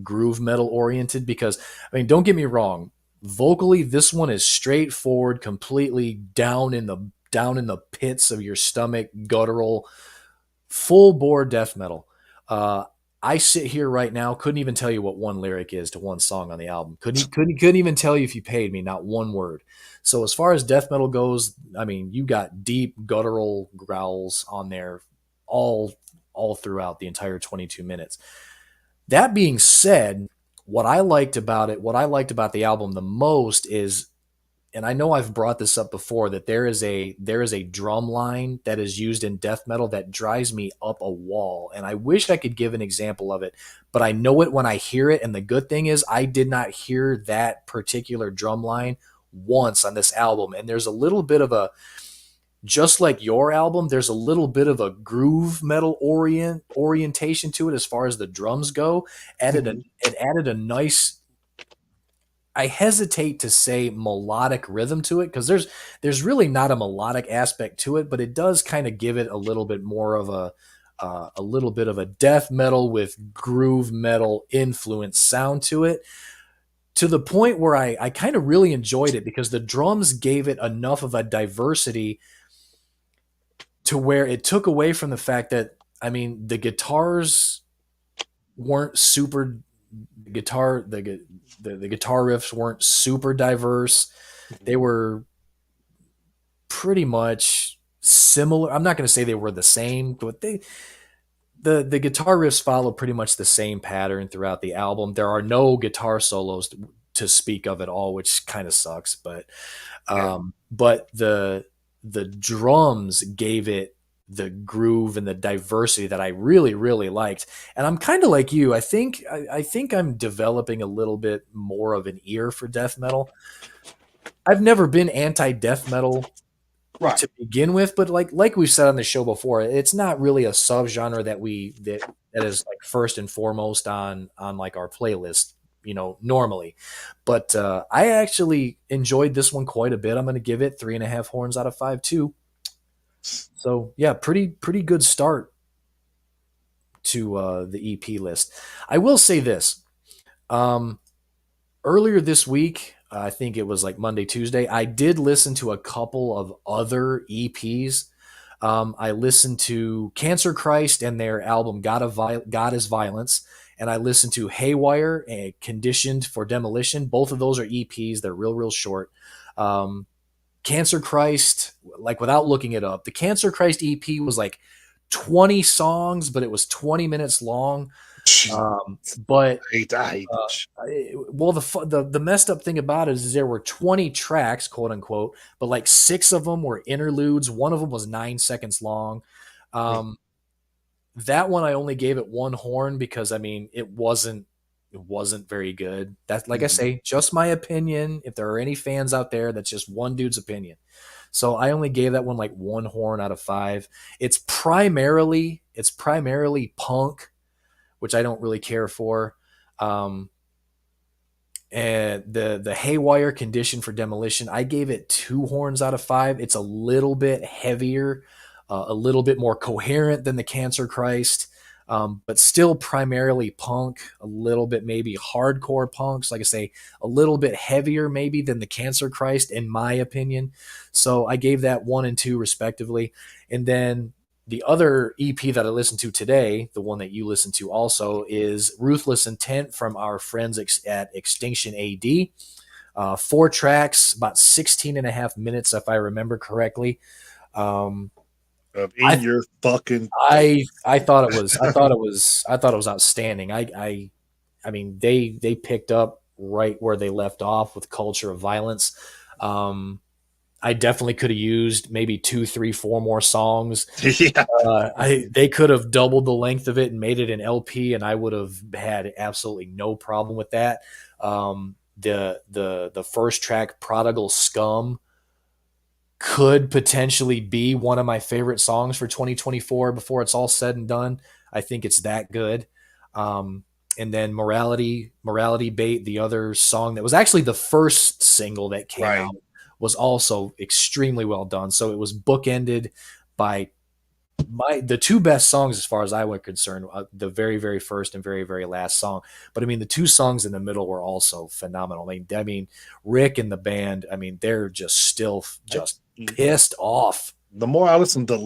groove metal oriented because I mean, don't get me wrong, vocally this one is straightforward, completely down in the pits of your stomach, guttural, full bore death metal. Uh, I sit here right now, couldn't even tell you what one lyric is to one song on the album. Couldn't even tell you if you paid me, not one word. So as far as death metal goes, I mean, you got deep guttural growls on there, all all throughout the entire 22 minutes. That being said, what I liked about the album the most is, and I know I've brought this up before, that there is a drum line that is used in death metal that drives me up a wall, and I wish I could give an example of it, but I know it when I hear it. And the good thing is I did not hear that particular drum line once on this album, and there's a little bit of a, just like your album, there's a little bit of a groove metal orientation to it as far as the drums go. Mm-hmm. It added a nice, I hesitate to say melodic rhythm to it because there's really not a melodic aspect to it, but it does kind of give it a little bit more of a little bit of a death metal with groove metal influence sound to it, to the point where I kind of really enjoyed it because the drums gave it enough of a diversity to where it took away from the fact that, I mean, the guitars weren't super guitar the guitar riffs weren't super diverse. They were pretty much similar. I'm not going to say they were the same, but the guitar riffs follow pretty much the same pattern throughout the album. There are no guitar solos to speak of at all, which kind of sucks. Yeah. But the drums gave it the groove and the diversity that I really really liked. And I'm kind of like you. I think I'm developing a little bit more of an ear for death metal. I've never been anti death metal Right. to begin with, but like we've said on the show before, it's not really a subgenre that is like first and foremost on like our playlist, normally. But I actually enjoyed this one quite a bit. I'm going to give it 3.5 horns out of 5 too. So yeah, pretty good start to the EP list. I will say this. Um, Earlier this week, I think it was like Monday, Tuesday, I did listen to a couple of other EPs. I listened to Cancer Christ and their album God is Violence, and I listened to Haywire and Conditioned for Demolition. Both of those are EPs. They're real short. Um, Cancer Christ, like without looking it up, the Cancer Christ EP was like 20 songs, but it was 20 minutes long. Jeez, But I hate that shit. well, the messed up thing about it is there were 20 tracks, quote unquote, but like 6 of them were interludes. One of them was 9 seconds long. Mm, Um, that one I only gave it 1 horn because I mean it wasn't very good. That's, like I mhm. say, just my opinion. If there are any fans out there, that's just one dude's opinion. So I only gave that one like 1 horn out of 5. It's primarily punk which I don't really care for. Um, and the Haywire Condition for Demolition, I gave it 2 horns out of 5. It's a little bit heavier, a little bit more coherent than the Cancer Christ, but still primarily punk, a little bit maybe hardcore punks. Like I say, a little bit heavier maybe than the Cancer Christ, in my opinion. So I gave that 1 and 2 respectively. And then the other EP that I listened to today, the one that you listened to also, is Ruthless Intent from our friends at Extinction AD. 4 tracks, about 16 and a half minutes, if I remember correctly. Um, Of in I your fucking I thought it was outstanding. I mean they picked up right where they left off with Culture of Violence. Um, I definitely could have used maybe 2, 3, 4 more songs. yeah. They could have doubled the length of it and made it an LP, and I would have had absolutely no problem with that. The first track, Prodigal Scum, could potentially be one of my favorite songs for 2024 before it's all said and done. I think it's that good. And then Morality Bait, the other song that was actually the first single that came Right. out, was also extremely well done. So it was bookended by the 2 best songs as far as I was concerned, the very very first and very very last song. But I mean the 2 songs in the middle were also phenomenal. I mean Rick and the band, I mean they're just still just pissed off. The more I listen to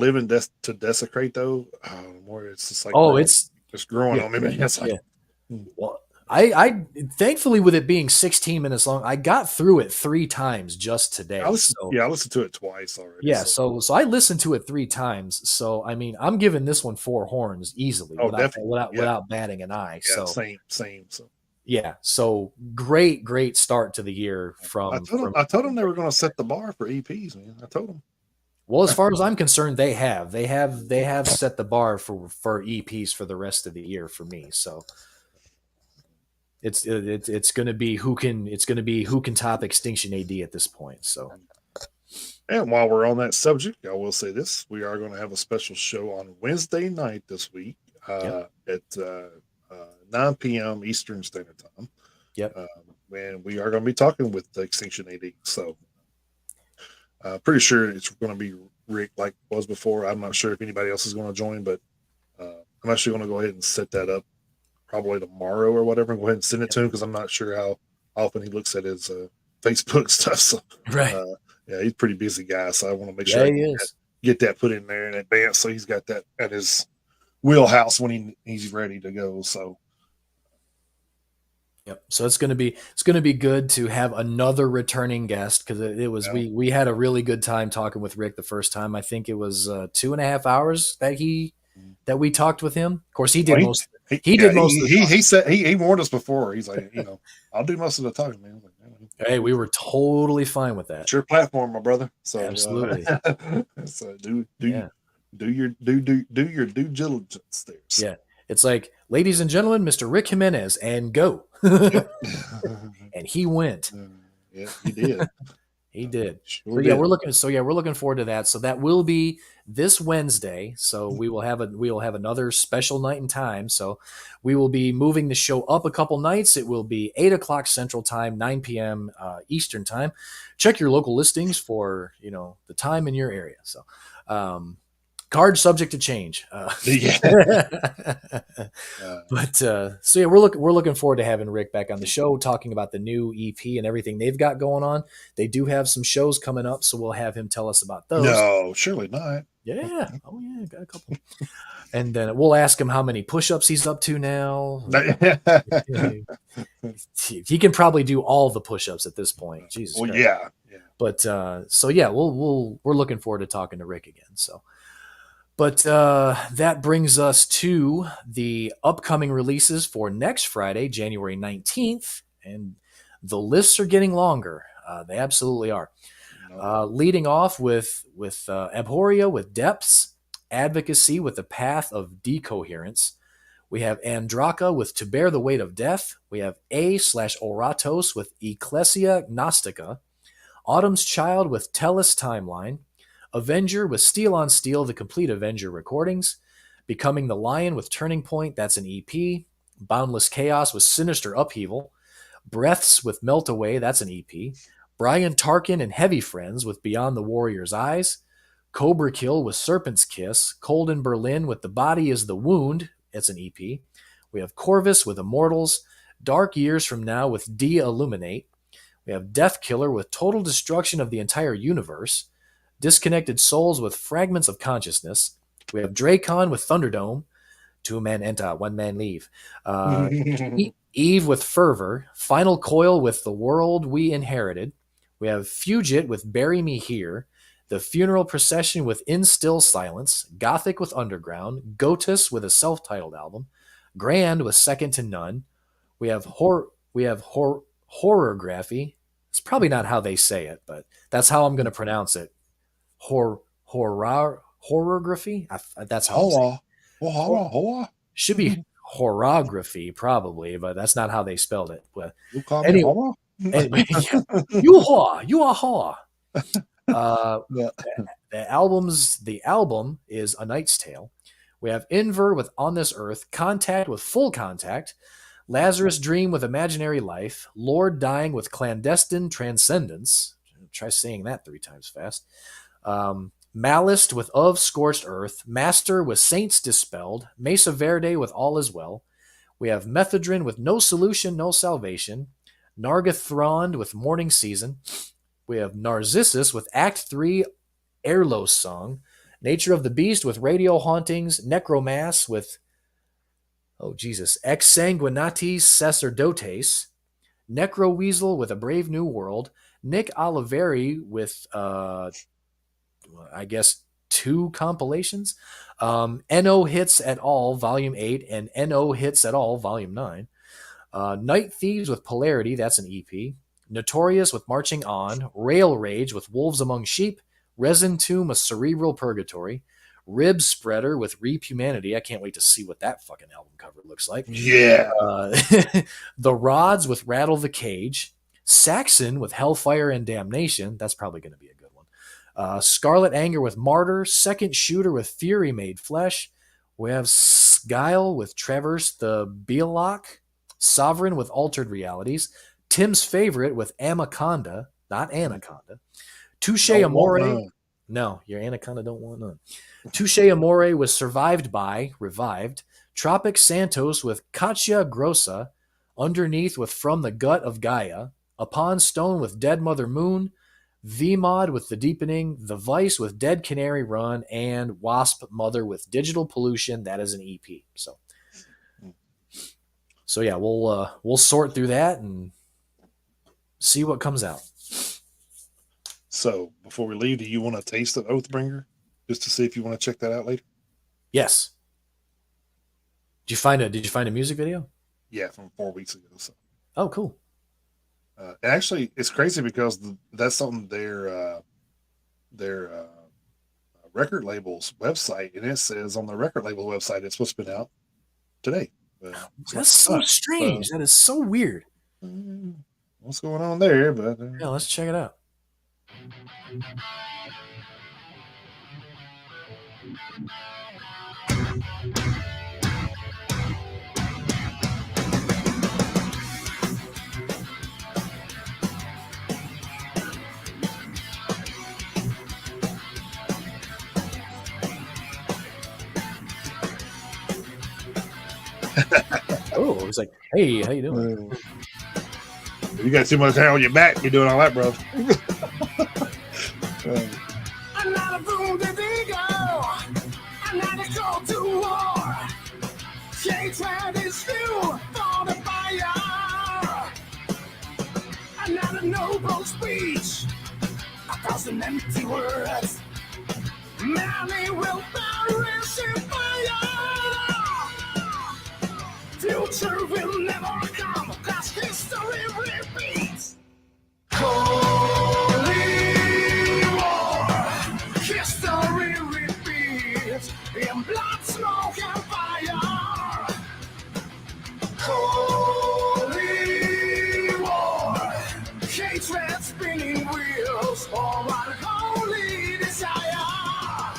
to Desecrate, though, the more it's just like Oh, growing, it's just growing yeah, on me, man. It's like, yeah. Well, I thankfully, with it being 16 minutes long, I got through it 3 times just today. So I listened to it twice already. yeah, So, so I listened to it 3 times. So I mean, I'm giving this one 4 horns easily oh, definitely, yeah, without batting an eye. yeah, So same. So, yeah, so great start to the year from I told them they were going to set the bar for EPs, man. I told them. well, as far as I'm concerned, they have set the bar for EPs for the rest of the year for me. So it's going to be who can top Extinction AD at this point. So And while we're on that subject, I will say this: we are going to have a special show on Wednesday night this week yep, at 9 p.m. Eastern Standard Time. yep, And we are going to be talking with the Extinction AD. So, pretty sure it's going to be Rick like it was before. I'm not sure if anybody else is going to join, but I'm actually going to go ahead and set that up probably tomorrow or whatever, and go ahead and send it yep. to him because I'm not sure how often he looks at his Facebook stuff. So, Right. uh, yeah, he's a pretty busy guy. So I want to make sure Yeah, I he is. get that put in there in advance so he's got that at his wheelhouse when he's ready to go. So, Yep. So it's gonna be good to have another returning guest because it was yeah. we had a really good time talking with Rick the first time. I think it was 2.5 hours that we talked with him. Of course, he Well, did most. He did most of the talking. he said he warned us before. He's like, I'll do most of the talking, man. I was like, man, Hey, we were totally fine with that. it's your platform, my brother. So, Absolutely. so Yeah. do your due diligence there. So, Yeah. It's like, ladies and gentlemen, Mr. Rick Jimenez, and go. yep. And he went. Yeah, he did. He did. So Sure yeah, did. we're looking forward to that. So that will be this Wednesday. So we will have another special night and time. So we will be moving the show up a couple nights. It will be 8 o'clock Central Time, 9 p.m. Eastern Time. Check your local listings for the time in your area. So card subject to change. Yeah. Uh, But so yeah, we're looking forward to having Rick back on the show, talking about the new EP and everything they've got going on. They do have some shows coming up, so we'll have him tell us about those. no, surely not. Yeah, oh yeah, got a couple. And then we'll ask him how many push-ups he's up to now. He can probably do all the push-ups at this point. Jesus Well, Christ. yeah. But so yeah, we're looking forward to talking to Rick again. So. But that brings us to the upcoming releases for next Friday, January 19th. And the lists are getting longer. They absolutely are. No. Leading off with Abhoria with Depths, Advocacy with the Path of Decoherence. We have Andraka with To Bear the Weight of Death. We have A/Oratos with Ecclesia Gnostica. Autumn's Child with Tellus Timeline. Avenger with Steel on Steel, the complete Avenger recordings. Becoming the Lion with Turning Point, that's an EP. Boundless Chaos with Sinister Upheaval. Breaths with Melt Away, that's an EP. Brian Tarkin and Heavy Friends with Beyond the Warrior's Eyes. Cobra Kill with Serpent's Kiss. Cold in Berlin with The Body is the Wound, it's an EP. We have Corvus with Immortals. Dark Years from Now with De-Illuminate. We have Death Killer with Total Destruction of the Entire Universe. Disconnected Souls with Fragments of Consciousness. We have Dracon with Thunderdome. Two men enter, one man leave. Eve with Fervor. Final Coil with The World We Inherited. We have Fugit with Bury Me Here. The Funeral Procession with In Still Silence. Gothic with Underground. Gotus with a self-titled album. Grand with Second to None. We have Horrorgraphy. It's probably not how they say it, but that's how I'm going to pronounce it. Horrorgraphy. That's how I'm saying it. Should be horography, probably, but that's not how they spelled it. But You call me anyway, homo? anyway yeah. You are whore. Uh, Yeah. the album is A Knight's Tale. We have Inver with On This Earth, Contact with Full Contact, Lazarus Dream with Imaginary Life, Lord Dying with Clandestine Transcendence. Try saying that 3 times fast. Malist with Of Scorched Earth, Master with Saints Dispelled, Mesa Verde with All Is Well. We have Methadrin with No Solution, No Salvation, Nargothrond with Morning Season. We have Narcissus with Act 3, Airlos Song, Nature of the Beast with Radio Hauntings, Necromass with, oh Jesus, Ex Sanguinatis Sacerdotes, Necro Weasel with A Brave New World, Nick Oliveri with, I guess, 2 compilations, NO Hits at All, Volume 8, and NO Hits at All, Volume 9. Night Thieves with Polarity, that's an EP. Notorious with Marching On, Rail Rage with Wolves Among Sheep, Resin Tomb with Cerebral Purgatory, Rib Spreader with Reap Humanity. I can't wait to see what that fucking album cover looks like. Yeah. The Rods with Rattle the Cage, Saxon with Hellfire and Damnation. That's probably going to be a good one. Scarlet Anger with Martyr, Second Shooter with Fury Made Flesh. We have Skyle with Traverse the Bealock, Sovereign with Altered Realities, Tim's Favorite with Amaconda, not Anaconda, Touche Amore. No, your Anaconda don't want none. Touche Amore was Survived by, Revived, Tropic Santos with Katya Grossa, Underneath with From the Gut of Gaia, Upon Stone with Dead Mother Moon, VMod with The Deepening, The Vice with Dead Canary Run, and Wasp Mother with Digital Pollution. That is an EP. So yeah, we'll sort through that and see what comes out. So before we leave, do you want a taste of Oathbringer, just to see if you want to check that out later? Yes. Did you find a music video? Yeah, from 4 weeks ago. So. Oh, cool. Actually, it's crazy because that's on their record label's website, and it says on the record label website it's supposed to be out today. That's so strange. That is so weird. What's going on there? But yeah, let's check it out. Oh, he's like, hey, how you doing? You got too much hair on your back. You're doing all that, bro. I'm not a wounded eagle. I'm not a call to war. Hatred is still for the fire. I'm not a noble speech. 1,000 empty words. Many will perish in fire. Future will never come, 'cause history repeats. Holy war, history repeats in blood, smoke, and fire. Holy war, hatred spinning wheels, all unholy desire.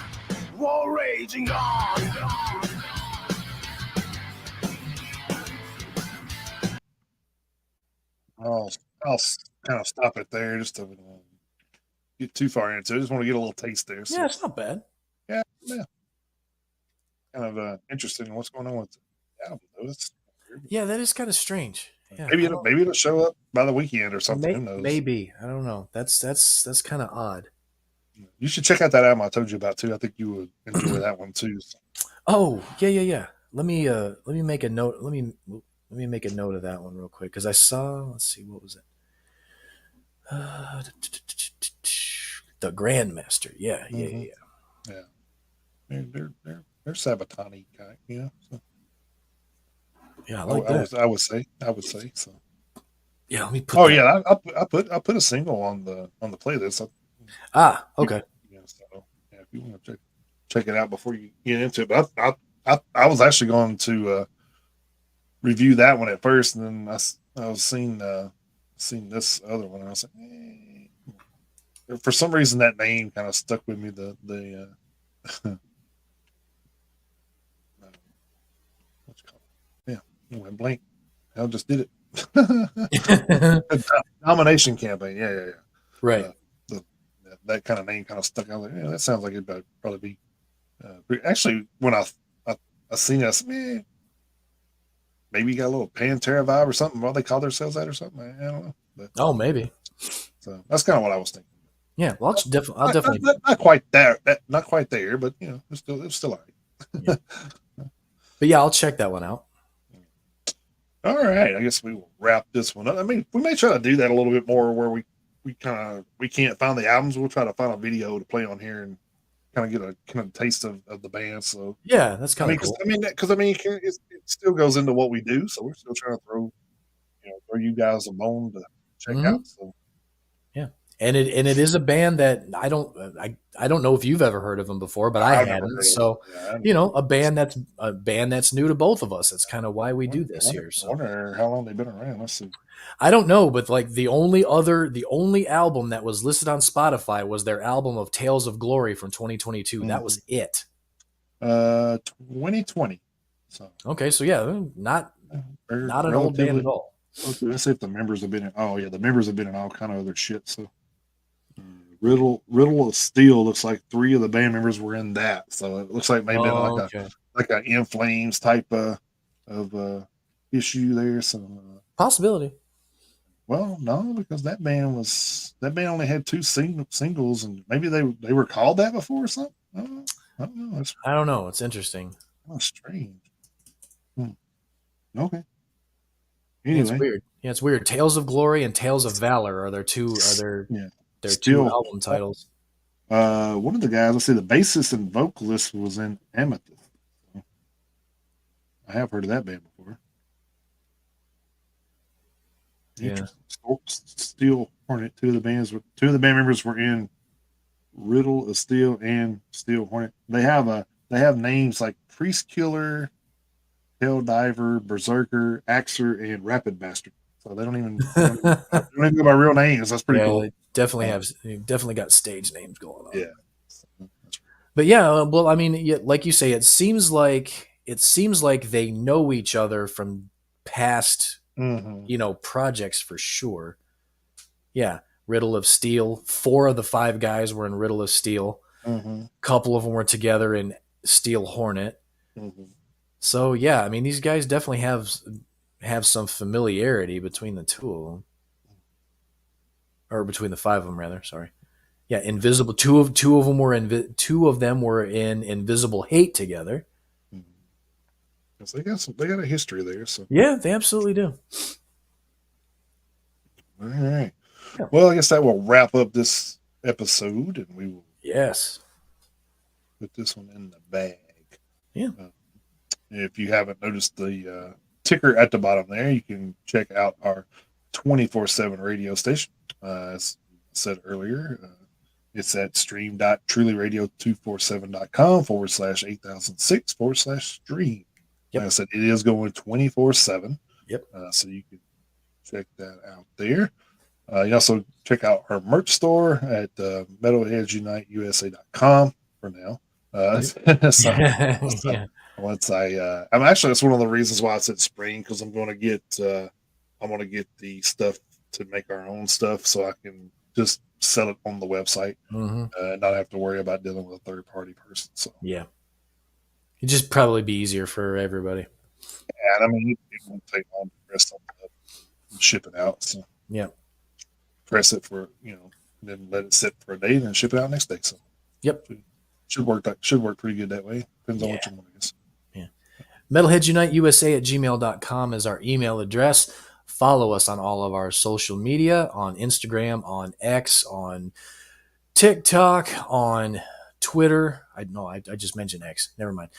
War raging on. I'll kind of stop it there just to get too far into it. I just want to get a little taste there. Yeah, So it's not bad. yeah, yeah, kind of interesting in what's going on with the album. Though. It's weird. Yeah, that is kind of strange. Yeah, Maybe it'll show up by the weekend or something. Who knows? maybe I don't know. That's kind of odd. You should check out that album I told you about too. I think you would enjoy that one too. So. Oh yeah. Let me make a note. Let me make a note of that one real quick because I saw. Let's see, what was it? Uh, the Grandmaster. Yeah. Yeah, they're Sabatani guy. Yeah, so Yeah, I like that. I would say so. Yeah, let me put Oh that. yeah, I put a single on the playlist. Okay. Yeah, so yeah, if you want to check it out before you get into it, but I was actually going to review that one at first, and then I was seen this other one. And I was like, for some reason that name kind of stuck with me. The what's it called? Yeah, I went blank. I just did it. Nomination campaign. Yeah. Right. The that kind of name kind of stuck. I was like, yeah, that sounds like it'd probably be. Actually, when I seen it, I said, maybe you got a little Pantera vibe or something. What they call themselves that or something. I don't know. But, Oh, maybe. so that's kind of what I was thinking. Yeah. Well, I'll definitely. Not quite there. Not quite there, but it's still all right. Yeah. But yeah, I'll check that one out. All right. I guess we will wrap this one up. I mean, we may try to do that a little bit more where we can't find the albums. We'll try to find a video to play on here and kind of get a kind of taste of the band. So Yeah, that's kind of cool. it still goes into what we do. So we're still trying to throw you guys a bone to check out. So Yeah, and it is a band that I don't know if you've ever heard of them before, but I I've never hadn't. heard of So it. Yeah, a band that's new to both of us. That's kind of why we do this here. I So wonder how long they've been around. Let's see. I don't know, but like the only album that was listed on Spotify was their album of Tales of Glory from 2022. That was it. 2020. So Okay, so yeah, not an old band at all. Let's see if the members have been in. Oh yeah, the members have been in all kind of other shit. So Riddle of Steel looks like 3 of the band members were in that. So it looks like maybe like a In Flames type of issue there. So Possibility. well, no, because that band only had 2 singles, and maybe they were called that before or something. I don't know. That's I don't know. It's interesting. strange. Okay. Yeah, it's Anyway, weird. Yeah, it's weird. Tales of Glory and Tales of Valor are their two yeah. their Still, two album titles. one of the guys, let's see, the bassist and vocalist was in Amethyst. I have heard of that band before. Yeah. Steel Hornet. Two of the band members were in Riddle of Steel and Steel Hornet. They have names like Priest Killer, Hell Diver, Berserker, Axer, and Rapid Bastard. So they don't even go by real names. That's pretty cool. They definitely got stage names going on. Yeah. But yeah, well, I mean, like you say, it seems like they know each other from past, projects for sure. Yeah, Riddle of Steel. 4 of the 5 guys were in Riddle of Steel. A couple of them were together in Steel Hornet. So yeah, I mean, these guys definitely have some familiarity between the 2 of them, or between the 5 of them, rather. Sorry. Yeah, Invisible. Two of them were in Invisible Hate together. So they got a history there. So yeah, they absolutely do. All right. Yeah. Well, I guess that will wrap up this episode, and we will put this one in the bag. Yeah. If you haven't noticed the ticker at the bottom there, you can check out our 24/7 radio station. As said earlier, it's at stream.trulyradio247.com/8006/stream. Yep. Like I said, it is going 24/7. Yep. So you can check that out there. You also check out our merch store at Metalheads Unite USA.com for now. Once I'm actually, that's one of the reasons why I said spring, because I'm going to get the stuff to make our own stuff, so I can just sell it on the website Mm-hmm. and not have to worry about dealing with a third party person. So, Yeah. It'd just probably be easier for everybody. and I mean, it won't take long to press something up and ship it out. So, Yeah. press it for then let it sit for a day, and then ship it out next day. So, Yep. should work pretty good that way. Depends on Yeah. what you want, I guess. Yeah. Metalheads Unite USA at gmail.com is our email address. Follow us on all of our social media on Instagram, on X, on TikTok, on Twitter. I just mentioned X. Never mind.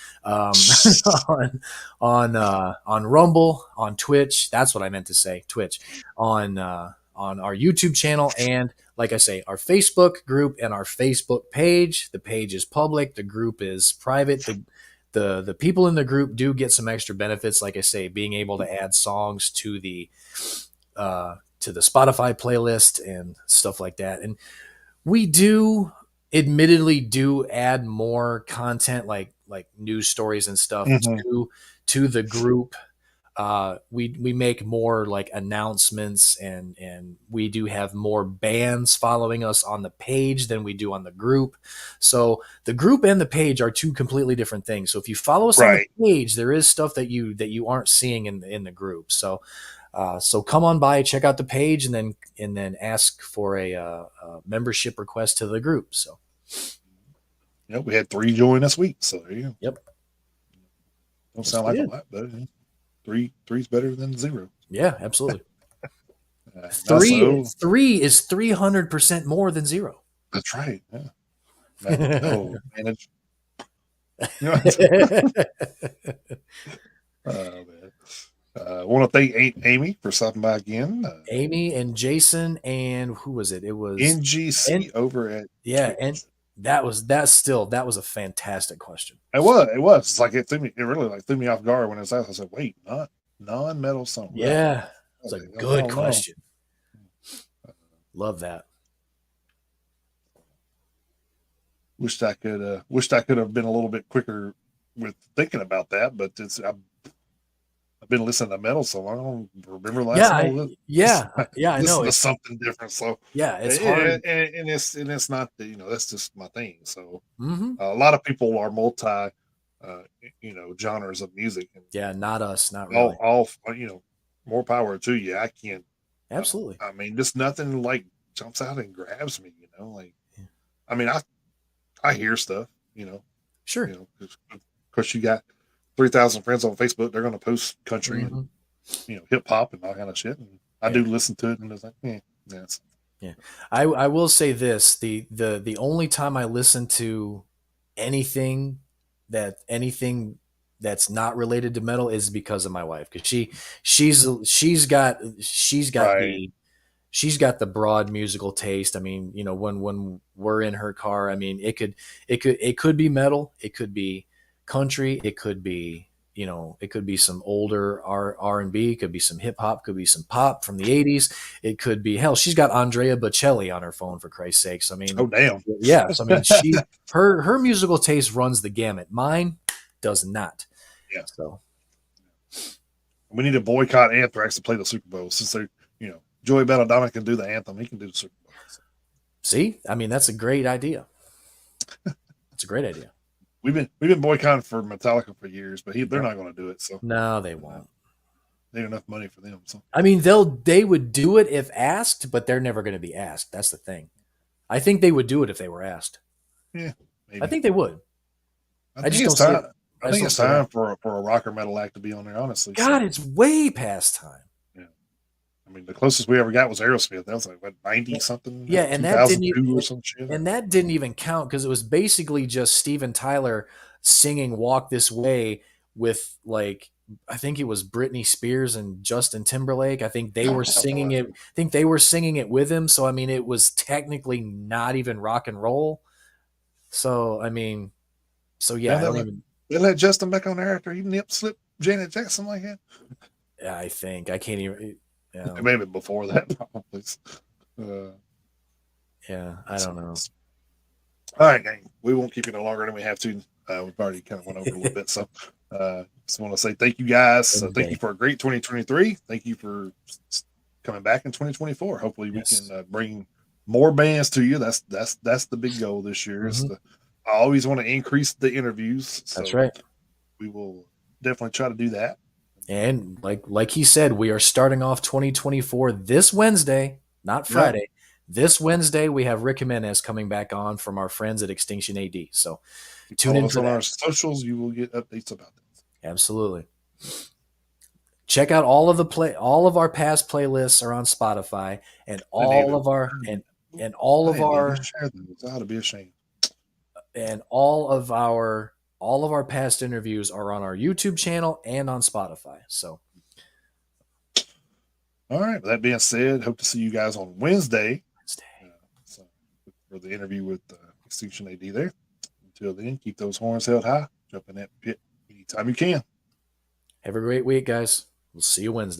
On Rumble, on Twitch. That's what I meant to say. Twitch. On our YouTube channel, and like I say, our Facebook group and our Facebook page. The page is public. The group is private. The people in the group do get some extra benefits, like I say, being able to add songs to the Spotify playlist and stuff like that. And we do admittedly do add more content like news stories and stuff Mm-hmm. to the group. We make more like announcements, and we do have more bands following us on the page than we do on the group. So the group and the page are two completely different things. So if you follow us on the Right. page, there is stuff that you aren't seeing in the group. So come on by, check out the page, and then ask for a membership request to the group. So We had 3 join this week, so there you go. yep, Don't that's sound like pretty a good. lot, but three's better than 0. Yeah, absolutely. Also, Three is 300% more than zero. that's right. Yeah. Manage. Man. I want to thank Amy for stopping by again. Amy and Jason, and who was it? It was NGC and over at yeah, and Twitch. that was a fantastic question. It was. It was. It's like it threw me. It really like threw me off guard when it was out. I said, "Wait, not non-metal song." Yeah, it's a I good don't know. question. Love that. Wished I could have been a little bit quicker with thinking about that, but I've been listening to metal so long. I don't remember the last time Yeah. I know listen to it's something different. So it's hard. and it's not that's just my thing. So Hmm. a lot of people are multi genres of music, and Yeah, not us, not really. all more power to you. I can't. Absolutely. I mean, just nothing like jumps out and grabs me. Like Yeah. I mean, I hear stuff. Sure. Of course you got 3,000 friends on Facebook. They're going to post country and Hmm. hip hop and all kind of shit. And I Yeah. do listen to it, and it's like, yeah, Yeah. I will say this, the only time I listen to anything anything that's not related to metal is because of my wife, because she's got right. the broad musical taste. I mean, when we're in her car, I mean, it could be metal, it could be country, it could be some older R&B, it could be some hip hop, could be some pop from the 80s. It could be, hell, she's got Andrea Bocelli on her phone, for Christ's sakes. I mean, Oh, damn. yes, I mean, her musical taste runs the gamut. Mine does not. Yeah. So We need to boycott Anthrax to play the Super Bowl since they're, Joey Belladonna can do the anthem. He can do the Super Bowl. So. see, I mean, that's a great idea. That's a great idea. We've been boycotting for Metallica for years, but they're not going to do it. So No, they won't. they have enough money for them. So I mean, they would do it if asked, but they're never going to be asked. That's the thing. I think they would do it if they were asked. yeah, maybe. I think they would. I just think don't it's see time. it. I think it's time for a rock or metal act to be on there. Honestly, God, it's way past time. Yeah, I mean, the closest we ever got was Aerosmith. That was like what 90 something. Yeah, and that didn't 2002 or some shit. and that didn't even count because it was basically just Steven Tyler singing "Walk This Way" with, like, I think it was Britney Spears and Justin Timberlake. I think they were singing it. I think they were singing it with him. So I mean, it was technically not even rock and roll. So I mean, yeah, I don't even. They let Justin back on there after he nip slip Janet Jackson like that. I think I can't even. Maybe before that, probably. Yeah, I don't know. All right, gang. We won't keep it no longer than we have to. We've already kind of went over a little bit, so just want to say thank you guys. Thank you for a great 2023. Thank you for coming back in 2024. Hopefully, we Yes. can bring more bands to you. That's the big goal this year. Mm-hmm. I always want to increase the interviews, That's so right. we will definitely try to do that. And like he said, we are starting off 2024 this Wednesday, not Yep. Friday. This Wednesday, we have Rick Jimenez coming back on from our friends at Extinction AD. So tune Follow in us for on our that. socials. You will get updates about that. Absolutely. Check out all of our past playlists are on Spotify, and I didn't all even. of our and all I of didn't even our share those. I ought to be ashamed. and all of our past interviews are on our YouTube channel and on Spotify. So All right. With that being said, hope to see you guys on Wednesday. Wednesday. So for the interview with Extinction AD there. Until then, keep those horns held high. Jump in that pit anytime you can. Have a great week, guys. We'll see you Wednesday.